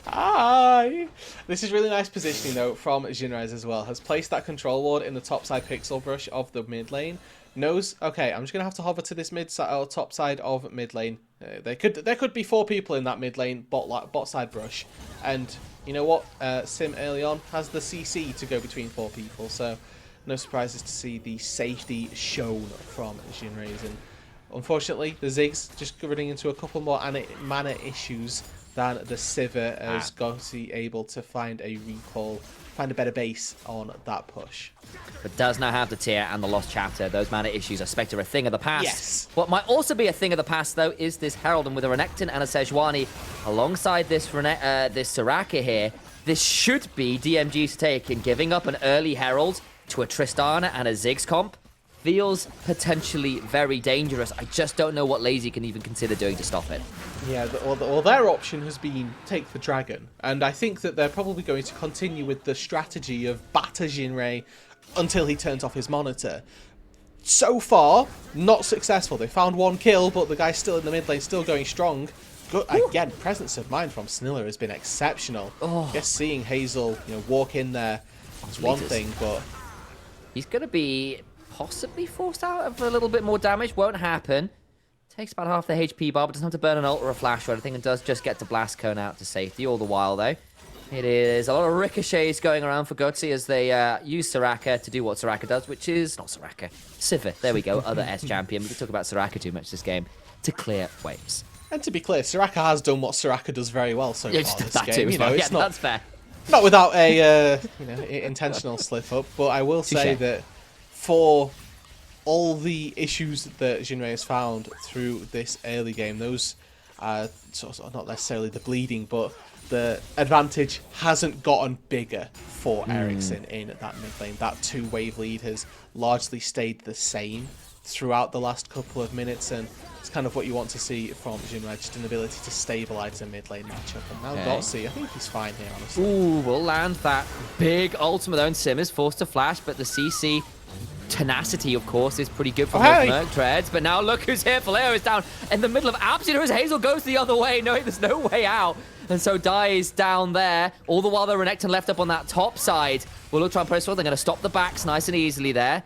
Hi! This is really nice positioning though from Jinrai as well. Has placed that control ward in the top side pixel brush of the mid lane. Knows, okay, I'm just gonna have to hover to this top side of mid lane. There could be 4 people in that mid lane bot side brush, and you know what? Sim early on has the CC to go between 4 people, so no surprises to see the safety shown from Jinrai. And unfortunately, the Ziggs just running into a couple more mana issues than the Sivir, as Goatsy able to find a recall, find a better base on that push. But does now have the tier and the Lost Chapter. Those mana issues I expect are a thing of the past. Yes. What might also be a thing of the past, though, is this Herald, and with a Renekton and a Sejuani alongside this Soraka here, this should be DMG's take, in giving up an early Herald to a Tristana and a Ziggs comp feels potentially very dangerous. I just don't know what Lazy can even consider doing to stop it. Yeah, well, their option has been take the dragon, and I think that they're probably going to continue with the strategy of batter Jinrei until he turns off his monitor. So far, not successful. They found one kill, but the guy's still in the mid lane, still going strong. Good. Again, presence of mind from Sniller has been exceptional. I guess seeing Hazel, walk in there is one thing, but he's going to be possibly forced out of a little bit more damage. Won't happen. Takes about half the HP bar, but doesn't have to burn an ult or a flash or anything, and does just get to blast cone out to safety. All the while, though, it is a lot of ricochets going around for Gutsy as they use Soraka to do what Soraka does, which is not Soraka, Sivir. There we go, other S champion. We can talk about Soraka too much this game, to clear waves. And to be clear, Soraka has done what Soraka does very well so far this game. It's not, that's fair. Not without a intentional slip up, but I will say that for all the issues that Jinrei has found through this early game, those sort of not necessarily the bleeding, but the advantage hasn't gotten bigger for Ericsson in that mid lane. That 2-wave lead has largely stayed the same throughout the last couple of minutes, and it's kind of what you want to see from Jinrei, just an ability to stabilize a mid lane matchup. And now Dotsy, I think he's fine here, honestly. Ooh, we'll land that big ultimate though, and Sim is forced to flash, but the CC tenacity, of course, is pretty good from those Merc Treads. But now look who's here. Faleo is down in the middle of absolute as Hazel goes the other way, knowing there's no way out. And so dies down there. All the while, the Renekton left up on that top side. Will look try and press forward. They're going to stop the backs nice and easily there.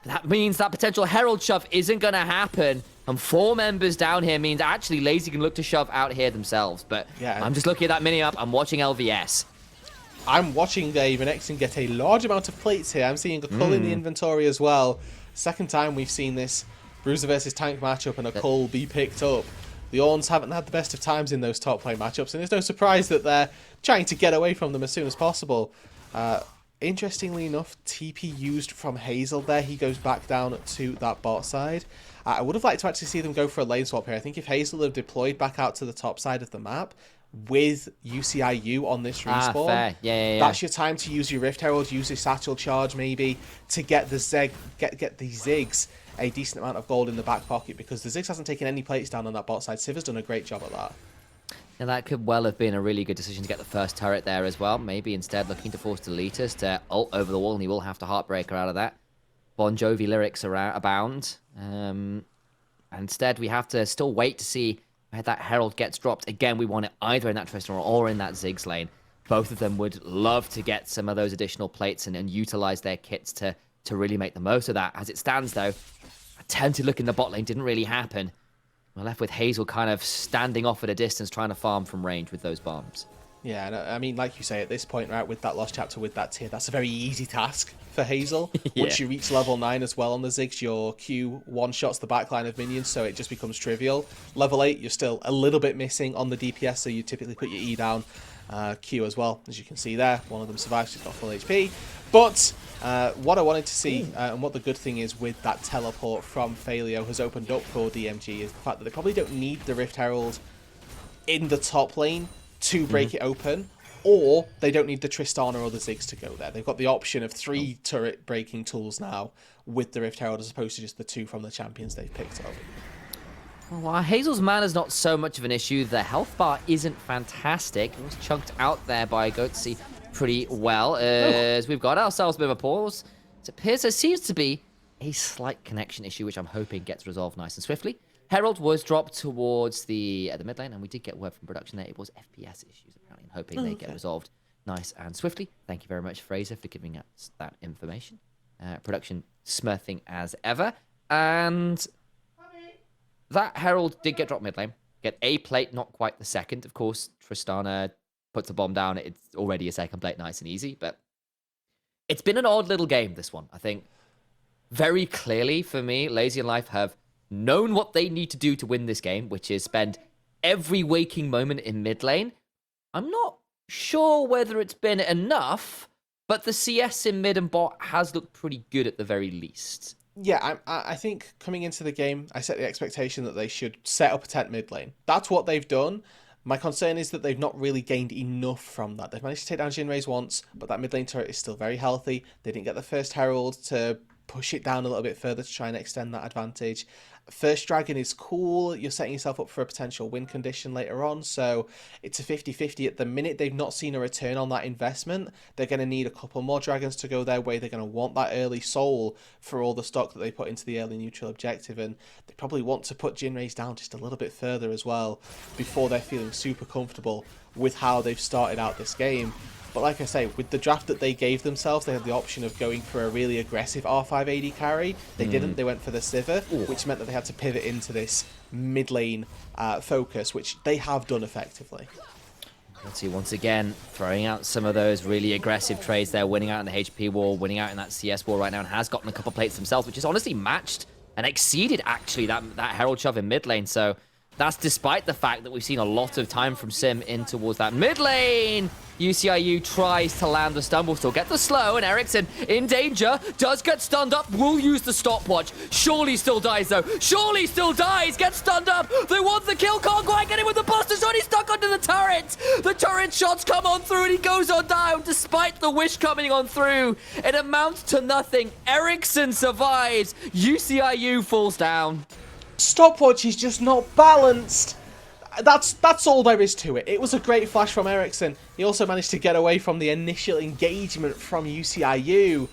That means that potential Herald shove isn't going to happen. And 4 members down here means actually Lazy can look to shove out here themselves. But yeah, I'm just looking at that mini-up. I'm watching LVS. I'm watching Renekton get a large amount of plates here. I'm seeing a cull in the inventory as well. Second time we've seen this Bruiser versus Tank matchup and a cull be picked up. The Orns haven't had the best of times in those top lane matchups, and it's no surprise that they're trying to get away from them as soon as possible. Interestingly enough, TP used from Hazel there. He goes back down to that bot side. I would have liked to actually see them go for a lane swap here. I think if Hazel had deployed back out to the top side of the map with UCIU on this respawn, fair. Yeah. That's your time to use your Rift Herald, use your Satchel Charge maybe to get the get the Ziggs a decent amount of gold in the back pocket, because the Ziggs hasn't taken any plates down on that bot side. Sivir's done a great job at that. And that could well have been a really good decision to get the first turret there as well. Maybe instead looking to force Deletus to ult over the wall, and he will have to Heartbreaker out of that. Bon Jovi lyrics abound. Instead, we have to still wait to see where that Herald gets dropped. Again, we want it either in that Tristan or in that Ziggs lane. Both of them would love to get some of those additional plates and utilize their kits to really make the most of that. As it stands, though, a tempted look in the bot lane didn't really happen. We're left with Hazel kind of standing off at a distance, trying to farm from range with those bombs. Yeah, and I mean, like you say, at this point, right, with that Lost Chapter, with that tier, that's a very easy task for Hazel. Once you reach level 9 as well on the Ziggs, your Q one-shots the backline of minions, so it just becomes trivial. Level 8, you're still a little bit missing on the DPS, so you typically put your E down. Q as well, as you can see there. One of them survives, she's got full HP. But what I wanted to see, and what the good thing is with that teleport from Failio has opened up for DMG, is the fact that they probably don't need the Rift Herald in the top lane to break it open, or they don't need the Tristana or the Ziggs to go there. They've got the option of 3 turret breaking tools now with the Rift Herald, as opposed to just the 2 from the champions they've picked up. Well, Hazel's mana's not so much of an issue. The health bar isn't fantastic. It was chunked out there by Goatsy pretty well, as we've got ourselves a bit of a pause. It appears there seems to be a slight connection issue, which I'm hoping gets resolved nice and swiftly. Herald was dropped towards the mid lane, and we did get word from production there. It was FPS issues, apparently, and hoping they get resolved nice and swiftly. Thank you very much, Fraser, for giving us that information. Production smurfing as ever. And that Herald did get dropped mid lane. Get a plate, not quite the second. Of course, Tristana puts a bomb down. It's already a second plate, nice and easy. But it's been an odd little game, this one. I think very clearly for me, Lazy and Life have known what they need to do to win this game, which is spend every waking moment in mid lane. I'm not sure whether it's been enough, but the CS in mid and bot has looked pretty good at the very least. Yeah, I think coming into the game, I set the expectation that they should set up a tent mid lane. That's what they've done. My concern is that they've not really gained enough from that. They've managed to take down Jinrei's once, but that mid lane turret is still very healthy. They didn't get the first Herald to push it down a little bit further to try and extend that advantage. First Dragon is cool. You're setting yourself up for a potential win condition later on, so it's a 50-50 at the minute. They've not seen a return on that investment. They're going to need a couple more Dragons to go their way. They're going to want that early soul for all the stock that they put into the early neutral objective, and they probably want to put Jinrei's down just a little bit further as well before they're feeling super comfortable with how they've started out this game. But like I say, with the draft that they gave themselves, they had the option of going for a really aggressive R5 AD carry. They didn't. They went for the Sivir, which meant that they had to pivot into this mid lane focus, which they have done effectively. Let's see, once again, throwing out some of those really aggressive trades there, winning out in the HP war, winning out in that CS war right now, and has gotten a couple plates themselves, which is honestly matched and exceeded, actually, that Herald shove in mid lane. So that's despite the fact that we've seen a lot of time from Sim in towards that mid lane. UCIU tries to land the stun, will still get the slow, and Ericsson in danger, does get stunned up, will use the stopwatch. Surely still dies though, surely still dies, gets stunned up, they want the kill, can't quite get him with the buster shot, he's stuck under the turret. The turret shots come on through and he goes on down despite the wish coming on through. It amounts to nothing. Ericsson survives, UCIU falls down. Stopwatch is just not balanced. That's all there is to it. It was a great flash from Ericsson. He also managed to get away from the initial engagement from UCIU.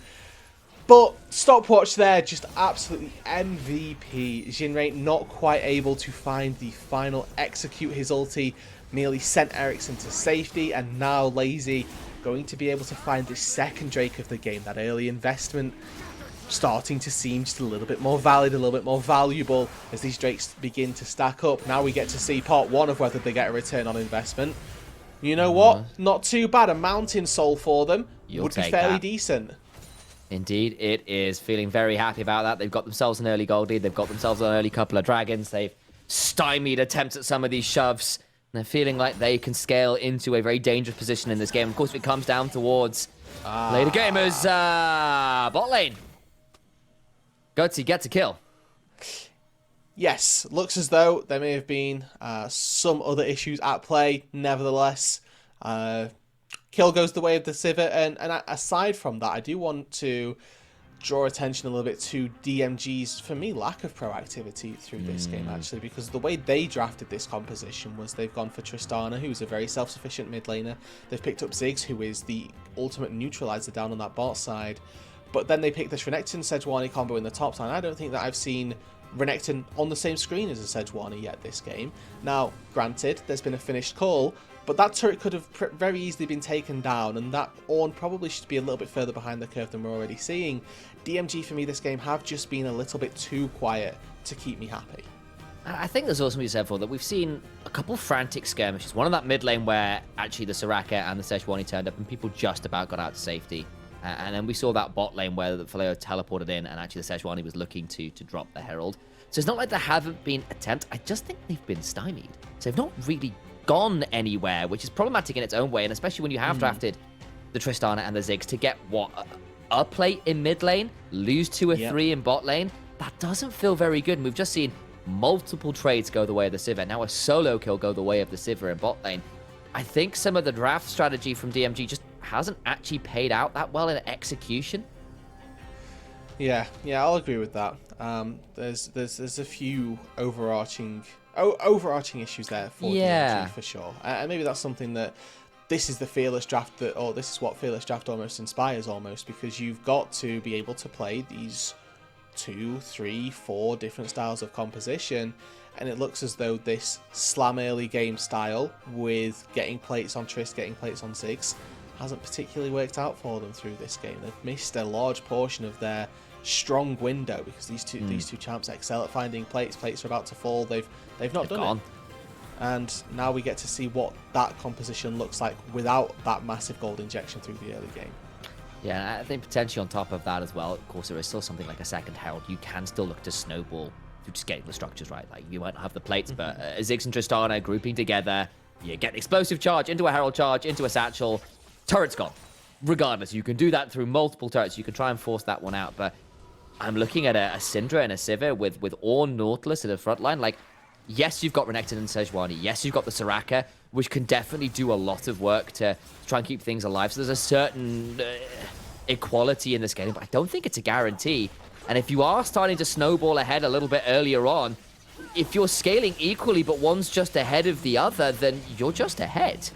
But Stopwatch there, just absolutely MVP. Jinrei not quite able to find the final execute his ulti. Merely sent Ericsson to safety, and now Lazy going to be able to find the second Drake of the game. That early investment starting to seem just a little bit more valid, a little bit more valuable as these Drakes begin to stack up. Now we get to see part one of whether they get a return on investment. You know what? Not too bad. A Mountain Soul for them would be fairly decent. Indeed, it is. Feeling very happy about that. They've got themselves an early gold lead. They've got themselves an early couple of dragons. They've stymied attempts at some of these shoves. And they're feeling like they can scale into a very dangerous position in this game. Of course, if it comes down towards later gamers, bot lane. Gutsy gets a kill. Yes, looks as though there may have been some other issues at play. Nevertheless, kill goes the way of the Sivir. And aside from that, I do want to draw attention a little bit to DMG's, for me, lack of proactivity through this game, actually, because the way they drafted this composition was they've gone for Tristana, who's a very self-sufficient mid laner. They've picked up Ziggs, who is the ultimate neutralizer down on that bot side. But then they picked this Renekton-Sejuani combo in the top side. I don't think that I've seen Renekton on the same screen as a Sejuani yet this game. Now, granted, there's been a finished call, but that turret could have very easily been taken down, and that Ornn probably should be a little bit further behind the curve than we're already seeing. DMG, for me, this game have just been a little bit too quiet to keep me happy. I think there's also something to be said for that. We've seen a couple frantic skirmishes. One in that mid lane where actually the Soraka and the Sejuani turned up and people just about got out to safety. And then we saw that bot lane where the Faleo teleported in and actually the Sejuani was looking to drop the Herald. So it's not like there haven't been attempts. I just think they've been stymied. So they've not really gone anywhere, which is problematic in its own way. And especially when you have drafted the Tristana and the Ziggs to get, what, a plate in mid lane, lose 2 or 3 in bot lane. That doesn't feel very good. And we've just seen multiple trades go the way of the Sivir. Now a solo kill go the way of the Sivir in bot lane. I think some of the draft strategy from DMG just hasn't actually paid out that well in execution. Yeah, I'll agree with that. There's a few overarching issues there for DMG for sure, and maybe that's something that this is the fearless draft or this is what fearless draft almost inspires, because you've got to be able to play these 2, 3, 4 different styles of composition. And it looks as though this slam early game style with getting plates on Trist, getting plates on Ziggs, hasn't particularly worked out for them through this game. They've missed a large portion of their strong window because these two champs excel at finding plates. Plates are about to fall. They've not done it. And now we get to see what that composition looks like without that massive gold injection through the early game. Yeah, I think potentially on top of that as well, of course, there is still something like a second Herald. You can still look to snowball through just getting the structures right. Like, you might not have the plates, but Ziggs and Tristana grouping together, you get explosive charge into a Herald charge, into a satchel, turret's gone. Regardless, you can do that through multiple turrets. You can try and force that one out, but I'm looking at a Syndra and a Sivir with Ornn, Nautilus in the front line. Like, yes, you've got Renekton and Sejuani. Yes, you've got the Soraka, which can definitely do a lot of work to try and keep things alive. So there's a certain equality in this game, but I don't think it's a guarantee. And if you are starting to snowball ahead a little bit earlier on, if you're scaling equally, but one's just ahead of the other, then you're just ahead.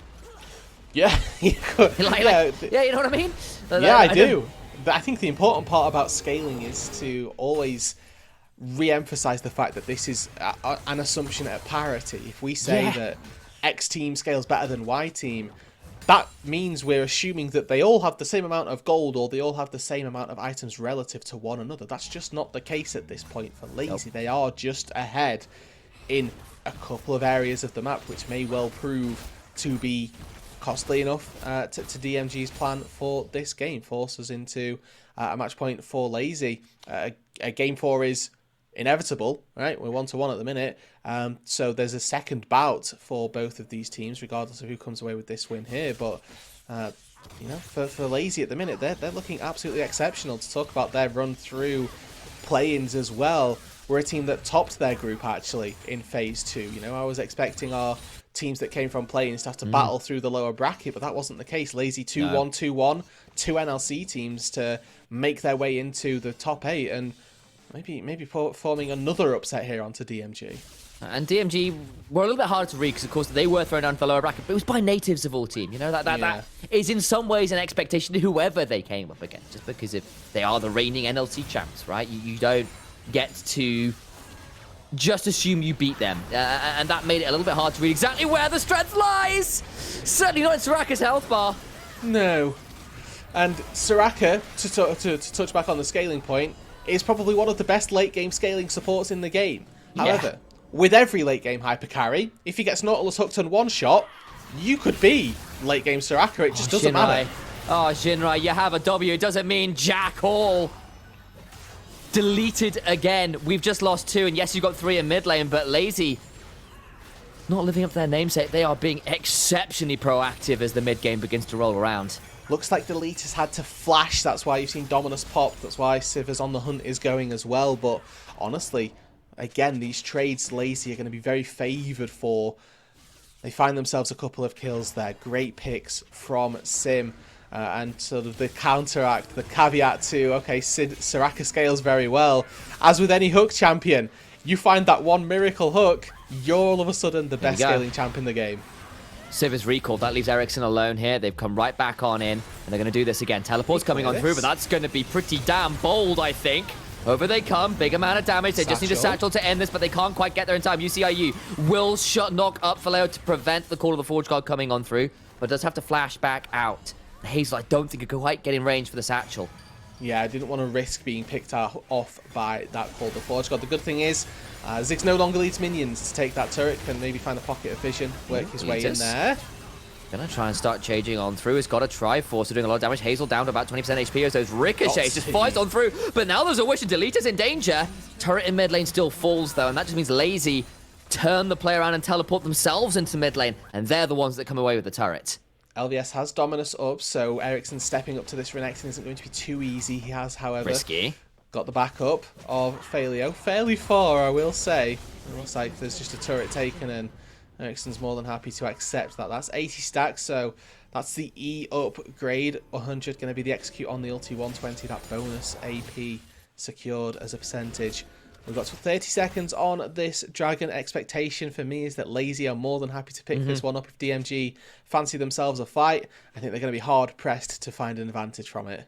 Yeah, yeah, you know what I mean? Yeah, I do. But I think the important part about scaling is to always re-emphasize the fact that this is an assumption at parity. If we say that X team scales better than Y team, that means we're assuming that they all have the same amount of gold or they all have the same amount of items relative to one another. That's just not the case at this point for Lazy. Nope. They are just ahead in a couple of areas of the map, which may well prove to be costly enough to DMG's plan for this game. Force us into a match point for Lazy. A game 4 is inevitable, right? We're 1-1 at the minute. So there's a second bout for both of these teams, regardless of who comes away with this win here. But, you know, for Lazy at the minute, they're looking absolutely exceptional. To talk about their run through play-ins as well, we're a team that topped their group, actually, in Phase 2. You know, I was expecting our teams that came from play-ins to have to battle through the lower bracket, but that wasn't the case. Lazy 2-1, 2-1, 2 NLC teams to make their way into the top 8, and maybe forming another upset here onto DMG. And DMG were a little bit harder to read because, of course, they were thrown down for the lower bracket, but it was by natives of all team. You know, that is in some ways an expectation to whoever they came up against, just because if they are the reigning NLC champs, right? You don't get to just assume you beat them. And that made it a little bit hard to read exactly where the strength lies. Certainly not in Soraka's health bar. No. And Soraka, to touch back on the scaling point, is probably one of the best late-game scaling supports in the game. However, with every late-game hypercarry, if he gets Nautilus hooked on one shot, you could be late-game Soraka. It just doesn't matter. Oh, Shinrai, you have a W. It doesn't mean jack all. Deleted again. We've just lost 2, and yes, you've got 3 in mid lane, but Lazy not living up to their namesake. They are being exceptionally proactive as the mid game begins to roll around. Looks like Delete has had to flash. That's why you've seen Dominus pop. That's why Sivers on the hunt is going as well. But honestly, again, these trades Lazy are going to be very favoured for. They find themselves a couple of kills there. Great picks from Sim. And sort of the counteract, the caveat to, okay, Soraka scales very well. As with any hook champion, you find that one miracle hook, you're all of a sudden the best scaling champ in the game. Civ is recalled. That leaves Ericsson alone here. They've come right back on in, and they're going to do this again. Teleport's coming on through, but that's going to be pretty damn bold, I think. Over they come. Big amount of damage. They just need a satchel to end this, but they can't quite get there in time. UCIU will knock up Faleo to prevent the Call of the Forge God coming on through, but does have to flash back out. Hazel, I don't think, could quite get in range for the satchel. Yeah, I didn't want to risk being picked off by that Call of the Forge God. The good thing is, Ziggs no longer leads minions to take that turret. Can maybe find a pocket of vision, work his way in there. Gonna try and start changing on through. It's got a Triforce, doing a lot of damage. Hazel down to about 20% HP as those ricochets just flies on through. But now there's a Wish and Delete is in danger. Turret in mid lane still falls though, and that just means Lazy turn the play around and teleport themselves into mid lane, and they're the ones that come away with the turret. LVS has Dominus up, so Ericsson stepping up to this Renekton isn't going to be too easy. He has, however, got the backup of Faleo. Fairly far, I will say. It looks like there's just a turret taken, and Ericsson's more than happy to accept that. That's 80 stacks, so that's the E upgrade. 100 going to be the execute on the ulti. 120, that bonus AP secured as a percentage. We've got 30 seconds on this Dragon. Expectation for me is that Lazy are more than happy to pick this one up if DMG fancy themselves a fight. I think they're going to be hard-pressed to find an advantage from it.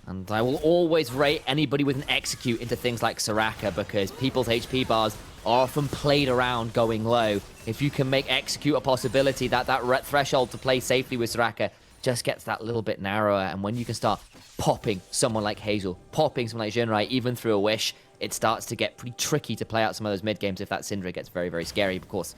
And I will always rate anybody with an execute into things like Soraka, because people's HP bars are often played around going low. If you can make execute a possibility, that threshold to play safely with Soraka just gets that little bit narrower. And when you can start popping someone like Hazel, popping someone like Jinrai, even through a Wish, it starts to get pretty tricky to play out some of those mid games if that Syndra gets very, very scary. Of course,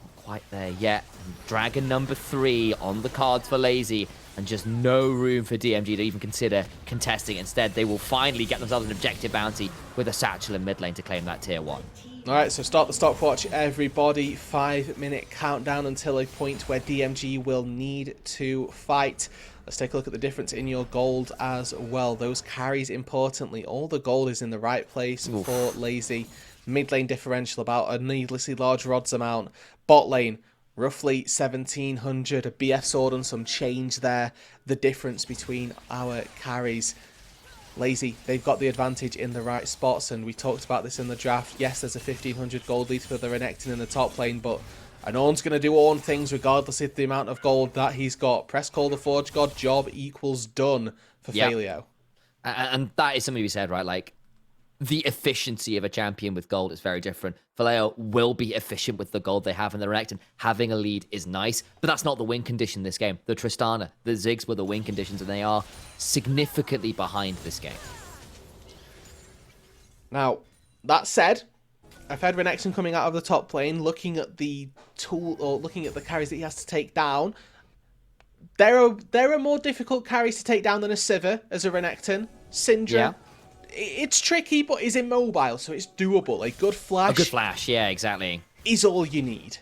not quite there yet. And Dragon number 3 on the cards for Lazy, and just no room for DMG to even consider contesting. Instead, they will finally get themselves an objective bounty with a satchel in mid lane to claim that tier 1. Alright, so start the stopwatch, everybody. 5-minute countdown until a point where DMG will need to fight. Let's take a look at the difference in your gold as well. Those carries, importantly, all the gold is in the right place for Lazy. Mid lane differential about a needlessly large rods amount. Bot lane, roughly 1700. A BF sword and some change there. The difference between our carries. Lazy, they've got the advantage in the right spots, and we talked about this in the draft. Yes, there's a 1500 gold lead for the Renekton in the top lane, but Ornn's going to do Ornn things regardless of the amount of gold that he's got. Press call the Forge God, job equals done for Failio. And that is something we said, right? Like, the efficiency of a champion with gold is very different. Failio will be efficient with the gold they have in the Renekton. Having a lead is nice, but that's not the win condition this game. The Tristana, the Ziggs were the win conditions, and they are significantly behind this game. Now, that said, I've had Renekton coming out of the top lane, looking at the tool, or looking at the carries that he has to take down. There are more difficult carries to take down than a Sivir as a Renekton. Syndra. Yeah. It's tricky, but is immobile, so it's doable. A good flash. Yeah, exactly. Is all you need.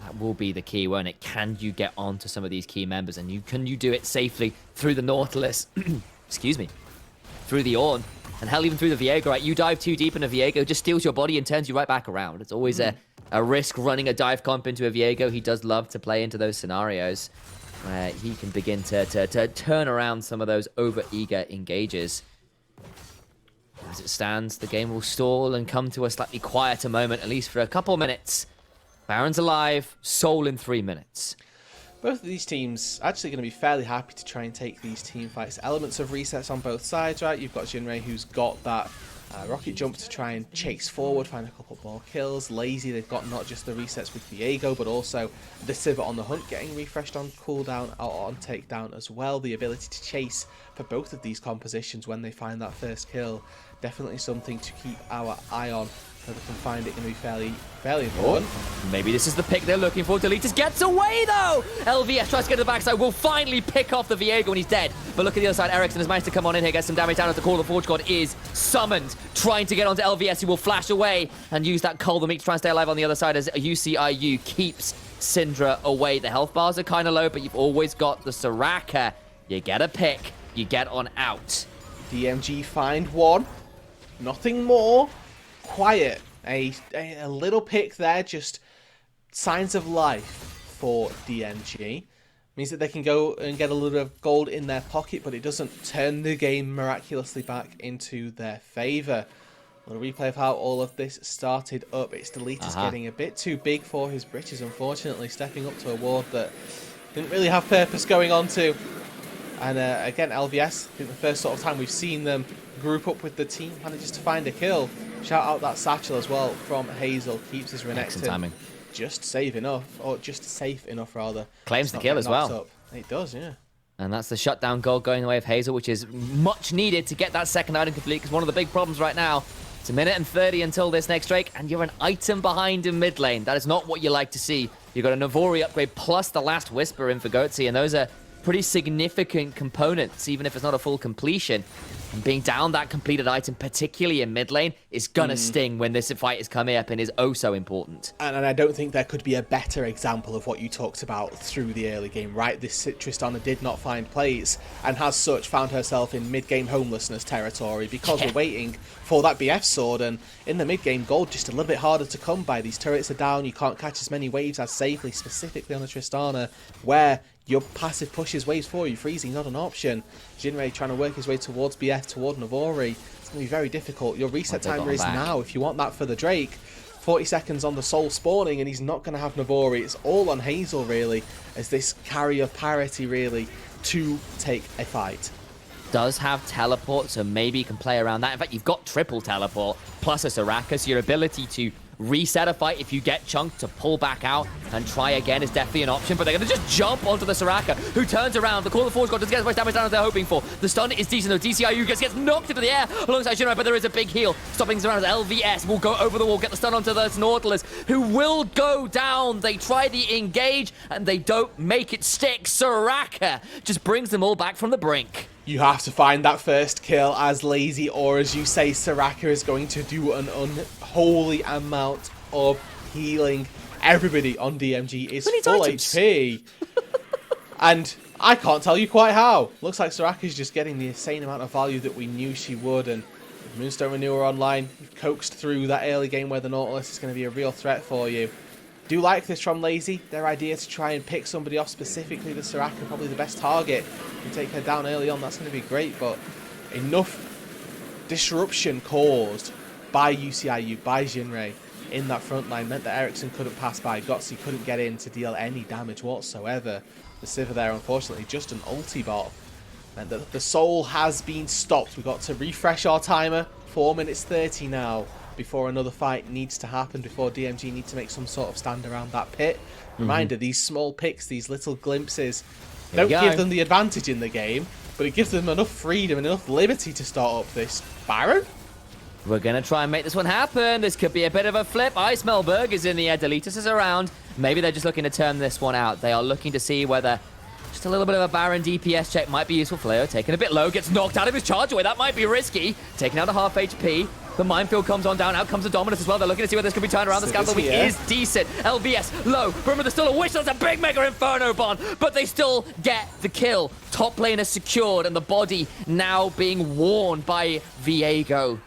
That will be the key, won't it? Can you get onto some of these key members, and can you do it safely through the Nautilus? Excuse me. Through the Ornn, and hell, even through the Viego, right? You dive too deep in a Viego, just steals your body and turns you right back around. It's always a risk running a dive comp into a Viego. He does love to play into those scenarios where he can begin to turn around some of those over-eager engages. As it stands, the game will stall and come to a slightly quieter moment, at least for a couple minutes. Baron's alive, Soul in 3 minutes. Both of these teams actually going to be fairly happy to try and take these team fights. Elements of resets on both sides, right? You've got Jinray, who's got that rocket jump to try and chase forward, find a couple more kills. Lazy, they've got not just the resets with Viego, but also the Sivir on the hunt getting refreshed on cooldown or on takedown as well. The ability to chase for both of these compositions when they find that first kill. Definitely something to keep our eye on. So they can find it going to be fairly important. Maybe this is the pick they're looking for. Deletus gets away though! LVS tries to get to the backside, will finally pick off the Viego when he's dead. But look at the other side, Ericsson has managed to come on in here, get some damage down as the Call of the Forge God is summoned. Trying to get onto LVS, who will flash away and use that Cull the Meat to try and stay alive on the other side as UCIU keeps Syndra away. The health bars are kind of low, but you've always got the Soraka. You get a pick, you get on out. DMG find one. Nothing more. Quiet. A little pick there, just signs of life for DMG. Means that they can go and get a little bit of gold in their pocket, but it doesn't turn the game miraculously back into their favour. A little replay of how all of this started up. It's Deletus getting a bit too big for his britches, unfortunately, stepping up to a ward that didn't really have purpose going on to. And again, LVS, I think the first sort of time we've seen them group up with the team, manages to find a kill. Shout out that satchel as well from Hazel, keeps his Renekton just safe enough, or just safe enough rather. Claims the kill as well. Up. It does, yeah. And that's the shutdown goal going away of Hazel, which is much needed to get that second item complete, because one of the big problems right now, it's 1:30 until this next Drake, and you're an item behind in mid lane. That is not what you like to see. You've got a Navori upgrade plus the last Whisper in for Goatsy, and those are pretty significant components, even if it's not a full completion. And being down that completed item, particularly in mid lane, is gonna sting when this fight is coming up and is oh so important. And I don't think there could be a better example of what you talked about through the early game, right? This Tristana did not find plays, and as such found herself in mid-game homelessness territory because we're waiting for that BF sword, and in the mid-game gold just a little bit harder to come by. These turrets are down, you can't catch as many waves as safely, specifically on the Tristana, where your passive pushes waves for you. Freezing not an option. Jinray trying to work his way towards BF, toward Navori. It's going to be very difficult. Your reset timer is now if you want that for the Drake. 40 seconds on the Soul spawning, and he's not going to have Navori. It's all on Hazel, really, as this carry of parity, really, to take a fight. Does have teleport, so maybe you can play around that. In fact, you've got triple teleport, plus a Soraka, so your ability to reset a fight if you get chunked to pull back out and try again is definitely an option, but they're going to just jump onto the Soraka, who turns around. The Call of the Forge God doesn't get as much damage down as they're hoping for. The stun is decent, though. DCIU gets knocked into the air alongside Jinrai, but there is a big heal. Stopping things around as LVS will go over the wall, get the stun onto the Nautilus, who will go down. They try the engage, and they don't make it stick. Soraka just brings them all back from the brink. You have to find that first kill as Lazy, or as you say, Soraka is going to do an unholy amount of healing. Everybody on DMG is full HP. And I can't tell you quite how. Looks like Soraka is just getting the insane amount of value that we knew she would, and Moonstone Renewer online. You've coaxed through that early game where the Nautilus is going to be a real threat for you. Do like this from Lazy. Their idea to try and pick somebody off, specifically the Soraka, probably the best target. And take her down early on, that's going to be great. But enough disruption caused by UCIU, by Jinrei in that front line meant that Ericsson couldn't pass by. Gotzi couldn't get in to deal any damage whatsoever. The Sivir there, unfortunately, just an ulti bot. And the Soul has been stopped. We've got to refresh our timer. 4 minutes 30 now before another fight needs to happen, before DMG need to make some sort of stand around that pit. Reminder, these small picks, these little glimpses, don't give them the advantage in the game, but it gives them enough freedom and enough liberty to start up this Baron. We're going to try and make this one happen. This could be a bit of a flip. Ice Melberg is in the air. Deletus is around. Maybe they're just looking to turn this one out. They are looking to see whether just a little bit of a Baron DPS check might be useful. Fleo taking a bit low, gets knocked out of his charge away. That might be risky. Taking out a half HP. The minefield comes on down. Out comes the Dominus as well. They're looking to see whether this could be turned around. The Scandal Week is decent. LBS low. Remember, there's still a wish. That's a big Mega Inferno Bond. But they still get the kill. Top lane is secured. And the body now being worn by Viego.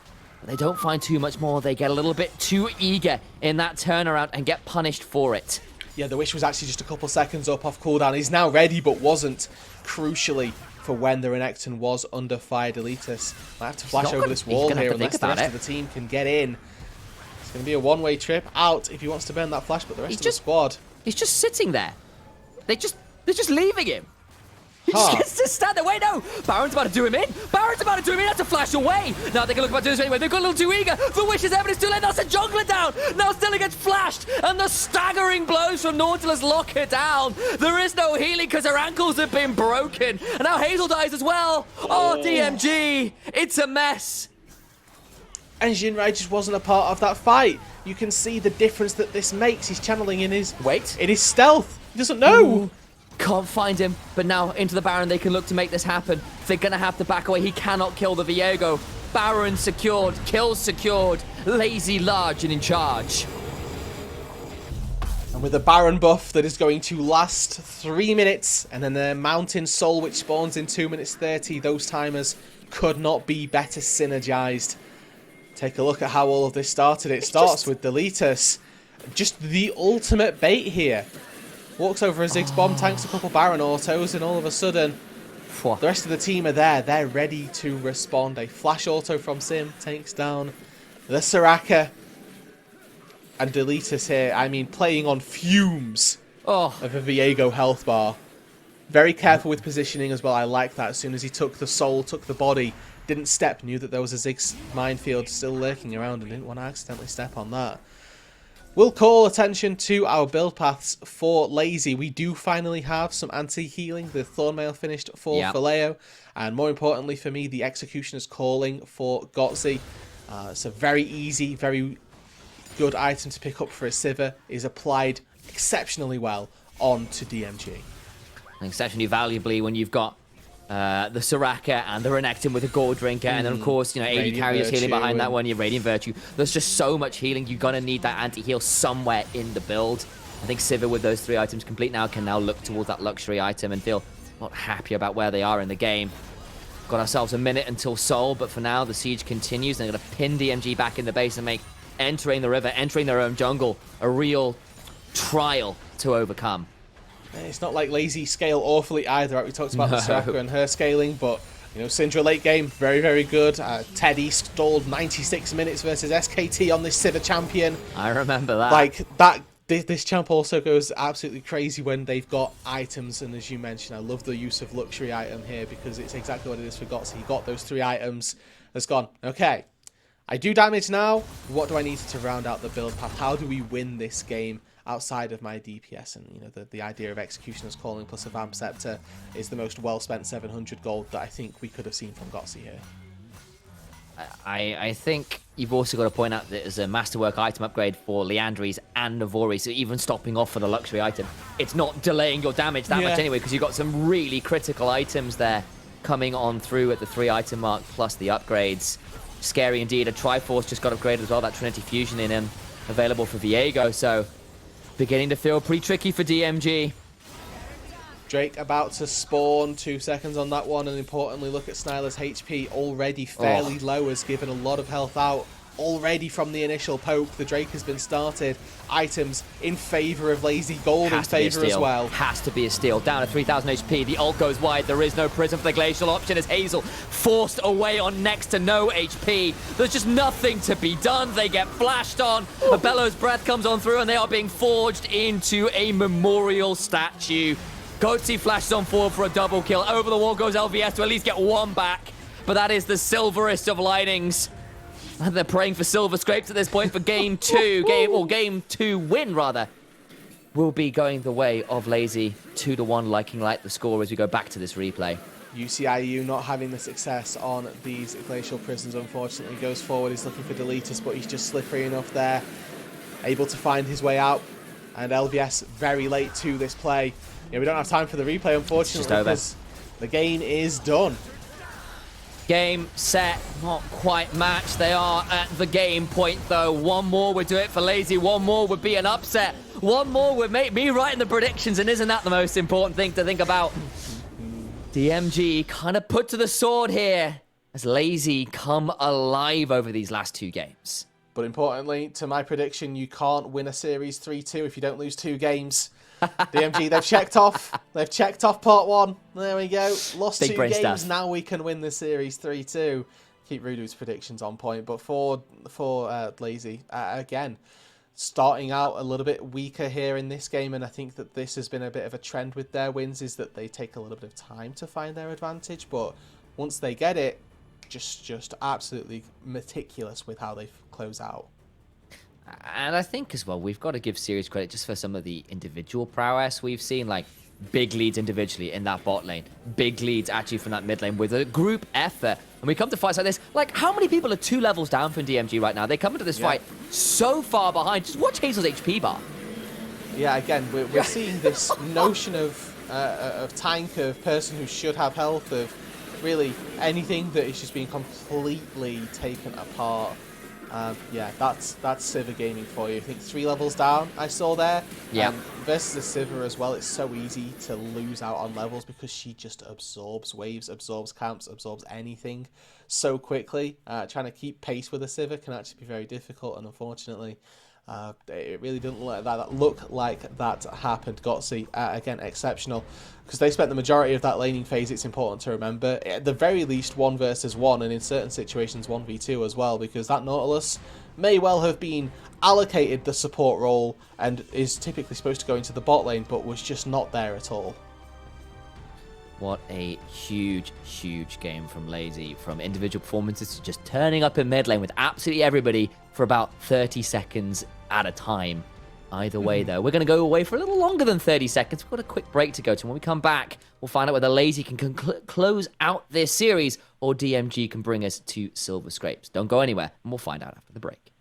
They don't find too much more. They get a little bit too eager in that turnaround and get punished for it. Yeah, the wish was actually just a couple seconds up off cooldown. He's now ready, but wasn't, crucially, for when the Renekton was under fire. Deletus might have to flash over this wall here unless the rest of the team can get in. It's going to be a one-way trip out if he wants to burn that flash, but the rest of the squad... He's just sitting there. They're just leaving him. He just gets to stand there. Wait, no. Baron's about to do him in. Baron's about to do him in. That's a flash away. Now they can look about doing this anyway. They've got a little too eager. The wish is evidence too late. That's a jungler down. Now Stella gets flashed. And the staggering blows from Nautilus lock her down. There is no healing because her ankles have been broken. And now Hazel dies as well. Oh, DMG. It's a mess. And Jinrei just wasn't a part of that fight. You can see the difference that this makes. He's channeling in his... in his stealth. He doesn't know. Ooh. Can't find him, but now into the Baron they can look to make this happen. They're gonna have to back away. He cannot kill the Viego. Baron secured, kills secured, Lazy large and in charge. And with a Baron buff that is going to last 3 minutes, and then the Mountain Soul which spawns in 2 minutes 30, those timers could not be better synergized. Take a look at how all of this started. It starts with Deletus. Just the ultimate bait here. Walks over a Ziggs bomb, tanks a couple Baron autos, and all of a sudden, the rest of the team are there. They're ready to respond. A flash auto from Sim takes down the Soraka. And Deletus here, I mean, playing on fumes of a Viego health bar. Very careful with positioning as well. I like that. As soon as he took the soul, took the body, didn't step, knew that there was a Ziggs minefield still lurking around and didn't want to accidentally step on that. We'll call attention to our build paths for Lazy. We do finally have some anti-healing. The Thornmail finished for Faleo. And more importantly for me, the Executioner's Calling for Gotzi. It's a very easy, very good item to pick up for a Sivir. Is applied exceptionally well onto DMG. Exceptionally valuably when you've got the Soraka and the Renekton with a Gore Drinker, and then of course, you know, AD carriers healing behind that one, your Radiant Virtue. There's just so much healing. You're gonna need that anti-heal somewhere in the build. I think Sivir with those 3 items complete now can now look towards that luxury item and feel a lot happier about where they are in the game. Got ourselves a minute until Soul, but for now the siege continues. They're gonna pin DMG back in the base and make entering the river, entering their own jungle, a real trial to overcome. It's not like Lazy scale awfully either. Right? We talked about the Soraka and her scaling, but you know, Syndra late game, very, very good. Teddy stalled 96 minutes versus SKT on this Sivir champion. I remember that. Like that, this champ also goes absolutely crazy when they've got items, and as you mentioned, I love the use of luxury item here because it's exactly what it is for Gotzi. He got those 3 items, has gone, okay, I do damage now. What do I need to round out the build path? How do we win this game outside of my DPS? And you know, the idea of Executioner's Calling plus a Vamp Scepter is the most well spent 700 gold that I think we could have seen from Gotzi here. I think you've also got to point out that there's a Masterwork item upgrade for Liandry's and Navori, so even stopping off for the luxury item, it's not delaying your damage that much anyway, because you've got some really critical items there coming on through at the 3 item mark plus the upgrades. Scary indeed. A Triforce just got upgraded as well, that Trinity Fusion in him, available for Viego, so beginning to feel pretty tricky for DMG. Drake about to spawn, 2 seconds on that one, and importantly, look at Snyla's HP already fairly low, has given a lot of health out already from the initial poke. The Drake has been started. Items in favor of Lazy, gold in favor as well. Has to be a steal. Down to 3,000 HP. The ult goes wide. There is no prison for the glacial option as Hazel forced away on next to no HP. There's just nothing to be done. They get flashed on. A Bellow's breath comes on through and they are being forged into a memorial statue. Goatsy flashes on forward for a double kill. Over the wall goes LVS to at least get one back. But that is the silverest of lightnings. And they're praying for silver scrapes at this point for game 2. Game 2 win, rather, will be going the way of Lazy. 2-1, liking like the score as we go back to this replay. UCIU not having the success on these glacial prisons, unfortunately. Goes forward, he's looking for Deletus, but he's just slippery enough there. Able to find his way out. And LVS very late to this play. Yeah, we don't have time for the replay, unfortunately, because the game is done. Game, set, not quite matched. They are at the game point, though. One more would do it for Lazy. One more would be an upset. One more would make me right in the predictions, and isn't that the most important thing to think about? DMG kind of put to the sword here as Lazy come alive over these last 2 games. But importantly, to my prediction, you can't win a series 3-2 if you don't lose 2 games. DMG, they've checked off. They've checked off part 1. There we go. Lost Big 2 games. Stuff. Now we can win the series 3-2. Keep Rudu's predictions on point. But for Lazy, again, starting out a little bit weaker here in this game. And I think that this has been a bit of a trend with their wins, is that they take a little bit of time to find their advantage. But once they get it, just absolutely meticulous with how they close out. And I think as well, we've got to give serious credit just for some of the individual prowess we've seen, like big leads individually in that bot lane, big leads actually from that mid lane with a group effort. And we come to fights like this, like how many people are 2 levels down from DMG right now? They come into this fight so far behind. Just watch Hazel's HP bar. Yeah, again, we're seeing this notion of tank, of person who should have health, of really anything that is just being completely taken apart. Yeah, that's Sivir gaming for you. I think 3 levels down, I saw there. Yeah. Versus a Sivir as well, it's so easy to lose out on levels because she just absorbs waves, absorbs camps, absorbs anything so quickly. Trying to keep pace with a Sivir can actually be very difficult, and unfortunately, it really didn't look like that happened. Gotsy, again, exceptional. Because they spent the majority of that laning phase, it's important to remember. At the very least, 1 versus 1, and in certain situations, 1v2 as well, because that Nautilus may well have been allocated the support role and is typically supposed to go into the bot lane, but was just not there at all. What a huge, huge game from Lazy. From individual performances to just turning up in mid lane with absolutely everybody for about 30 seconds at a time. Either way, though, we're going to go away for a little longer than 30 seconds. We've got a quick break to go to. When we come back, we'll find out whether Lazy can close out this series or DMG can bring us to silver scrapes. Don't go anywhere, and we'll find out after the break.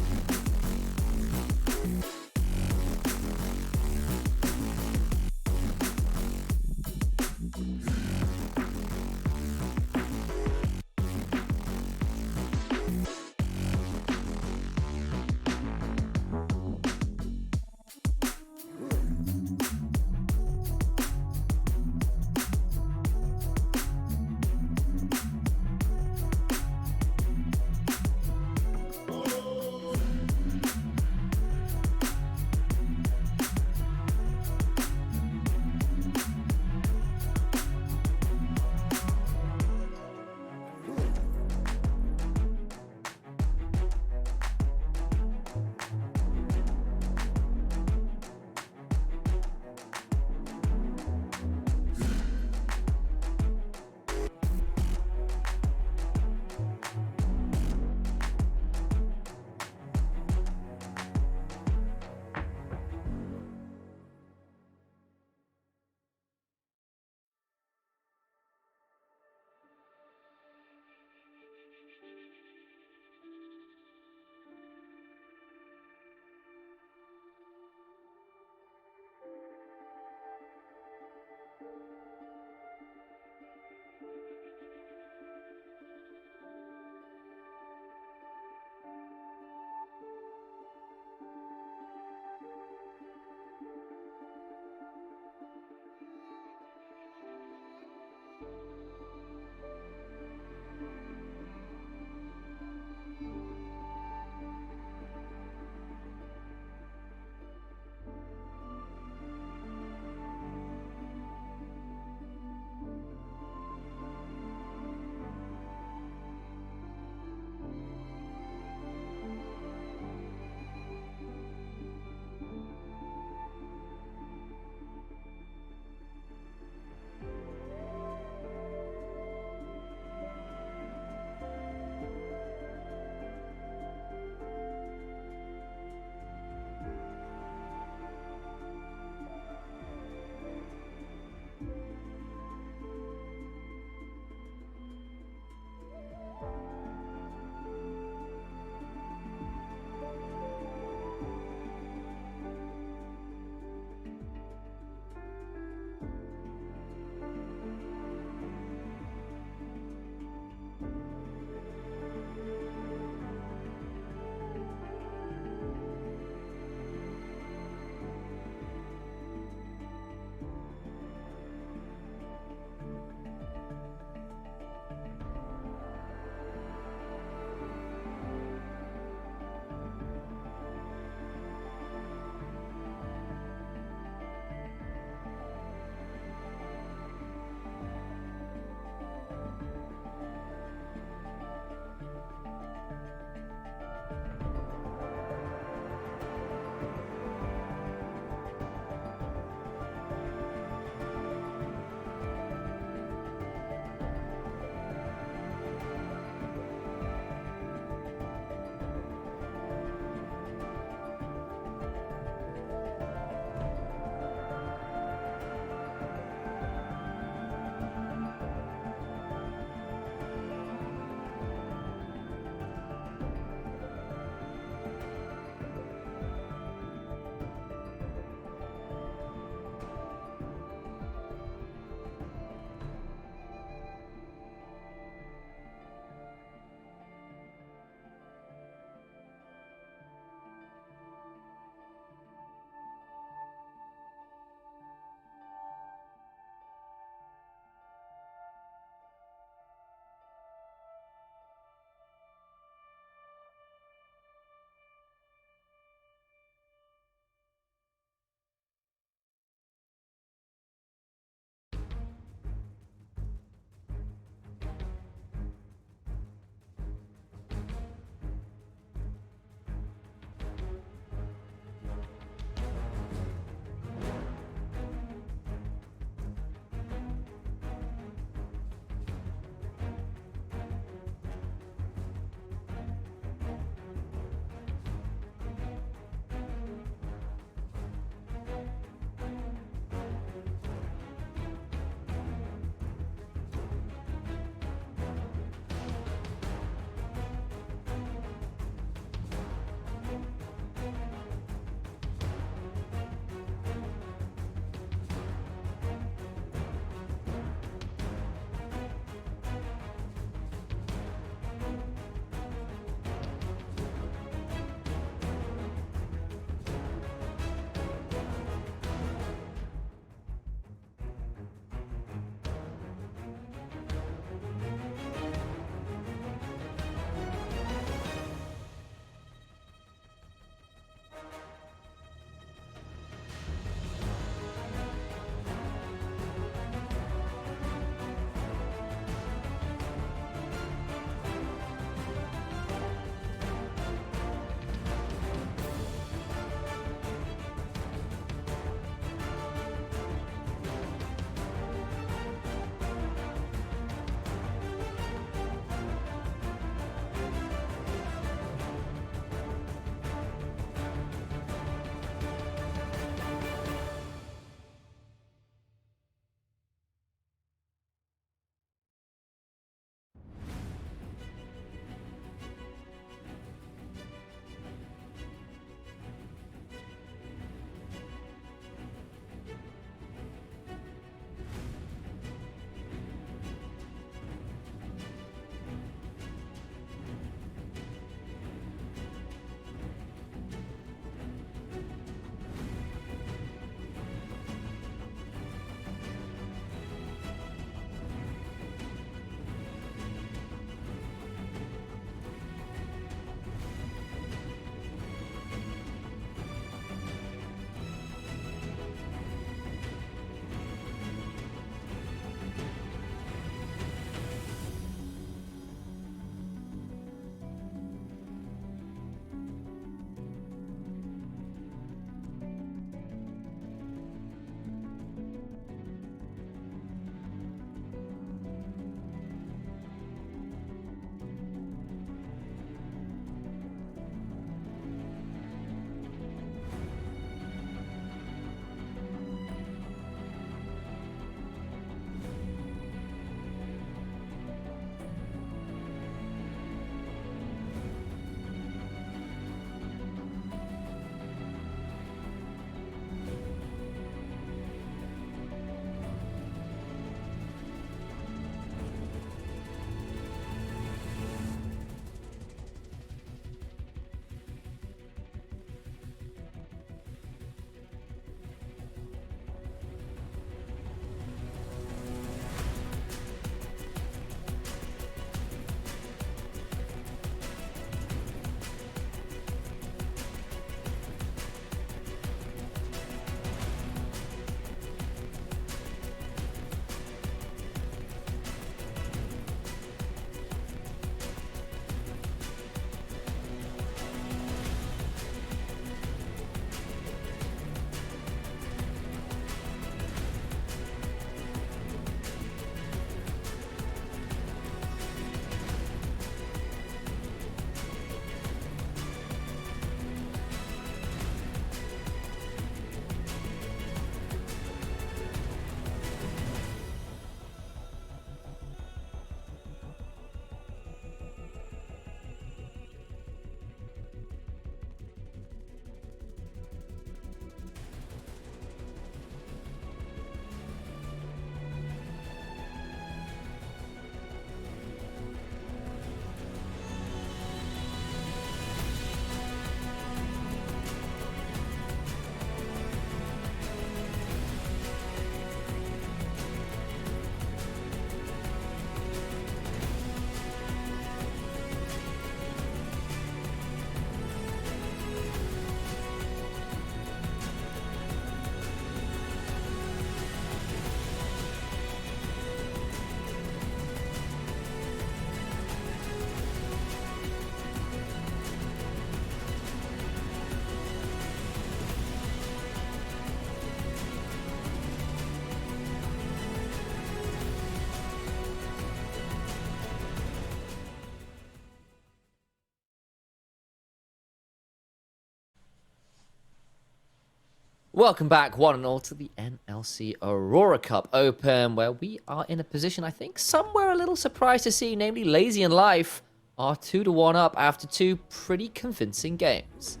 Welcome back, one and all, to the NLC Aurora Cup Open, where we are in a position, I think, somewhere a little surprised to see, namely Lazy and Life are 2-1 up after 2 pretty convincing games.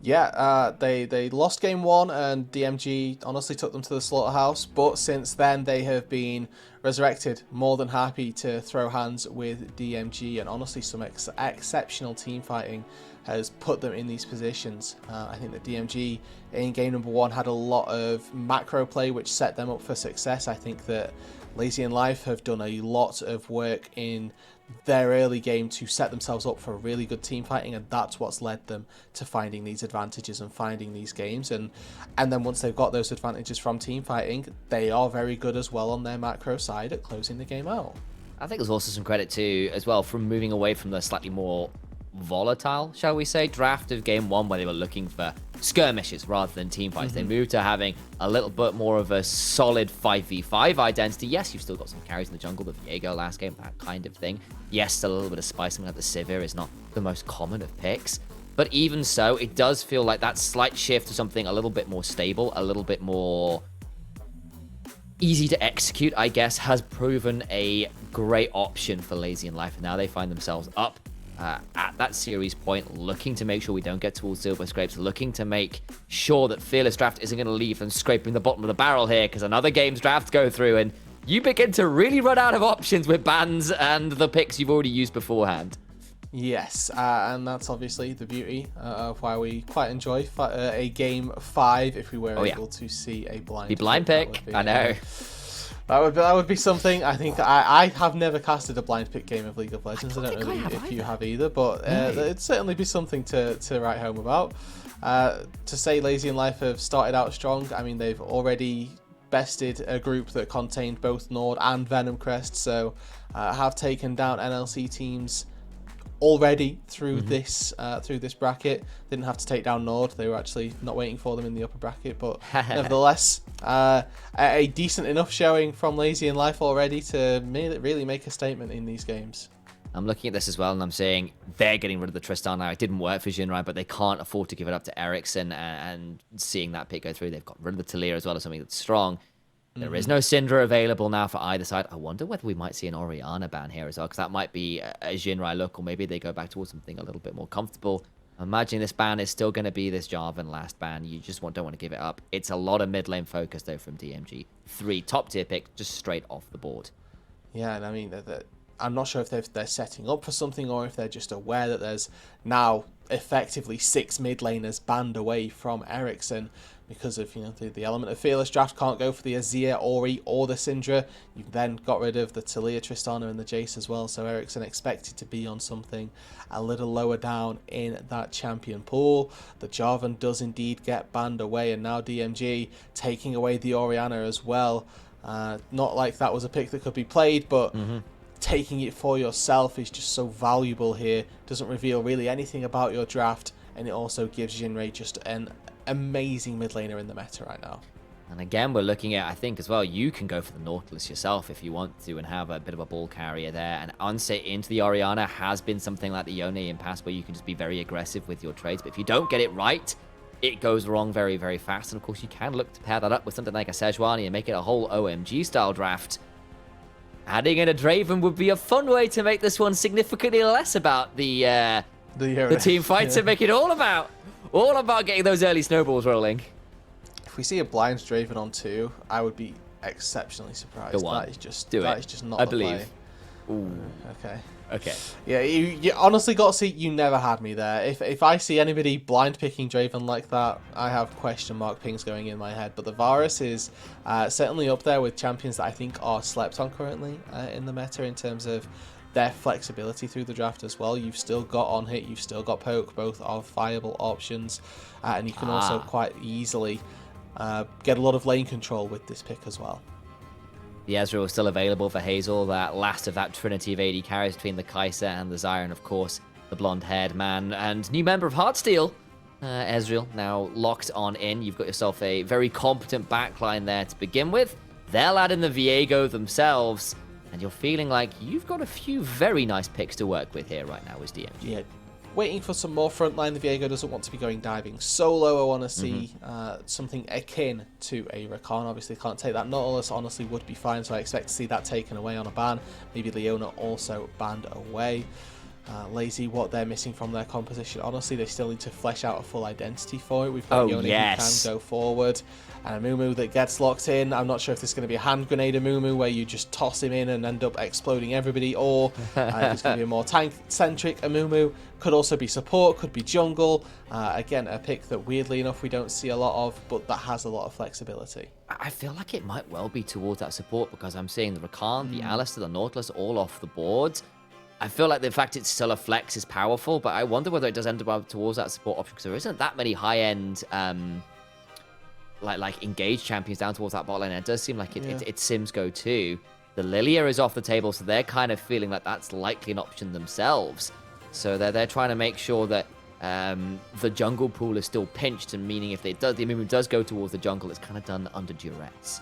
Yeah, they lost game 1 and DMG honestly took them to the slaughterhouse, but since then they have been resurrected, more than happy to throw hands with DMG, and honestly some exceptional team fighting has put them in these positions. I think that DMG in game number 1 had a lot of macro play which set them up for success. I think that Lazy and Life have done a lot of work in their early game to set themselves up for really good team fighting, and that's what's led them to finding these advantages and finding these games. And then once they've got those advantages from team fighting, they are very good as well on their macro side at closing the game out. I think there's also some credit too, as well, from moving away from the slightly more volatile, shall we say, draft of game 1, where they were looking for skirmishes rather than team fights. They moved to having a little bit more of a solid 5v5 identity. Yes, you've still got some carries in the jungle, the Viego last game, that kind of thing. Yes, still a little bit of spice, something like the Sivir is not the most common of picks. But even so, it does feel like that slight shift to something a little bit more stable, a little bit more easy to execute, I guess, has proven a great option for Lazy and Life. And now they find themselves up at that series point, looking to make sure we don't get towards silver scrapes, looking to make sure that Fearless Draft isn't going to leave them scraping the bottom of the barrel here, because another game's draft go through and you begin to really run out of options with bans and the picks you've already used beforehand. Yes, and that's obviously the beauty of why we quite enjoy a game 5 if we were able to see a blind pick. I know. That would be something. I think I have never casted a blind pick game of League of Legends. I don't know if you have either, but it'd certainly be something to write home about. To say Lazy and Life have started out strong, I mean, they've already bested a group that contained both Nord and Venom Crest, so have taken down NLC teams already through this bracket. Didn't have to take down Nord. They were actually not waiting for them in the upper bracket, but nevertheless, a decent enough showing from Lazy and Life already to really make a statement in these games. I'm looking at this as well, and I'm saying they're getting rid of the Tristan now. It didn't work for Jinrai, but they can't afford to give it up to Ericsson, and seeing that pick go through, they've got rid of the Talia as well as something that's strong. There is no Syndra available now for either side. I wonder whether we might see an Orianna ban here as well, because that might be a Jinrai look, or maybe they go back towards something a little bit more comfortable. I'm imagining this ban is still going to be this Jarvan last ban. You just don't want to give it up. It's a lot of mid lane focus, though, from DMG. 3 top-tier picks just straight off the board. Yeah, and I mean, I'm not sure if they're setting up for something or if they're just aware that there's now effectively 6 mid laners banned away from Ericsson because of the element of Fearless Draft. Can't go for the Azir, Ori, or the Syndra. You've then got rid of the Talia, Tristana, and the Jace as well. So Ericsson expected to be on something a little lower down in that champion pool. The Jarvan does indeed get banned away, and now DMG taking away the Orianna as well. Not like that was a pick that could be played, but taking it for yourself is just so valuable here. Doesn't reveal really anything about your draft, and it also gives Jinrai just an amazing mid laner in the meta right now. And again, we're looking at, I think as well, you can go for the Nautilus yourself if you want to and have a bit of a ball carrier there. And onset into the Orianna has been something like the Yone in past, where you can just be very aggressive with your trades. But if you don't get it right, it goes wrong very, very fast. And of course, you can look to pair that up with something like a Sejuani and make it a whole OMG style draft. Adding in a Draven would be a fun way to make this one significantly less about the team fights and make it all about getting those early snowballs rolling. If we see a blind Draven on 2, I would be exceptionally surprised. Go on. That is just not I the believe. play. Ooh. Okay. Yeah, you honestly got to see, you never had me there. If I see anybody blind picking Draven like that, I have question mark pings going in my head. But the Varus is certainly up there with champions that I think are slept on currently in the meta in terms of their flexibility through the draft as well. You've still got on hit, you've still got poke, both are viable options, and you can also quite easily get a lot of lane control with this pick as well. The Ezreal is still available for Hazel, that last of that trinity of AD carries between the Kai'Sa and the Zyre, and of course the blonde-haired man and new member of Heartsteel, Ezreal, now locked on in. You've got yourself a very competent backline there to begin with. They'll add in the Viego themselves, and you're feeling like you've got a few very nice picks to work with here right now as DMG. Yeah, waiting for some more frontline. The Viego doesn't want to be going diving solo. I want to see something akin to a Rakan. Obviously, can't take that. Nautilus honestly would be fine, so I expect to see that taken away on a ban. Maybe Leona also banned away. Lazy, what they're missing from their composition. Honestly, they still need to flesh out a full identity for it. We've got Yone who can go forward, and a Mumu that gets locked in. I'm not sure if this is going to be a hand grenade Mumu where you just toss him in and end up exploding everybody, or if it's going to be a more tank-centric Mumu. Could also be support, could be jungle. Again, a pick that weirdly enough we don't see a lot of, but that has a lot of flexibility. I feel like it might well be towards that support because I'm seeing the Rakan, the Alistar, the Nautilus all off the board. I feel like the fact it's still a flex is powerful, but I wonder whether it does end up towards that support option because there isn't that many high-end like engaged champions down towards that bot lane. And it does seem like it's Sim's go-to. The Lilia is off the table, so they're kind of feeling like that's likely an option themselves. So they're trying to make sure that the jungle pool is still pinched, and meaning if the Amumu does go towards the jungle, it's kind of done under duress.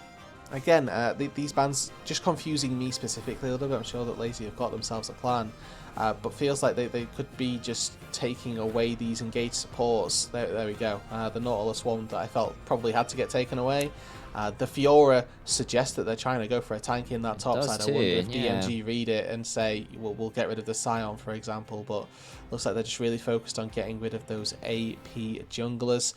Again, these bans just confusing me specifically a little bit. I'm sure that Lazy have got themselves a plan, but feels like they could be just taking away these engaged supports. There we go. The Nautilus one that I felt probably had to get taken away. The Fiora suggests that they're trying to go for a tank in that top side. I wonder if DMG read it and say, we'll get rid of the Scion, for example, but looks like they're just really focused on getting rid of those AP junglers.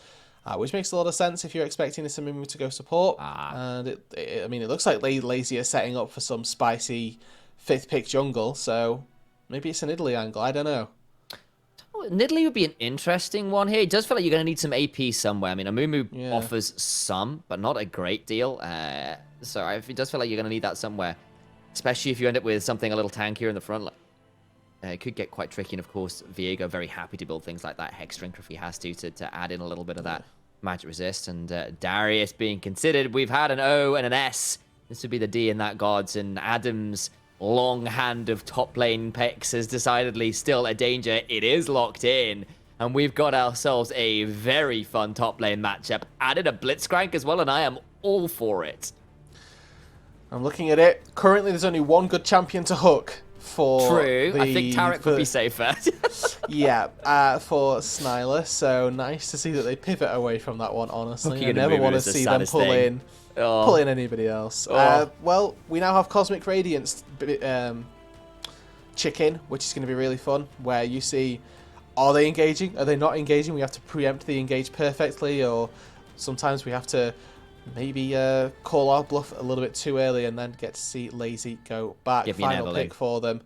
Which makes a lot of sense if you're expecting this Amumu to go support. And I mean, it looks like Lazy are setting up for some spicy 5th pick jungle, so maybe it's an Italy angle, I don't know. Nidalee would be an interesting one here. It does feel like you're going to need some AP somewhere. I mean, Amumu offers some, but not a great deal. So it does feel like you're going to need that somewhere, especially if you end up with something a little tankier in the front line. It could get quite tricky, and of course, Viego very happy to build things like that Hex Drinker if he has to add in a little bit of that magic resist. And Darius being considered. We've had an O and an S. This would be the D in that gods, and Adam's long hand of top lane picks is decidedly still a danger. It is locked in, and we've got ourselves a very fun top lane matchup. Added a Blitzcrank as well, and I am all for it. I'm looking at it. Currently, there's only one good champion to hook. True. I think Tarek would be safer. For Snyler. So nice to see that they pivot away from that one, honestly. I never want to see them pull in anybody else. Well, we now have Cosmic Radiance chicken, which is going to be really fun, where you see, are they engaging? Are they not engaging? We have to preempt the engage perfectly, or sometimes we have to maybe call our bluff a little bit too early and then get to see Lazy go back. Final pick for them.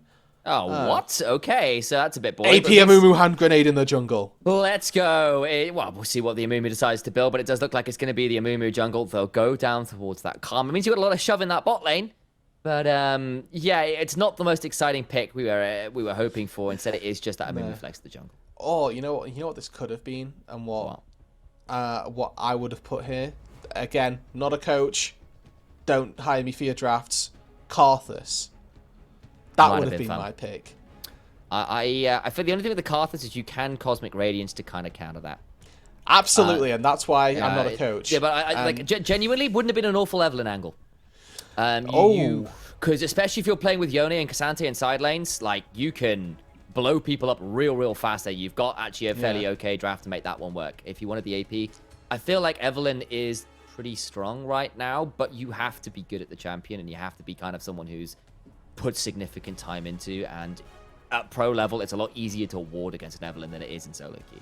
Oh, what? Okay, so that's a bit boring. AP Amumu hand grenade in the jungle. Let's go. Well, we'll see what the Amumu decides to build, but it does look like it's going to be the Amumu jungle. They'll go down towards that calm. It means you've got a lot of shove in that bot lane. But, yeah, it's not the most exciting pick we were hoping for. Instead, it is just that Amumu flex the jungle. Oh, you know what this could have been, and what I would have put here? Again, not a coach. Don't hire me for your drafts. Karthus. That would have been my pick. I feel the only thing with the Karthus is you can Cosmic Radiance to kind of counter that. Absolutely, and that's why I'm not a coach. Yeah, but genuinely, wouldn't have been an awful Evelyn angle. Because especially if you're playing with Yone and Cassante in side lanes, like, you can blow people up real fast there. You've got actually a fairly okay draft to make that one work. If you wanted the AP, I feel like Evelyn is pretty strong right now, but you have to be good at the champion, and you have to be kind of someone who's put significant time into, and at pro level, it's a lot easier to ward against an Evelyn than it is in solo queue.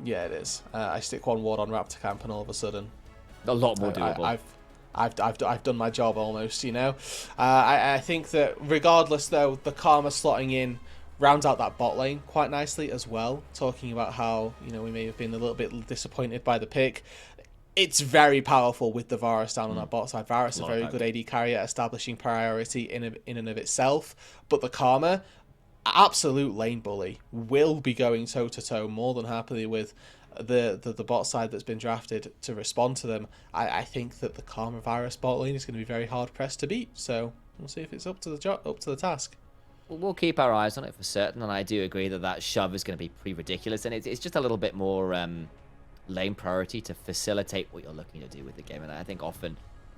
Yeah, it is. I stick one ward on Raptor Camp, and all of a sudden, a lot more doable. I've done my job almost, you know. I think that regardless, though, the Karma slotting in rounds out that bot lane quite nicely as well. Talking about how, you know, we may have been a little bit disappointed by the pick. It's very powerful with the Varus down on that bot side. Varus is a very good AD carry at establishing priority in and of itself. But the Karma, absolute lane bully, will be going toe-to-toe more than happily with the bot side that's been drafted to respond to them. I think that the Karma Varus bot lane is going to be very hard-pressed to beat. So we'll see if it's up to the task. We'll keep our eyes on it for certain, and I do agree that shove is going to be pretty ridiculous, and it's just a little bit more lane priority to facilitate what you're looking to do with the game. And I think often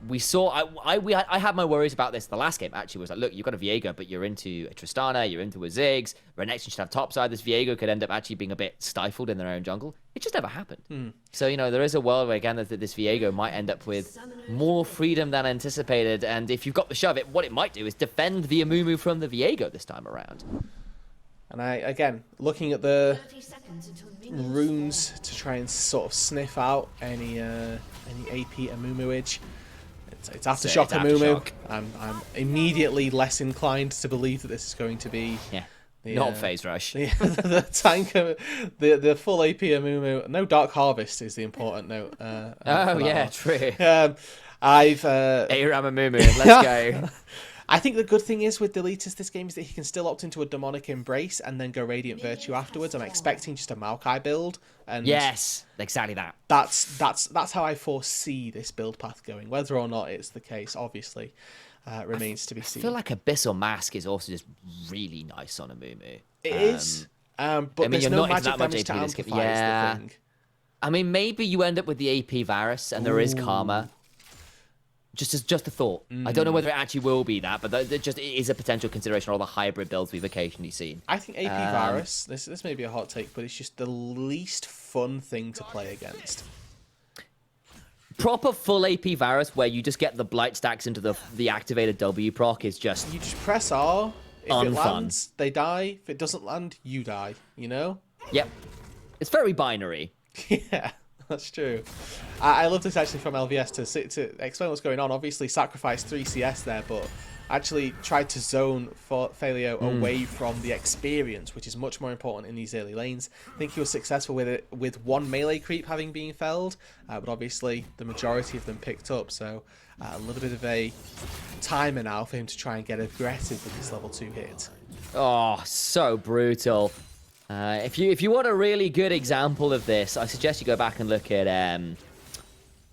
we saw, I had my worries about this the last game, actually. Was like, look, you've got a Viego, but you're into a Tristana, you're into a Ziggs. Renekton should have topside. This Viego could end up actually being a bit stifled in their own jungle. It just never happened. So, you know, there is a world where, again, that this Viego might end up with more freedom than anticipated. And if you've got the shove, what it might do is defend the Amumu from the Viego this time around. And again, looking at the runes to try and sort of sniff out any AP Amumuage. It's Aftershock Amumu. I'm immediately less inclined to believe that this is going to be not Phase Rush. The tank, the full AP Amumu. No Dark Harvest is the important note. Oh yeah, true. I've ARAM Amumu. Let's go. I think the good thing is with Deletus this game is that he can still opt into a Demonic Embrace and then go Radiant Virtue afterwards. I'm expecting just a Maokai build. And yes, exactly that. That's how I foresee this build path going. Whether or not it's the case, obviously, remains to be seen. I feel like Abyssal Mask is also just really nice on Amumu. It is, but I mean, there's no magic damage to amplify is the thing. I mean, maybe you end up with the AP Varus and there is Karma. Just a thought. I don't know whether it actually will be that, but it just is a potential consideration of all the hybrid builds we've occasionally seen. I think AP Varus, this may be a hot take, but it's just the least fun thing to play against. Proper full AP Varus where you just get the blight stacks into the activated W proc is just... You just press R, if it lands, they die. If it doesn't land, you die, you know? Yep. It's very binary. Yeah. That's true. I love this actually from LVS to explain what's going on. Obviously, sacrificed 3 CS there, but actually tried to zone Failio away from the experience, which is much more important in these early lanes. I think he was successful with it with 1 melee creep having been felled, but obviously the majority of them picked up. So a little bit of a timer now for him to try and get aggressive with this level 2 hit. Oh, so brutal. If you want a really good example of this, I suggest you go back and look at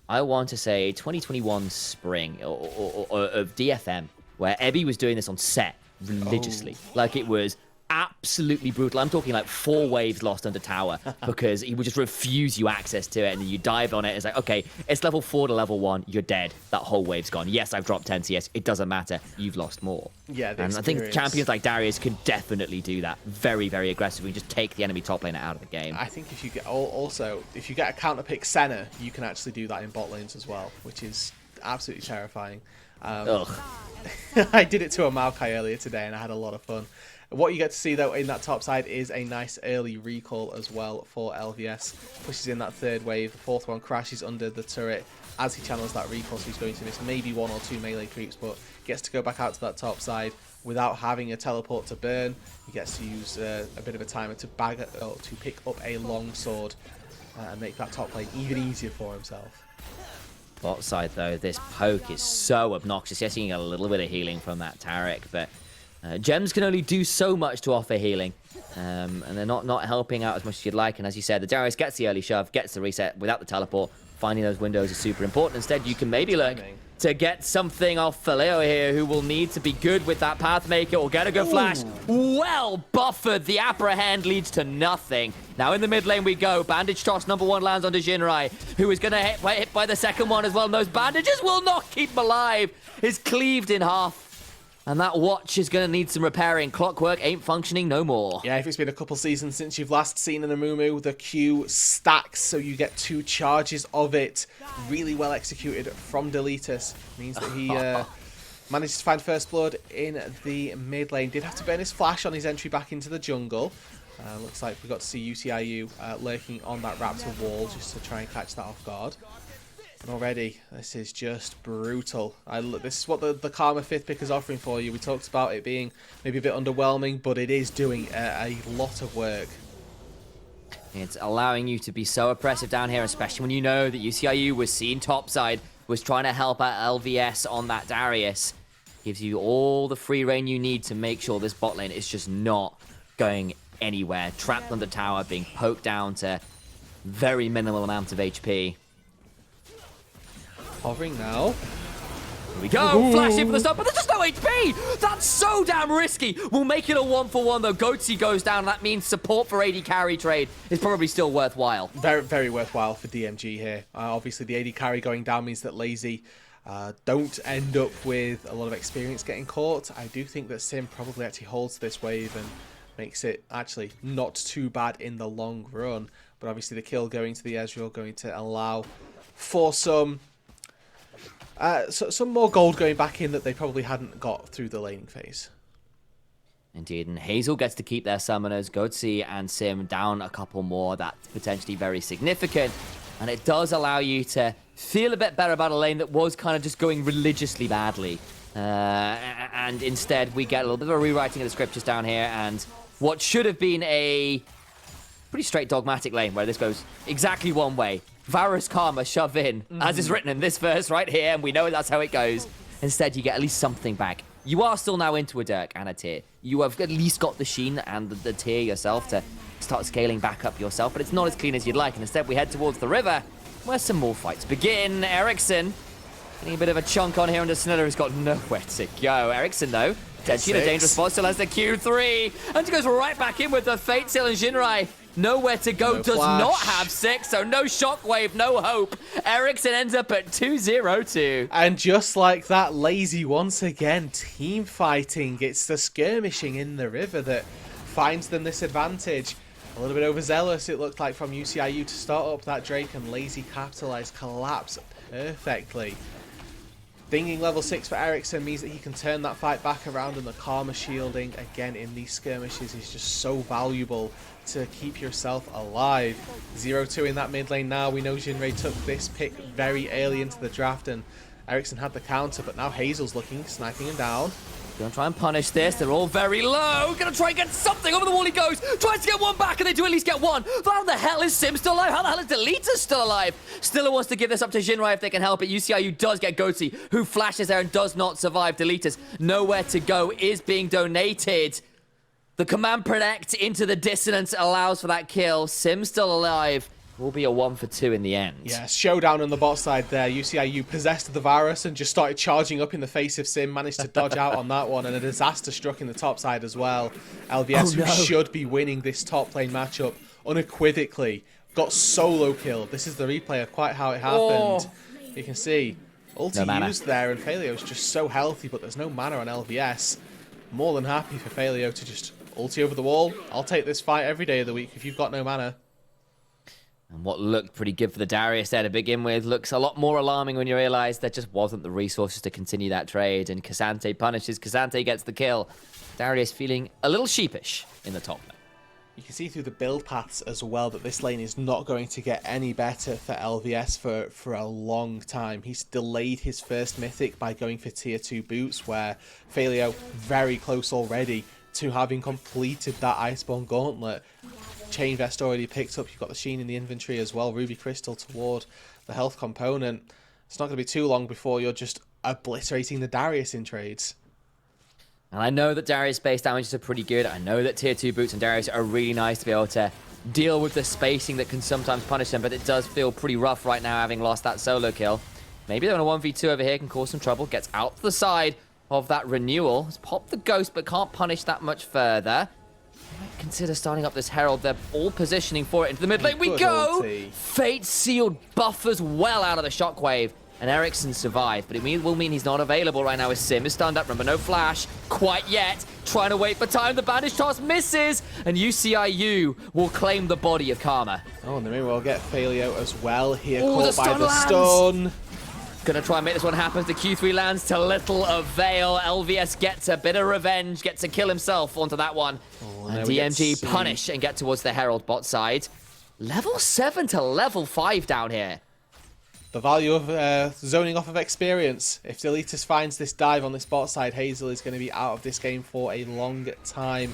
I want to say 2021 spring or of DFM, where Ebby was doing this on set religiously. Like, it was absolutely brutal. I'm talking like 4 waves lost under tower because he would just refuse you access to it, and then you dive on it. It's like, okay, it's level 4 to level 1. You're dead. That whole wave's gone. Yes, I've dropped 10 CS. It doesn't matter. You've lost more. Yeah, and I think champions like Darius can definitely do that very, very aggressively. Just take the enemy top laner out of the game. I think if you get if you get a counter pick Senna, you can actually do that in bot lanes as well, which is absolutely terrifying. I did it to a Maokai earlier today, and I had a lot of fun. What you get to see, though, in that top side is a nice early recall as well for LVS. Pushes in that 3rd wave. The 4th one crashes under the turret as he channels that recall, so he's going to miss maybe 1 or 2 melee creeps, but gets to go back out to that top side without having a teleport to burn. He gets to use a bit of a timer to to pick up a long sword and make that top lane even easier for himself. Bot side, though, this poke is so obnoxious. Yes, you can get a little bit of healing from that Taric, but gems can only do so much to offer healing, and they're not helping out as much as you'd like. And as you said, the Darius gets the early shove, gets the reset without the teleport. Finding those windows is super important. Instead, you can maybe look to get something off Faleo here, who will need to be good with that Pathmaker or get a good flash. Well buffered. The apprehend leads to nothing. Now in the mid lane we go. Bandage toss #1 lands onto Jinrai, who is going to hit by the second one as well. And those bandages will not keep him alive. Is cleaved in half. And that watch is going to need some repairing. Clockwork ain't functioning no more. Yeah, if it's been a couple seasons since you've last seen an Amumu, the Q stacks, so you get 2 charges of it. Really well executed from Deletus. Means that he managed to find first blood in the mid lane. Did have to burn his flash on his entry back into the jungle. Looks like we got to see UTIU lurking on that Raptor wall just to try and catch that off guard. And already, this is just brutal. This is what the Karma 5th pick is offering for you. We talked about it being maybe a bit underwhelming, but it is doing a lot of work. It's allowing you to be so oppressive down here, especially when you know that UCIU was seen topside, was trying to help out LVS on that Darius. Gives you all the free reign you need to make sure this bot lane is just not going anywhere. Trapped under tower, being poked down to very minimal amount of HP. Hovering now. Here we go. Flash in for the stop, but there's just no HP. That's so damn risky. We'll make it a 1-for-1 though. Goatsy goes down. That means support for AD carry trade is probably still worthwhile. Very, very worthwhile for DMG here. Obviously, the AD carry going down means that Lazy don't end up with a lot of experience getting caught. I do think that Sim probably actually holds this wave and makes it actually not too bad in the long run. But obviously the kill going to the Ezreal going to allow for some more gold going back in that they probably hadn't got through the laning phase. Indeed, and Hazel gets to keep their summoners. Goatsy and Sim down a couple more. That's potentially very significant. And it does allow you to feel a bit better about a lane that was kind of just going religiously badly. And instead, we get a little bit of a rewriting of the scriptures down here. And what should have been a pretty straight dogmatic lane, where this goes exactly one way. Varus Karma shove in, as is written in this verse right here. And we know that's how it goes. Instead, you get at least something back. You are still now into a Dirk and a Tier. You have at least got the Sheen and the Tier yourself to start scaling back up yourself, but it's not as clean as you'd like. And instead, we head towards the river, where some more fights begin. Ericsson getting a bit of a chunk on here, and Sniller has got nowhere to go. Ericsson, though, potentially in a dangerous spot, still has the Q3, and he goes right back in with the Fate Seal, and Jinrai nowhere to go, does not have 6, so no shockwave, no hope. Ericsson ends up at 2-0-2. And just like that, Lazy once again team fighting. It's the skirmishing in the river that finds them this advantage. A little bit overzealous, it looked like, from UCIU to start up that Drake, and Lazy capitalized, collapse perfectly. Dinging level 6 for Ericsson means that he can turn that fight back around, and the Karma shielding, again, in these skirmishes is just so valuable to keep yourself alive. 0-2 in that mid lane now. We know Jinrai took this pick very early into the draft, and Ericsson had the counter, but now Hazel's looking, sniping him down. Gonna try and punish this. They're all very low. Gonna try and get something. Over the wall he goes. Tries to get one back, and they do at least get one. How the hell is Sim still alive? How the hell is Delita still alive? Stiller wants to give this up to Jinrai if they can help it. UCIU does get Goatsy, who flashes there and does not survive. Delita's nowhere to go, is being donated. The command protect into the dissonance allows for that kill. Sim still alive. Will be a 1-for-2 in the end. Yeah, showdown on the bot side there. UCIU possessed the virus and just started charging up in the face of Sim. Managed to dodge out on that one, and a disaster struck in the top side as well. LVS, who should be winning this top lane matchup unequivocally, got solo killed. This is the replay of quite how it happened. You can see ulti used there, and Failio's just so healthy, but there's no mana on LVS. More than happy for Failio to just ulti over the wall. I'll take this fight every day of the week if you've got no mana. And what looked pretty good for the Darius there to begin with looks a lot more alarming when you realize there just wasn't the resources to continue that trade. And K'Sante punishes. K'Sante gets the kill. Darius feeling a little sheepish in the top lane. You can see through the build paths as well that this lane is not going to get any better for LVS for a long time. He's delayed his first mythic by going for tier 2 boots, where Failio very close already to having completed that Iceborne Gauntlet. Chain Vest already picked up. You've got the Sheen in the inventory as well. Ruby Crystal toward the health component. It's not going to be too long before you're just obliterating the Darius in trades. And I know that Darius base damages are pretty good. I know that tier 2 boots and Darius are really nice to be able to deal with the spacing that can sometimes punish them, but it does feel pretty rough right now having lost that solo kill. Maybe they're on a 1v2 over here, can cause some trouble. Gets out to the side of that renewal. Has popped the ghost, but can't punish that much further. Might consider starting up this Herald. They're all positioning for it. Into the mid lane we go! Fate sealed buffers well out of the shockwave. And Ericsson survived, but it will mean he's not available right now as Sim is stunned up. Remember, no flash quite yet. Trying to wait for time. The bandage toss misses, and UCIU will claim the body of Karma. Oh, and they may well get Failio as well here, caught by the stun. Gonna try and make this one happen. The Q3 lands to little avail. LVS gets a bit of revenge, gets a kill himself onto that one. Oh, and DMG punish and get towards the Herald bot side. Level 7 to level 5 down here. The value of zoning off of experience. If Deletus finds this dive on this bot side, Hazel is going to be out of this game for a long time.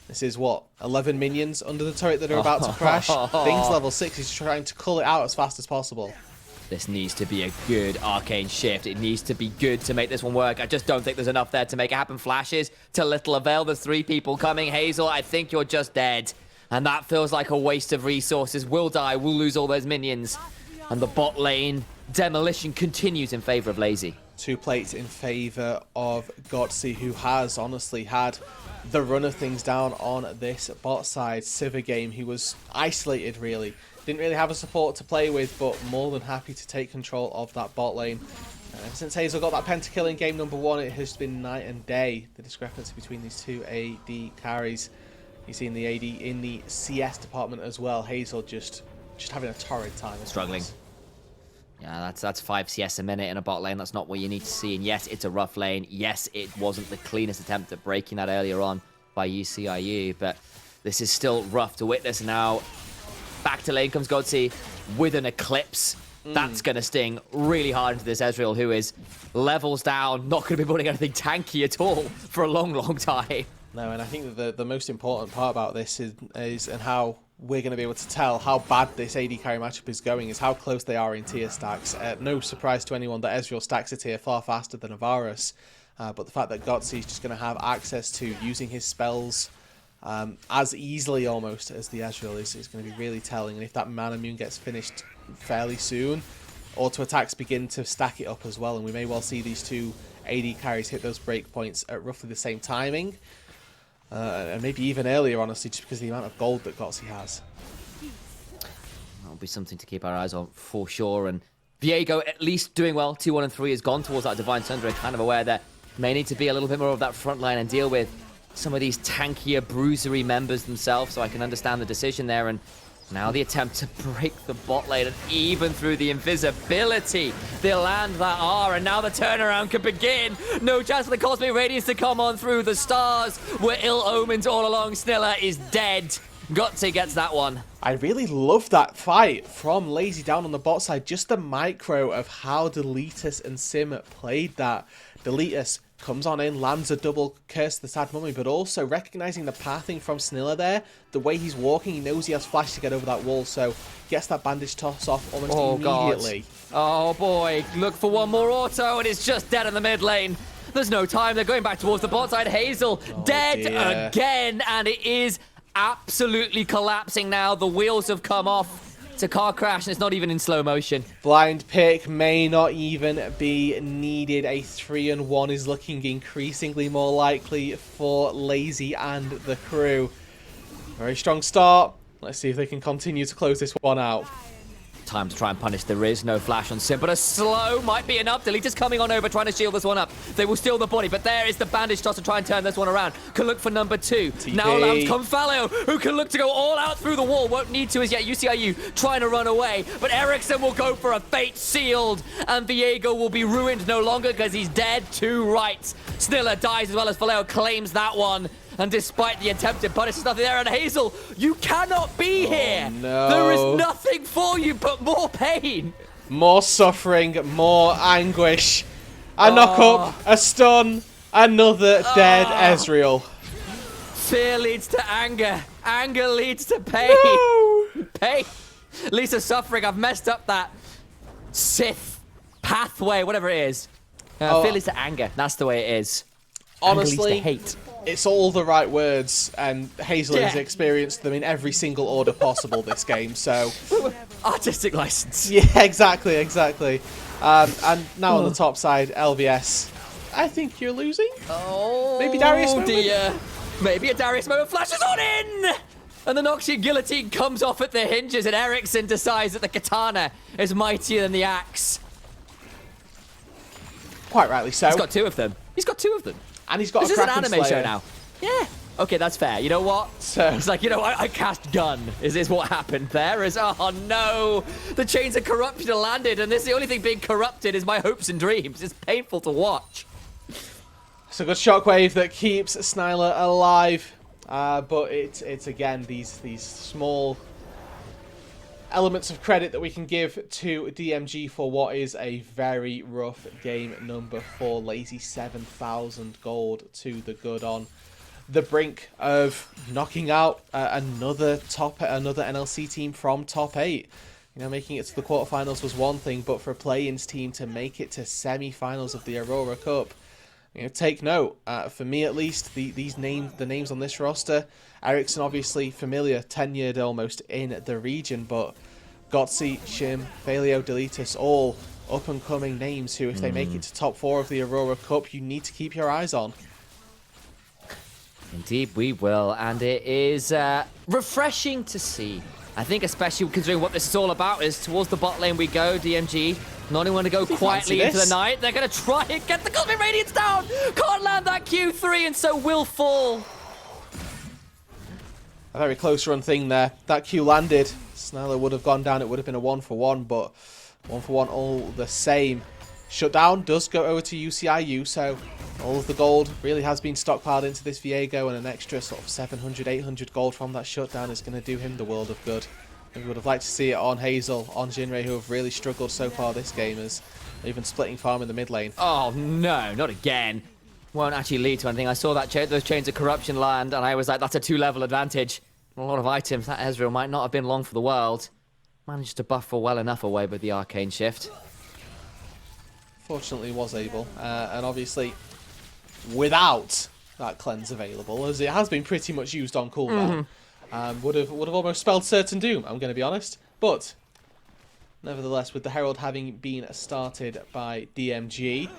This is, what, 11 minions under the turret that are about to crash? Things level 6. He's trying to cull it out as fast as possible. This needs to be a good arcane shift. It needs to be good to make this one work. I just don't think there's enough there to make it happen. Flashes to little avail. There's 3 people coming. Hazel, I think you're just dead. And that feels like a waste of resources. We'll die. We'll lose all those minions. And the bot lane demolition continues in favor of Lazy. 2 plates in favor of Godsey, who has honestly had the run of things down on this bot side. Sivir game, he was isolated really. Didn't really have a support to play with, but more than happy to take control of that bot lane. And ever since Hazel got that pentakill in game number 1, it has been night and day, the discrepancy between these two AD carries. You see in the AD in the CS department as well, Hazel just having a torrid time. Struggling. Yeah, that's 5 CS a minute in a bot lane. That's not what you need to see. And yes, it's a rough lane. Yes, it wasn't the cleanest attempt at breaking that earlier on by UCIU, but this is still rough to witness. Now, back to lane comes Godsey with an Eclipse. That's going to sting really hard into this Ezreal, who is levels down, not going to be putting anything tanky at all for a long, long time. No, and I think that the most important part about this is and how we're going to be able to tell how bad this AD carry matchup is going is how close they are in tier stacks. No surprise to anyone that Ezreal stacks a tier far faster than Avarus, but the fact that Godsey is just going to have access to using his spells as easily almost as the Ezreal is going to be really telling. And if that Manamune gets finished fairly soon, auto attacks begin to stack it up as well, and we may well see these two AD carries hit those breakpoints at roughly the same timing, and maybe even earlier, honestly, just because of the amount of gold that Godsey has. That'll be something to keep our eyes on for sure. And Viego at least doing well. 2-1 and 3 has gone towards that Divine Sundering, kind of aware that may need to be a little bit more of that front line and deal with some of these tankier, bruisery members themselves, so I can understand the decision there. And now the attempt to break the bot lane, and even through the invisibility, they'll land that R, and now the turnaround can begin. No chance for the Cosmic Radiance to come on through. The stars were ill omens all along. Snilla is dead. Godsey gets that one. I really love that fight from Lazy down on the bot side. Just the micro of how Deletus and Sim played that. Deletus comes on in, lands a double Curse of the Sad Mummy, but also recognizing the pathing from Snilla there. The way he's walking, he knows he has flash to get over that wall, so gets that bandage toss off almost immediately. God. Oh boy, look for one more auto, and it's just dead in the mid lane. There's no time, they're going back towards the bot side. Hazel, dead again, and it is absolutely collapsing now. The wheels have come off. It's a car crash, and it's not even in slow motion. Blind pick may not even be needed. A 3-1 is looking increasingly more likely for Lazy and the crew. Very strong start. Let's see if they can continue to close this one out. Time to try and punish. There is no flash on Sim, but a slow might be enough. Deletus coming on over, trying to shield this one up. They will steal the body, but there is the bandage toss to try and turn this one around. Can look for number 2. TP. Now allows Confalio, who can look to go all out through the wall. Won't need to as yet. UCIU trying to run away, but Ericsson will go for a fate sealed, and Viego will be ruined no longer because he's dead to rights. Snilla dies as well as Faleo claims that one. And despite the attempted punish, there's nothing there. And Hazel, you cannot be here. No. There is nothing for you but more pain. More suffering, more anguish. A knock up, a stun, another dead Ezreal. Fear leads to anger. Anger leads to pain. No. Pain leads to suffering. I've messed up that Sith pathway, whatever it is. Fear leads to anger. That's the way it is. Honestly, anger leads to hate. It's all the right words, and Hazel has experienced them in every single order possible this game, so... Artistic license. Yeah, exactly. And now on the top side, LVS. I think you're losing. Oh, maybe Darius moment? Dear. Maybe a Darius moment flashes on in! And the Noxian Guillotine comes off at the hinges, and Ericsson decides that the katana is mightier than the axe. Quite rightly so. He's got 2 of them. And he's got this a Kraken is an anime Slayer. show now. Yeah. Okay, that's fair. You know what? So it's like, you know, I cast gun. Is this what happened there? Oh no, the chains of corruption are landed, and this the only thing being corrupted is my hopes and dreams. It's painful to watch. It's a good shockwave that keeps Snyla alive, but it's again these small elements of credit that we can give to DMG for what is a very rough game number 4. Lazy 7,000 gold to the good on the brink of knocking out another NLC team from top 8. You know, making it to the quarterfinals was one thing, but for a play-ins team to make it to semi-finals of the Aurora Cup, you know, take note. For me, at least, the names on this roster. Ericsson, obviously familiar, tenured almost in the region, but Godsey, Shim, Faleo, Deletus, all up-and-coming names who, if they make it to top 4 of the Aurora Cup, you need to keep your eyes on. Indeed, we will, and it is refreshing to see I think especially considering what this is all about is towards the bot lane we go, DMG. Not even want to go quietly into the night. They're going to try and get the Cosmic Radiance down. Can't land that Q3 and so will fall. A very close run thing there. That Q landed. Sneller would have gone down. It would have been a 1-for-1, but 1-for-1 all the same. Shutdown does go over to UCIU, so all of the gold really has been stockpiled into this Viego, and an extra sort of 700, 800 gold from that shutdown is going to do him the world of good. We would have liked to see it on Hazel, on Jinray, who have really struggled so far this game, as even splitting farm in the mid lane. Oh no, not again. Won't actually lead to anything. I saw that those chains of corruption land, and I was like, that's a 2-level advantage. A lot of items. That Ezreal might not have been long for the world. Managed to buffer well enough away with the arcane shift. Fortunately was able, and obviously without that cleanse available, as it has been pretty much used on cooldown, would have almost spelled certain doom, I'm going to be honest. But nevertheless, with the Herald having been started by DMG,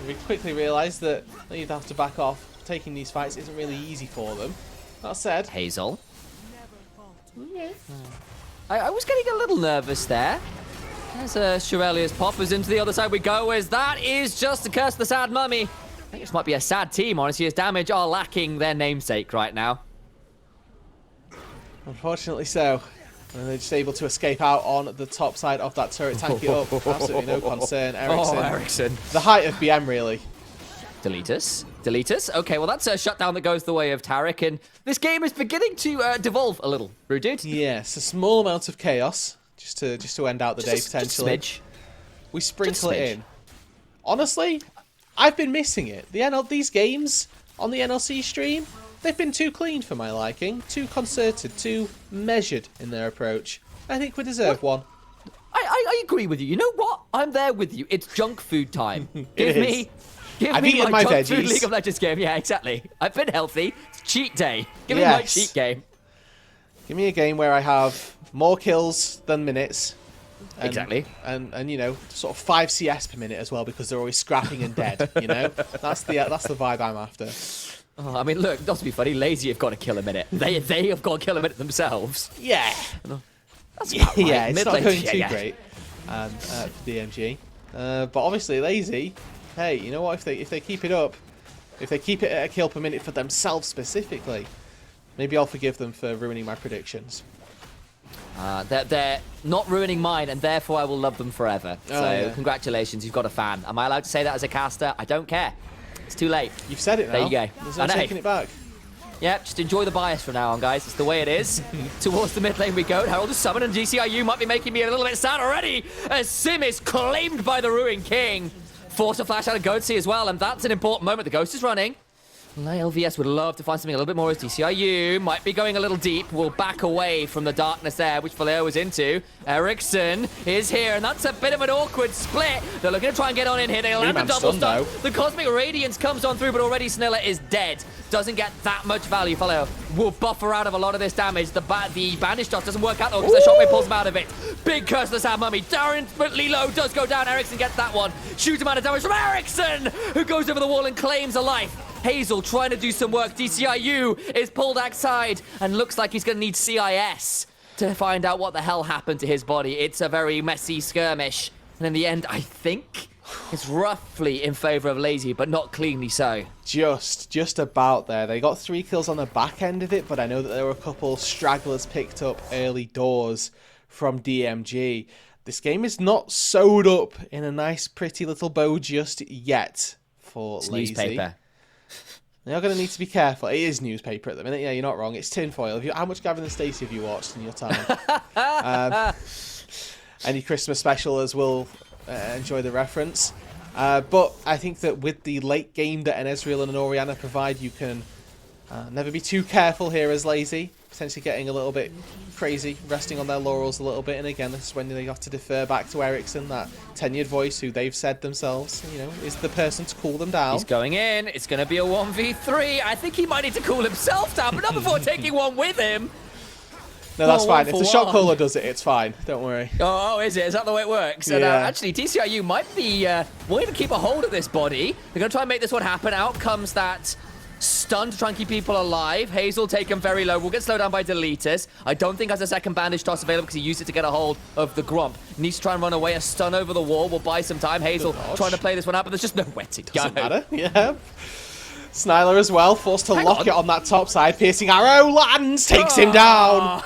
we quickly realised that they'd have to back off. Taking these fights isn't really easy for them. That said, Hazel. I was getting a little nervous there. As Shirelius poppers into the other side we go, as that is just a curse of the sad mummy. I think this might be a sad team, honestly, as damage are lacking their namesake right now. Unfortunately so. And they're just able to escape out on the top side of that turret, tank it up. Absolutely no concern. Ericsson. Oh, Ericsson. The height of BM, really. Delete us. Okay, well, that's a shutdown that goes the way of Taric, and this game is beginning to devolve a little. Rude dude. Yes, a small amount of chaos. Just to end out the day, potentially. Just we sprinkle it in. Honestly, I've been missing it. These games on the NLC stream, they've been too clean for my liking. Too concerted, too measured in their approach. I think we deserve one. I agree with you. You know what? I'm there with you. It's junk food time. Give me my junk food League of Legends game. Yeah, exactly. I've been healthy. It's cheat day. Give me my cheat game. Give me a game where I have more kills than minutes. And, exactly. And you know, sort of 5 CS per minute as well, because they're always scrapping and dead, you know? That's the vibe I'm after. Oh, I mean, look, not to be funny, Lazy have got to kill a minute. They have got to kill a minute themselves. Yeah. That's about right. Yeah, it's not going too great for DMG. But obviously Lazy, hey, you know what, if they keep it up, if they keep it at a kill per minute for themselves specifically, maybe I'll forgive them for ruining my predictions. They're not ruining mine, and therefore I will love them forever. Congratulations, you've got a fan. Am I allowed to say that as a caster? I don't care. It's too late. You've said it now. There you go. There's no taking it back. Yep, just enjoy the bias from now on, guys. It's the way it is. Towards the mid lane we go. Herald is summoned, and GCIU might be making me a little bit sad already, as Sim is claimed by the Ruined King. Force a flash out of Goatsy as well, and that's an important moment. The Ghost is running. LVS would love to find something a little bit more as DCIU might be going a little deep. Will back away from the darkness there, which Vallejo was into. Ericsson is here, and that's a bit of an awkward split. They're looking to try and get on in here. They land a double stun. The Cosmic Radiance comes on through, but already Snilla is dead. Doesn't get that much value. Vallejo will buffer out of a lot of this damage. The Banish Dot doesn't work out though, because the Shockwave pulls him out of it. Big curse to the Sad Mummy. Darren, but Lilo does go down. Ericsson gets that one. Shoot him out of damage from Ericsson, who goes over the wall and claims a life. Hazel trying to do some work. DCIU is pulled outside and looks like he's going to need CIS to find out what the hell happened to his body. It's a very messy skirmish. And in the end, I think it's roughly in favor of Lazy, but not cleanly so. Just about there. They got 3 kills on the back end of it, but I know that there were a couple stragglers picked up early doors from DMG. This game is not sewed up in a nice, pretty little bow just yet for Lazy. Newspaper. You're going to need to be careful. It is newspaper at the minute. Yeah, you're not wrong. It's tinfoil. How much Gavin and Stacey have you watched in your time? Any Christmas specialers will enjoy the reference. But I think that with the late game that an Ezreal and an Orianna provide, you can never be too careful here as Lazy. Potentially getting a little bit crazy, resting on their laurels a little bit. And again, this is when they have to defer back to Ericsson, that tenured voice who they've said themselves, you know, is the person to cool them down. He's going in. It's going to be a 1v3. I think he might need to cool himself down, but not before taking one with him. No, that's fine. If the shot caller does it, it's fine. Don't worry. Oh, is it? Is that the way it works? Yeah. And actually, DCIU might be wanting to keep a hold of this body. They're going to try and make this one happen. Out comes that Stun to try and keep people alive. Hazel taken very low. Will get slowed down by Deletus. I don't think has a second bandage toss available because he used it to get a hold of the Gromp. Needs to try and run away. A stun over the wall will buy some time. Hazel trying to play this one out, but there's just nowhere to go. Doesn't matter. Yeah. Snyler as well, forced to lock it on that top side. Piercing arrow lands, takes him down.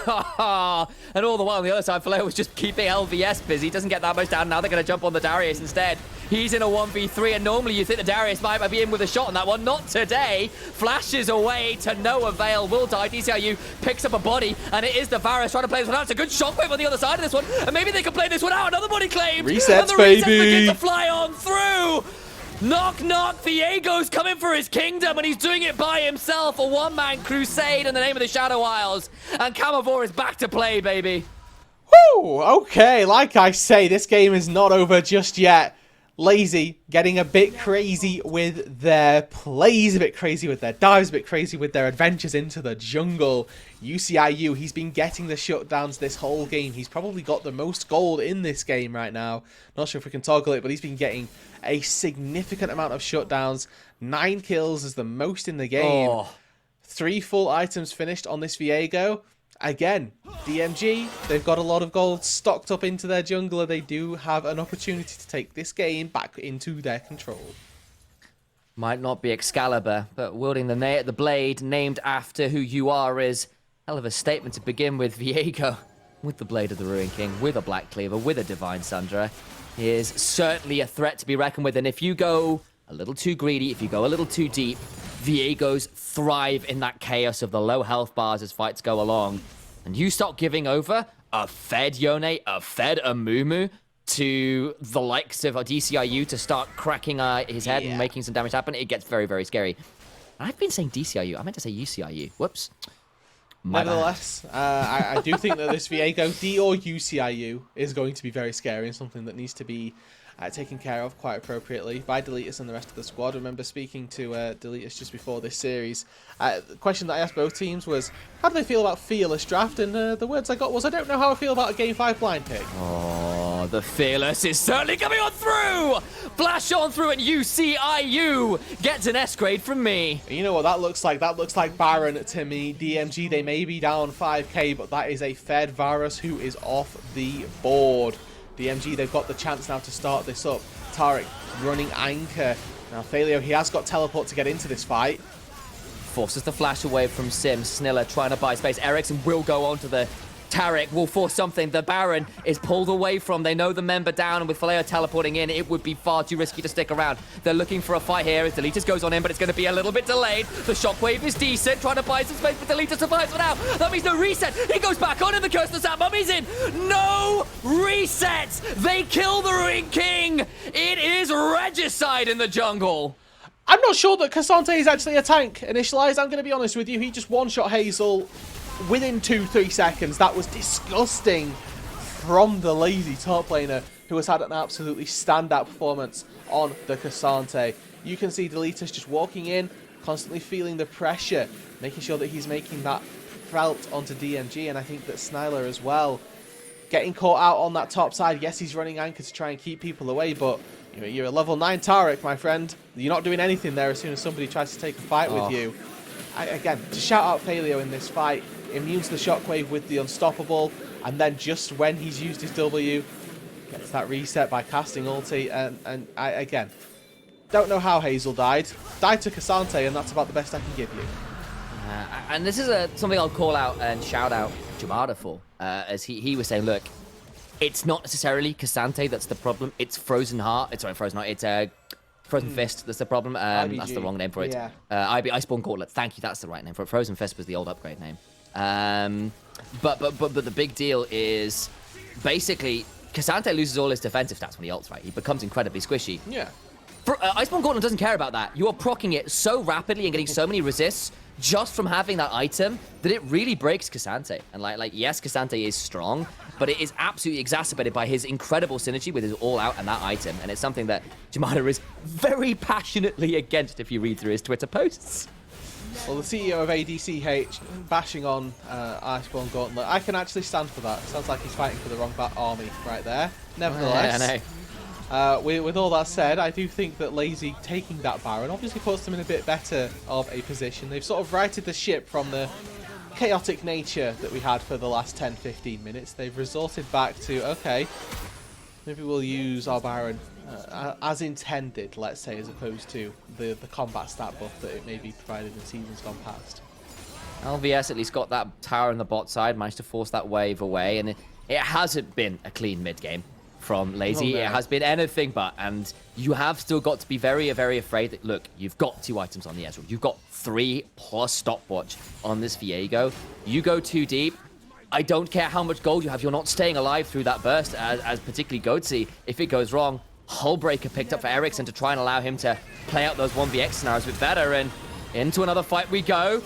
And all the while on the other side, Faleo was just keeping LVS busy. Doesn't get that much down. Now they're going to jump on the Darius instead. He's in a 1v3, and normally you think the Darius might be in with a shot on that one. Not today. Flashes away to no avail. Will die. DCIU picks up a body, and it is the Varus trying to play this one out. It's a good shockwave on the other side of this one, and maybe they can play this one out. Another body claimed. Resets, and the baby. resets begin to fly on through. Knock, knock, Viego's coming for his kingdom, and he's doing it by himself. A one-man crusade in the name of the Shadow Isles. And Camavor is back to play, baby. Woo! Okay, like I say, this game is not over just yet. Lazy getting a bit crazy with their plays, a bit crazy with their dives, a bit crazy with their adventures into the jungle. UCIU, he's been getting the shutdowns this whole game. He's probably got the most gold in this game right now. Not sure if we can toggle it, but he's been getting a significant amount of shutdowns. 9 kills is the most in the game. 3 full items finished on this Viego. Again, DMG, they've got a lot of gold stocked up into their jungler. They do have an opportunity to take this game back into their control. Might not be Excalibur, but wielding the blade named after who you are is hell of a statement to begin with. Viego, with the Blade of the Ruin King, with a Black Cleaver, with a Divine Sundra, is certainly a threat to be reckoned with. And if you go a little too greedy, if you go a little too deep, Viegos thrive in that chaos of the low health bars as fights go along. And you start giving over a fed Yone, a fed Amumu to the likes of DCIU to start cracking his head and making some damage happen, it gets very, very scary. I've been saying DCIU. I meant to say UCIU. Whoops. Nevertheless, I do think that this Viego, D or UCIU, is going to be very scary and something that needs to be taken care of quite appropriately by Deletus and the rest of the squad. I remember speaking to Deletus just before this series. The question that I asked both teams was, how do they feel about Fearless draft? And the words I got was, I don't know how I feel about a Game 5 blind pick. Oh, the Fearless is certainly coming on through! Flash on through and UCIU gets an S grade from me. You know what that looks like? That looks like Baron to me. DMG, they may be down 5k, but that is a fed Varus who is off the board. DMG, they've got the chance now to start this up. Tarek running anchor. Now, Thalio, he has got teleport to get into this fight. Forces the flash away from Sim. Sniller trying to buy space. Ericsson will go on to the Tarek, will force something. The Baron is pulled away from. They know the member down, and with Faleo teleporting in, it would be far too risky to stick around. They're looking for a fight here as Deletus goes on in, but it's going to be a little bit delayed. The shockwave is decent, trying to buy some space, but Deletus survives for now. That means no reset. He goes back on, and the Curse of the Sat Mummy's in. No reset. They kill the Ruin King. It is regicide in the jungle. I'm not sure that Cassante is actually a tank. Initialized, I'm going to be honest with you. He just one-shot Hazel within 2-3 seconds. That was disgusting from the lazy top laner, who has had an absolutely standout performance on the Cassante. You can see Deletus just walking in, constantly feeling the pressure, making sure that he's making that felt onto DMG, and I think that Snyler as well, getting caught out on that top side. Yes, he's running anchor to try and keep people away, but you know, you're a level 9 Tarek, my friend. You're not doing anything there as soon as somebody tries to take a fight with you. Again, to shout out Faleo in this fight, immune to the shockwave with the unstoppable, and then just when he's used his W, gets that reset by casting ulti, and I, again, don't know how Hazel died. Died to Cassante, and that's about the best I can give you. And this is something I'll call out and shout out Jamada for, as he was saying, look, it's not necessarily Cassante that's the problem, it's Frozen Heart, it's Frozen Fist that's the problem, that's the wrong name for it. Yeah. Iceborne Gauntlet, thank you, that's the right name for it. Frozen Fist was the old upgrade name. But the big deal is basically Cassante loses all his defensive stats when he ults, right? He becomes incredibly squishy. Yeah. Iceborne Gauntlet doesn't care about that. You are proccing it so rapidly and getting so many resists just from having that item that it really breaks Cassante. And like yes, Cassante is strong, but it is absolutely exacerbated by his incredible synergy with his all-out and that item. And it's something that Jamada is very passionately against if you read through his Twitter posts. Well, the CEO of ADCH bashing on Iceborne Gauntlet, I can actually stand for that. Sounds like he's fighting for the wrong army right there. Nevertheless, yeah, I know. With all that said, I do think that Lazy taking that Baron obviously puts them in a bit better of a position. They've sort of righted the ship from the chaotic nature that we had for the last 10-15 minutes. They've resorted back to, okay, maybe we'll use our Baron as intended, let's say, as opposed to the combat stat buff that it maybe provided in seasons gone past. LVS at least got that tower on the bot side, managed to force that wave away, and it hasn't been a clean mid game from Lazy. Oh, no. It has been anything but, and you have still got to be very, very afraid that, look, you've got 2 items on the Ezreal. You've got 3 plus stopwatch on this Viego. You go too deep, I don't care how much gold you have, you're not staying alive through that burst, as particularly Goatsy. If it goes wrong, Hullbreaker picked up for Ericsson to try and allow him to play out those 1vx scenarios a bit better, and into another fight we go.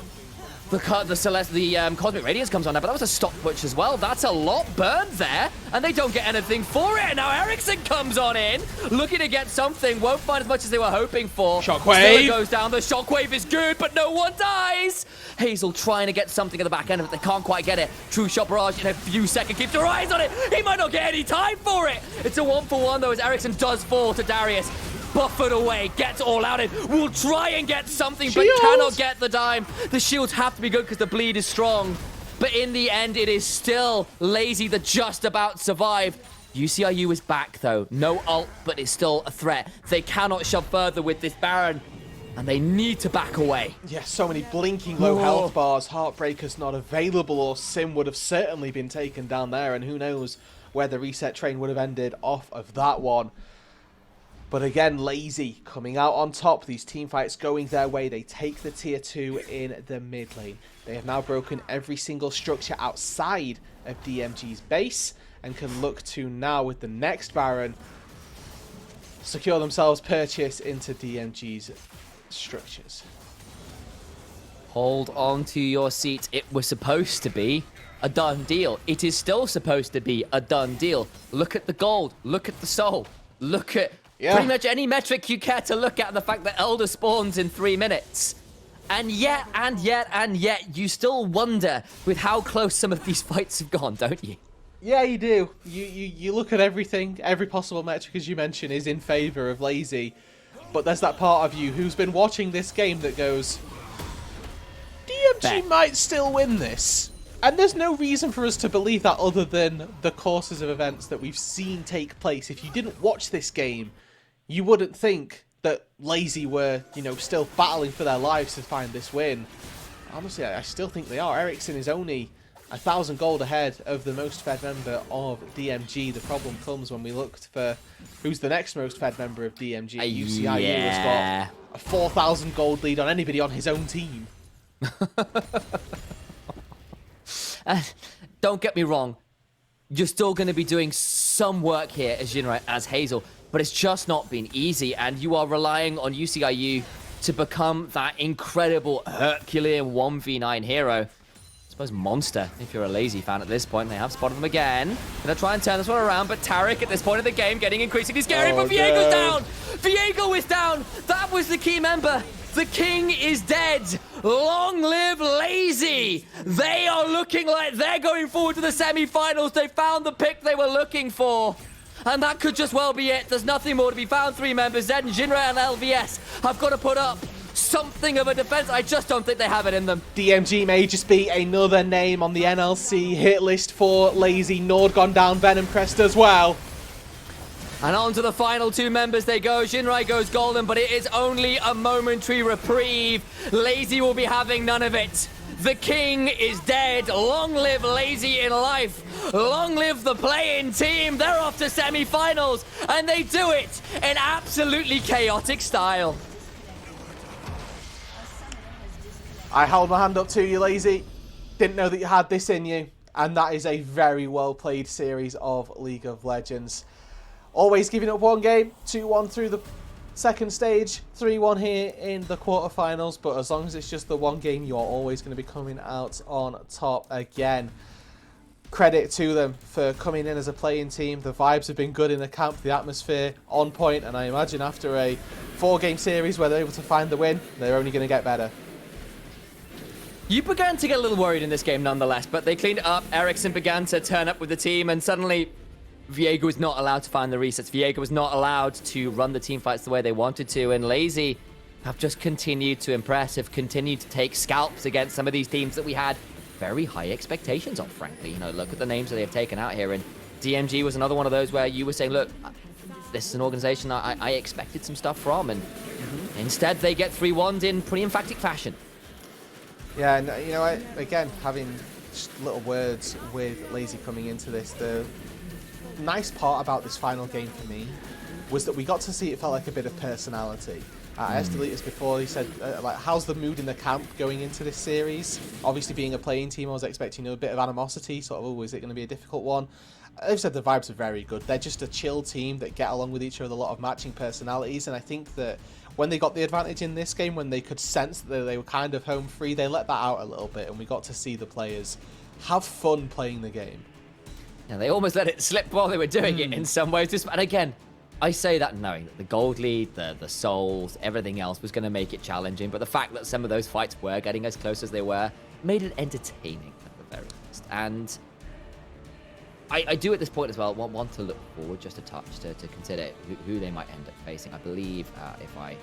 The Cosmic Radiance comes on now, but that was a stopwatch as well. That's a lot burned there, and they don't get anything for it. And now Ericsson comes on in, looking to get something. Won't find as much as they were hoping for. Shockwave! Still goes down. The Shockwave is good, but no one dies. Hazel trying to get something at the back end of it. They can't quite get it. True Shot Barrage in a few seconds. Keeps your eyes on it. He might not get any time for it. It's a 1-for-1, though, as Ericsson does fall to Darius. Buffered away, gets all out in. Will try and get something, but cannot get the dime. The shields have to be good because the bleed is strong. But in the end, it is still Lazy that just about survive. UCIU is back, though. No ult, but it's still a threat. They cannot shove further with this Baron, and they need to back away. Yeah, so many blinking low health bars. Heartbreaker's not available, or Sim would have certainly been taken down there, and who knows where the reset train would have ended off of that one. But again, Lazy coming out on top. These team fights going their way. They take the tier 2 in the mid lane. They have now broken every single structure outside of DMG's base and can look to now, with the next Baron, secure themselves purchase into DMG's structures. Hold on to your seat. It was supposed to be a done deal. It is still supposed to be a done deal. Look at the gold. Look at the soul. Look at pretty much any metric you care to look at, the fact that Elder spawns in 3 minutes. And yet, you still wonder with how close some of these fights have gone, don't you? Yeah, you do. You look at everything, every possible metric, as you mentioned, is in favour of Lazy. But there's that part of you who's been watching this game that goes, DMG might still win this. And there's no reason for us to believe that other than the courses of events that we've seen take place. If you didn't watch this game, you wouldn't think that Lazy were, you know, still battling for their lives to find this win. Honestly, I still think they are. Ericsson is only 1,000 gold ahead of the most fed member of DMG. The problem comes when we looked for who's the next most fed member of DMG. UCIU has got a 4,000 gold lead on anybody on his own team. Don't get me wrong, you're still going to be doing some work here as Jinrai, as Hazel, but it's just not been easy, and you are relying on UCIU to become that incredible Herculean 1v9 hero. I suppose monster, if you're a Lazy fan at this point. They have spotted them again. Gonna try and turn this one around, but Taric at this point of the game getting increasingly scary, but Viego's down! Viego is down! That was the key member! The king is dead! Long live Lazy! They are looking like they're going forward to the semi-finals. They found the pick they were looking for. And that could just well be it. There's nothing more to be found. 3 members, Zed, Jinra, and LVS have got to put up something of a defense. I just don't think they have it in them. DMG may just be another name on the NLC hit list for Lazy. Nord gone down, Venom Crest as well. And on to the final 2 members they go. Jinrai goes golden, but it is only a momentary reprieve. Lazy will be having none of it. The king is dead. Long live Lazy in life. Long live the playing team. They're off to semi-finals, and they do it in absolutely chaotic style. I hold my hand up to you, Lazy. Didn't know that you had this in you, and that is a very well played series of League of Legends. Always giving up one game, 2-1 through the second stage, 3-1 here in the quarterfinals, but as long as it's just the one game, you are always going to be coming out on top again. Credit to them for coming in as a playing team. The vibes have been good in the camp, the atmosphere on point, and I imagine after a 4-game series where they're able to find the win, they're only going to get better. You began to get a little worried in this game nonetheless, but they cleaned it up. Ericsson began to turn up with the team, and suddenly Viego was not allowed to find the resets. Viego was not allowed to run the team fights the way they wanted to. And Lazy have just continued to impress, have continued to take scalps against some of these teams that we had very high expectations of, frankly. You know, look at the names that they've taken out here. And DMG was another one of those where you were saying, look, this is an organization I expected some stuff from. And instead, they get 3-1'd in pretty emphatic fashion. Yeah, and you know, again, having just little words with Lazy coming into this, the nice part about this final game for me was that we got to see it felt like a bit of personality. I asked Deletus before, he said, like, how's the mood in the camp going into this series? Obviously, being a playing team, I was expecting a bit of animosity, sort of, oh, is it going to be a difficult one? They've said the vibes are very good. They're just a chill team that get along with each other, a lot of matching personalities, and I think that when they got the advantage in this game, when they could sense that they were kind of home free, they let that out a little bit, and we got to see the players have fun playing the game. Yeah, they almost let it slip while they were doing it in some ways. And again, I say that knowing that the gold lead, the souls, everything else was going to make it challenging. But the fact that some of those fights were getting as close as they were made it entertaining at the very least. And I do at this point as well want to look forward just a touch to consider who they might end up facing. I believe if I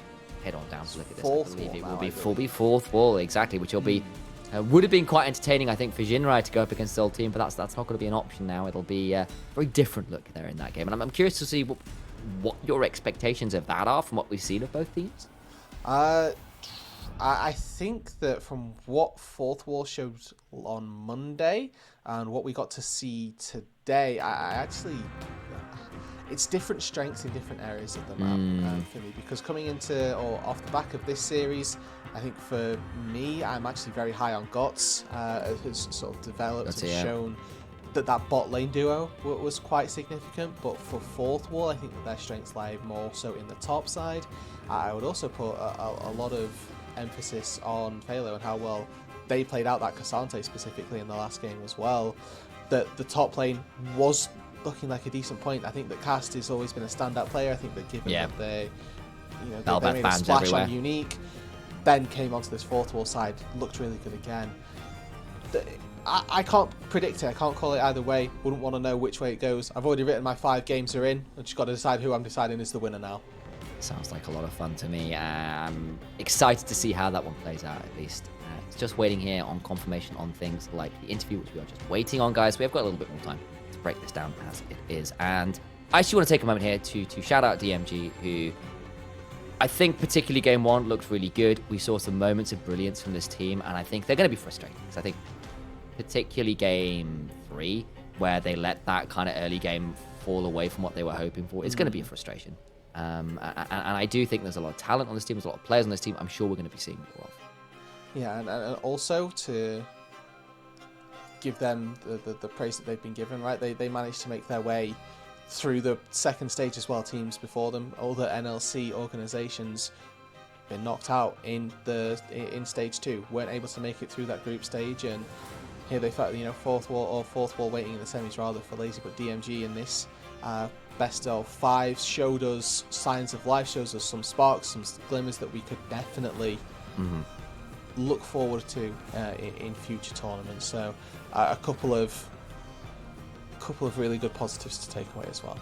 head on down to look at this, I believe it will be fourth wall, exactly, which will be would have been quite entertaining, I think, for Jinrai to go up against the old team, but that's not going to be an option now. It'll be a very different look there in that game, and I'm curious to see what your expectations of that are from what we've seen of both teams. I think that from what Fourth Wall showed on Monday and what we got to see today, I actually... It's different strengths in different areas of the map for me, because coming into or off the back of this series, I think for me, I'm actually very high on GOTS. It has sort of developed and shown that bot lane duo was quite significant, but for Fourth Wall, I think that their strengths lie more so in the top side. I would also put a lot of emphasis on Phalo and how well they played out that Cassante specifically in the last game as well. That the top lane was looking like a decent point. I think that Cast has always been a standout player. I think that given that they made a splash everywhere on Unique, then came onto this Fourth Wall side, looked really good again. I can't predict it. I can't call it either way. Wouldn't want to know which way it goes. I've already written my 5 games are in. I've just got to decide who I'm deciding is the winner now. Sounds like a lot of fun to me. I'm excited to see how that one plays out, at least. It's just waiting here on confirmation on things like the interview, which we are just waiting on, guys. We have got a little bit more time to break this down as it is. And I actually want to take a moment here to shout out DMG, who I think particularly game 1 looked really good. We saw some moments of brilliance from this team, and I think they're going to be frustrating. Because I think particularly game 3, where they let that kind of early game fall away from what they were hoping for, it's going to be a frustration. And I do think there's a lot of talent on this team. There's a lot of players on this team. I'm sure we're going to be seeing more of. Yeah, and also to give them the praise that they've been given, right? They managed to make their way through the second stage as well. Teams before them, other NLC organizations, been knocked out in stage 2, weren't able to make it through that group stage, and here they felt, fourth wall waiting in the semis rather for Lazy, but DMG in this best of 5 showed us signs of life, shows us some sparks, some glimmers that we could definitely look forward to in future tournaments. So a couple of really good positives to take away as well.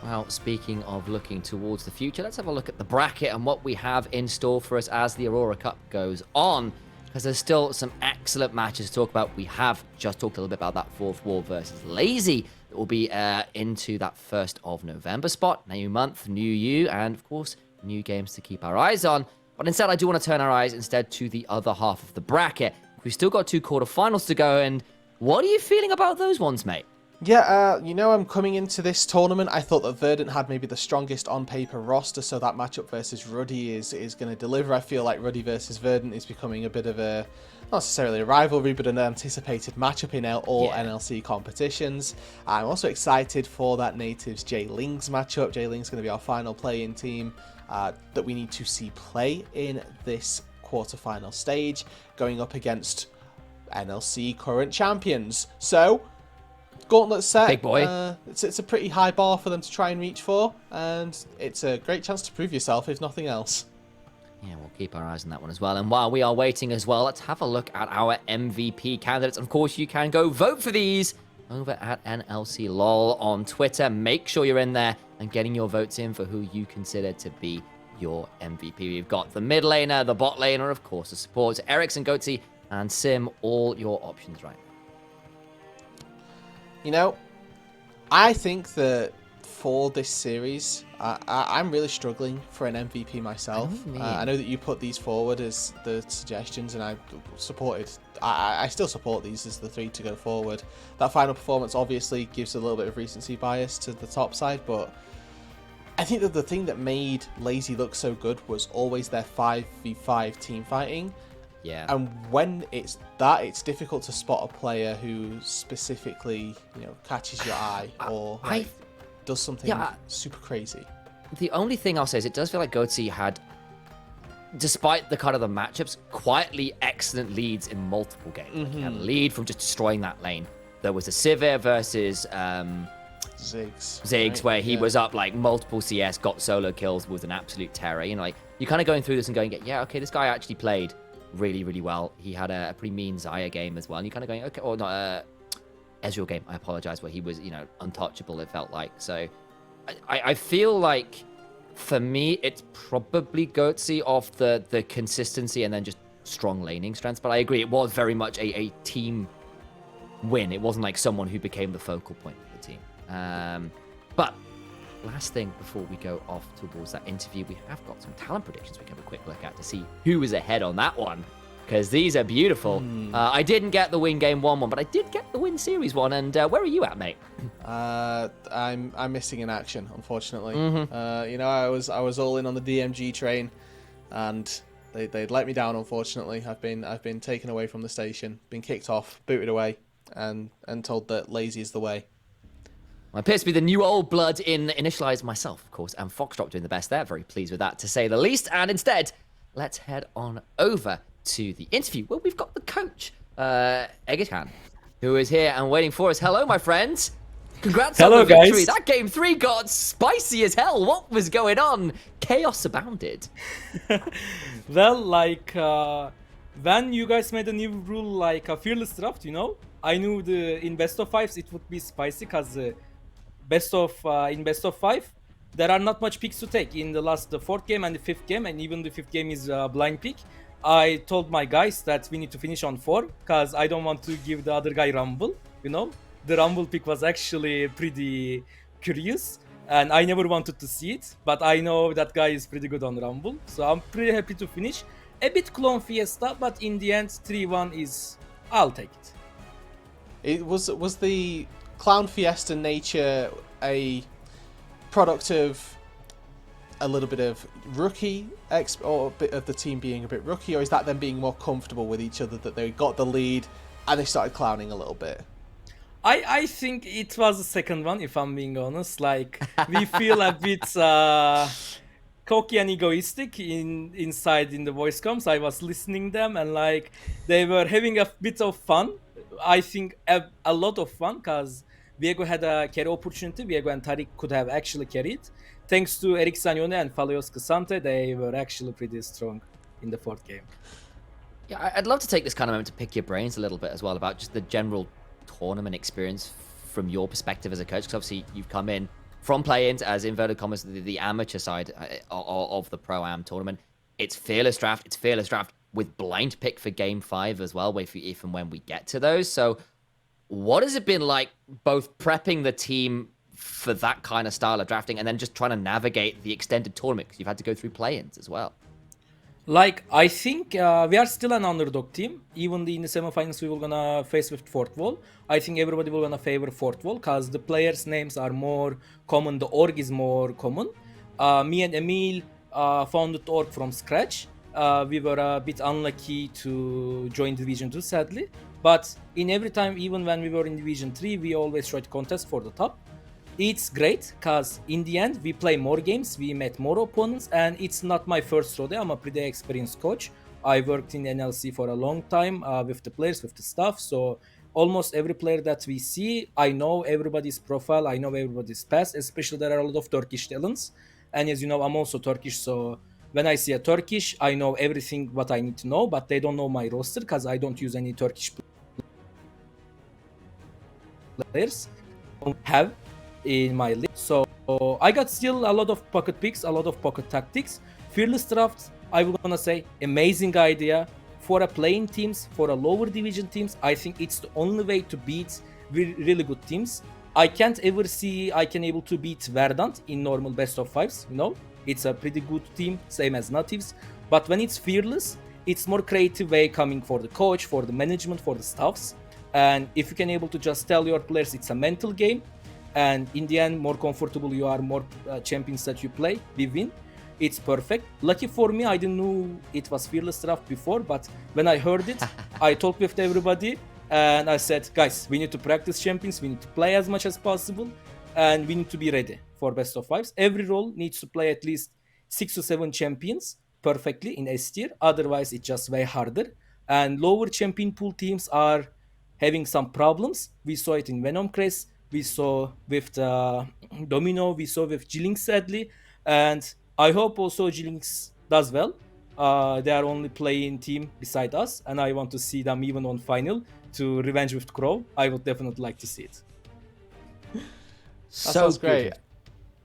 Well, speaking of looking towards the future, let's have a look at the bracket and what we have in store for us as the Aurora Cup goes on, because there's still some excellent matches to talk about. We have just talked a little bit about that Fourth Wall versus Lazy that will be into that 1st of November spot. New month, new you, and of course, new games to keep our eyes on. But instead, I do want to turn our eyes instead to the other half of the bracket. We've still got 2 quarterfinals to go, and what are you feeling about those ones, mate? Yeah, I'm coming into this tournament, I thought that Verdant had maybe the strongest on-paper roster, so that matchup versus Ruddy is going to deliver. I feel like Ruddy versus Verdant is becoming a bit of a, not necessarily a rivalry, but an anticipated matchup in all NLC competitions. I'm also excited for that Natives J Lings matchup. J Lings going to be our final play-in team that we need to see play in this quarterfinal stage, going up against NLC current champions. So gauntlet set. Big boy. It's a pretty high bar for them to try and reach for, and it's a great chance to prove yourself, if nothing else. Yeah, we'll keep our eyes on that one as well. And while we are waiting as well, let's have a look at our MVP candidates. Of course, you can go vote for these over at NLC LOL on Twitter. Make sure you're in there and getting your votes in for who you consider to be your MVP. We've got the mid laner, the bot laner, of course, the supports, Ericsson, Goatsy, and Sim, all your options right now. You know, I think that for this series, I'm really struggling for an MVP myself. I know that you put these forward as the suggestions, and I still support these as the 3 to go forward. That final performance obviously gives a little bit of recency bias to the top side, but I think that the thing that made Lazy look so good was always their 5v5 team fighting. Yeah. And when it's that, it's difficult to spot a player who specifically, catches your eye or does something super crazy. The only thing I'll say is it does feel like Goatsy had, despite the kind of the matchups, quietly excellent leads in multiple games. Like he had a lead from just destroying that lane. There was a Sivir versus Ziggs, right? Where he was up like multiple CS, got solo kills, was an absolute terror. Like you're kind of going through this and going, yeah, okay, this guy actually played really, really well. He had a pretty mean Xayah game as well. And you're kind of going, okay, or not Ezreal game, I apologize, where he was, untouchable, it felt like. So I feel like for me, it's probably Goatsy off the consistency and then just strong laning strengths. But I agree, it was very much a team win. It wasn't like someone who became the focal point of the team. But last thing before we go off towards that interview, we have got some talent predictions we can have a quick look at to see who is ahead on that one, because these are beautiful. I didn't get the win game 1-1, but I did get the win series 1. And where are you at, mate? I'm missing in action, unfortunately. I was all in on the DMG train, and they'd let me down. Unfortunately, I've been taken away from the station, been kicked off, booted away, and told that Lazy is the way. Well, appears to be the new old blood in Initialize myself, of course, and Foxdrop doing the best there. Very pleased with that, to say the least. And instead, let's head on over to the interview where we've got the coach, Egekan, who is here and waiting for us. Hello, my friends. Congrats on the victory. That game 3 got spicy as hell. What was going on? Chaos abounded. Well, when you guys made a new rule like a fearless draft, I knew in best of 5s it would be spicy, because in best of 5 there are not much picks to take. In the 4th game and the 5th game, and even the 5th game is a blind pick, I told my guys that we need to finish on 4, because I don't want to give the other guy Rumble. The Rumble pick was actually pretty curious, and I never wanted to see it, but I know that guy is pretty good on Rumble, so I'm pretty happy to finish. A bit clone Fiesta, but in the end 3-1 I'll take it. It was the Clown Fiesta nature a product of a little bit of rookie or a bit of the team being a bit rookie, or is that them being more comfortable with each other, that they got the lead and they started clowning a little bit? I think it was the second one, if I'm being honest. We feel a bit cocky and egoistic inside in the voice comms. I was listening them, and they were having a bit of fun. I think a lot of fun, because Viego had a carry opportunity. Viego and Tariq could have actually carried. Thanks to Eric Sanyone and Falios Casante, they were actually pretty strong in the 4th game. Yeah, I'd love to take this kind of moment to pick your brains a little bit as well about just the general tournament experience from your perspective as a coach, because obviously you've come in from play-ins as, inverted commas, the amateur side of the Pro-Am tournament. It's fearless draft. It's fearless draft with blind pick for game 5 as well, if and when we get to those. So what has it been like both prepping the team for that kind of style of drafting and then just trying to navigate the extended tournament, because you've had to go through play-ins as well? I think we are still an underdog team. Even in the semifinals we will gonna face with Fourth Wall. I think everybody will gonna favor Fourth Wall, because the players' names are more common, the org is more common. Me and Emil founded the org from scratch. We were a bit unlucky to join Division 2, sadly. But in every time, even when we were in Division 3, we always tried to contest for the top. It's great, because in the end, we play more games, we met more opponents, and it's not my first rodeo. I'm a pretty experienced coach. I worked in NLC for a long time with the players, with the staff. So almost every player that we see, I know everybody's profile, I know everybody's past, especially there are a lot of Turkish talents. And as you know, I'm also Turkish, so when I see a Turkish, I know everything what I need to know, but they don't know my roster, because I don't use any Turkish players don't have in my league. So I got still a lot of pocket picks, a lot of pocket tactics. Fearless draft, I will gonna say, amazing idea for a playing teams, for a lower division teams. I think it's the only way to beat really good teams. I can't ever see I can able to beat Verdant in normal best of fives. No, it's a pretty good team, same as Natives. But when it's fearless, it's more creative way coming for the coach, for the management, for the staffs. And if you can able to just tell your players it's a mental game, and in the end, more comfortable you are, more champions that you play, we win. It's perfect. Lucky for me, I didn't know it was fearless draft before, but when I heard it, I talked with everybody and I said, guys, we need to practice champions, we need to play as much as possible, and we need to be ready for best of fives. Every role needs to play at least 6 to 7 champions perfectly in S tier, otherwise it's just way harder. And lower champion pool teams are having some problems. We saw it in Venom Crest, we saw with Domino, we saw with Jilink sadly, and I hope also Jilink does well. They are only playing team beside us, and I want to see them even on final to revenge with Crow. I would definitely like to see it. That So sounds great. good.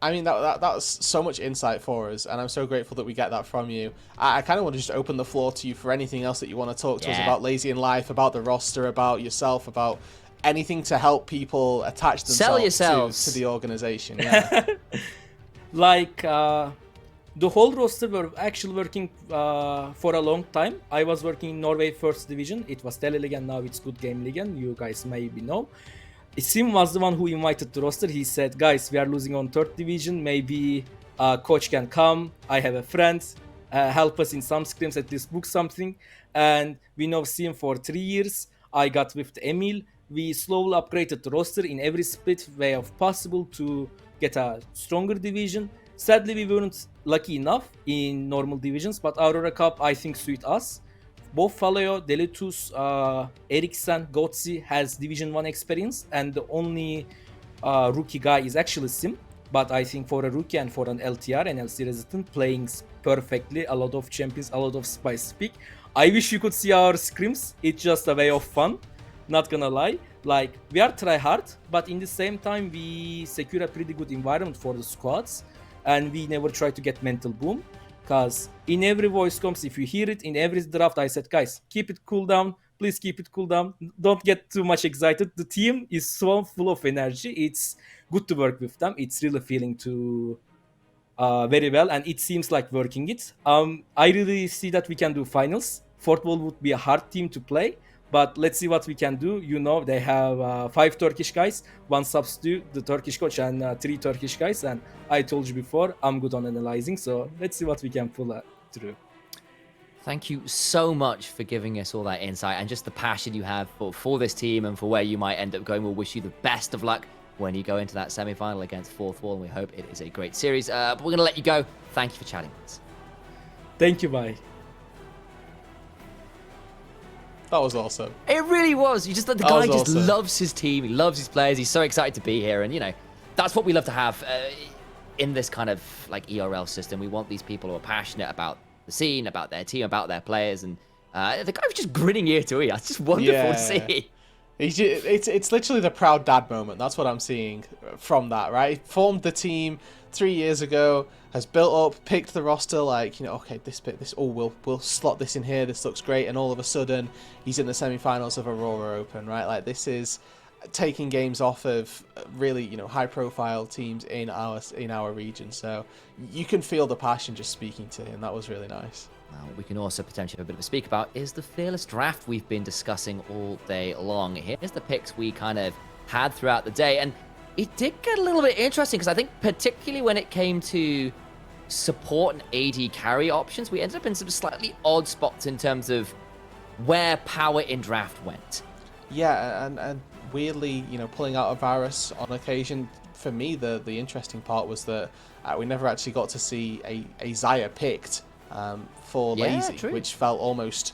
I mean, that's so much insight for us, and I'm so grateful that we get that from you. I kind of want to just open the floor to you for anything else that you want to talk to us about Lazy in Life, about the roster, about yourself, about anything to help people attach Sell themselves yourselves. to the organization. Yeah. Like the whole roster were actually working for a long time. I was working in Norway First Division. It was Teleleague, now it's Good Game League. You guys maybe know. Sim was the one who invited the roster. He said, guys, we are losing on third division. Maybe coach can come. I have a friend. Help us in some scrims, at least book something. And we know Sim for 3 years. I got with Emil. We slowly upgraded the roster in every split way of possible to get a stronger division. Sadly, we weren't lucky enough in normal divisions, but Aurora Cup, I think, suit us. Both Faleo, Delitus, Eriksen, Gotzi has Division 1 experience, and the only rookie guy is actually Sim. But I think for a rookie and for an LTR, NLC resident, playing perfectly, a lot of champions, a lot of spice pick. I wish you could see our scrims. It's just a way of fun, not gonna lie. Like, we are try hard, but in the same time, we secure a pretty good environment for the squads, and we never try to get mental boom. Because in every voice comms, if you hear it, in every draft, I said, guys, keep it cool down. Please keep it cool down. Don't get too much excited. The team is so full of energy. It's good to work with them. It's really feeling to very well, and it seems like working it. I really see that we can do finals. Fort Wall would be a hard team to play, but let's see what we can do. You know, they have 5 Turkish guys, 1 substitute, the Turkish coach, and 3 Turkish guys. And I told you before, I'm good on analyzing. So let's see what we can pull through. Thank you so much for giving us all that insight and just the passion you have for this team and for where you might end up going. We'll wish you the best of luck when you go into that semi-final against Fourth Wall, and we hope it is a great series. But we're going to let you go. Thank you for chatting with us. Thank you, bye. That was awesome. It really was. You just the That guy was just awesome. loves his team. He loves his players. He's so excited to be here, and you know that's what we love to have in this kind of like ERL system. We want these people who are passionate about the scene, about their team, about their players, and the guy was just grinning ear to ear. It's just wonderful to see. It's literally the proud dad moment. That's what I'm seeing from that, right? He formed the team 3 years ago, has built up, picked the roster, like, you know, okay, we'll slot this in here, this looks great, and all of a sudden he's in the semi-finals of Aurora Open, right? Like, this is taking games off of really, you know, high-profile teams in our region. So you can feel the passion just speaking to him. That was really nice. We can also potentially have a bit of a speak about is the fearless draft we've been discussing all day long. Here's the picks we kind of had throughout the day, and it did get a little bit interesting because I think particularly when it came to support and AD carry options, we ended up in some slightly odd spots in terms of where power in draft went. Yeah, and weirdly, you know, pulling out a Varus on occasion, for me, the interesting part was that we never actually got to see a Zaya picked for Lazy, true. which felt almost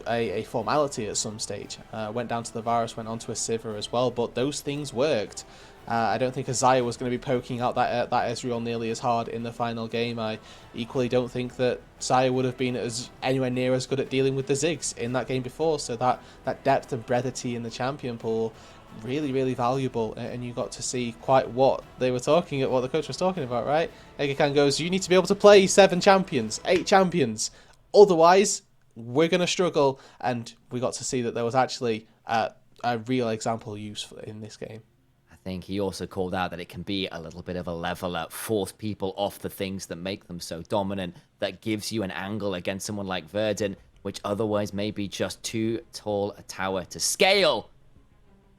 a formality at some stage. Went down to the Varus, went on to a Sivir as well, but those things worked. I don't think Zaya was going to be poking out that Ezreal nearly as hard in the final game. I equally don't think that Zaya would have been anywhere near as good at dealing with the Ziggs in that game before. So that depth and brevity in the champion pool really, really valuable, and you got to see quite what the coach was talking about, right? Egekan goes, you need to be able to play 7 champions, 8 champions, otherwise we're going to struggle, and we got to see that there was actually a real example use in this game. I think he also called out that it can be a little bit of a leveler, force people off the things that make them so dominant, that gives you an angle against someone like Verdant, which otherwise may be just too tall a tower to scale.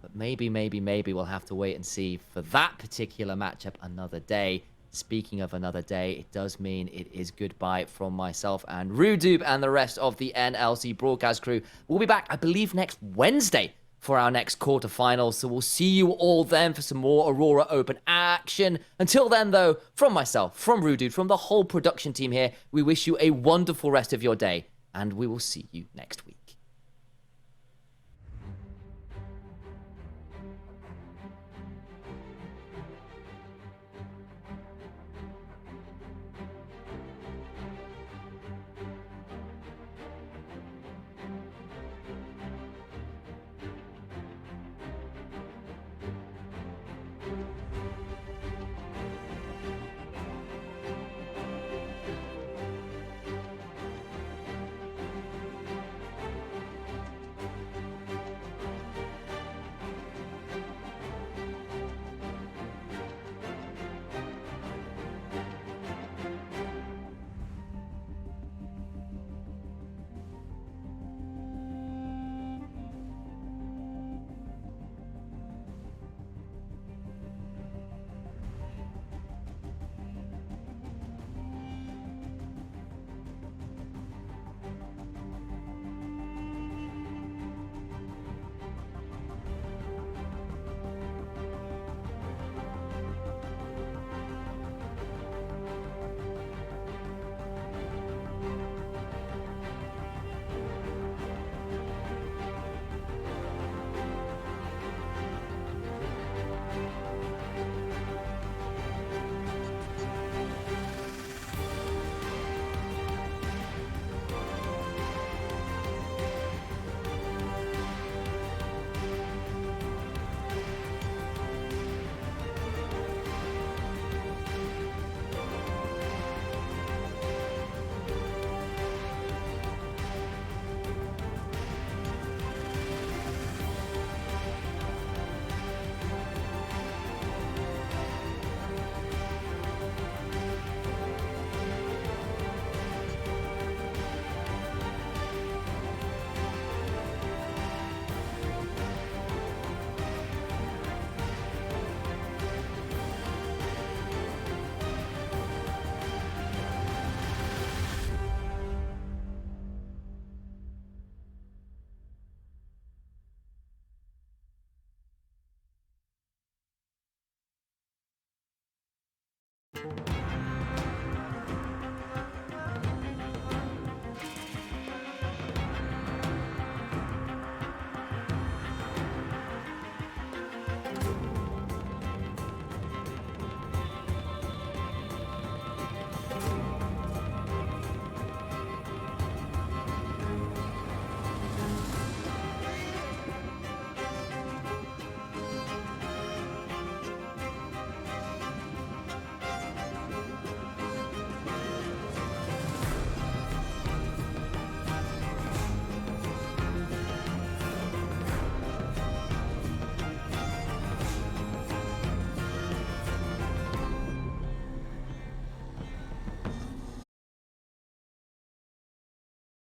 But maybe we'll have to wait and see for that particular matchup another day. Speaking of another day, it does mean it is goodbye from myself and Rudoob and the rest of the NLC broadcast crew. We'll be back, I believe, next Wednesday for our next quarterfinals. So we'll see you all then for some more Aurora Open action. Until then, though, from myself, from Rudoob, from the whole production team here, we wish you a wonderful rest of your day, and we will see you next week.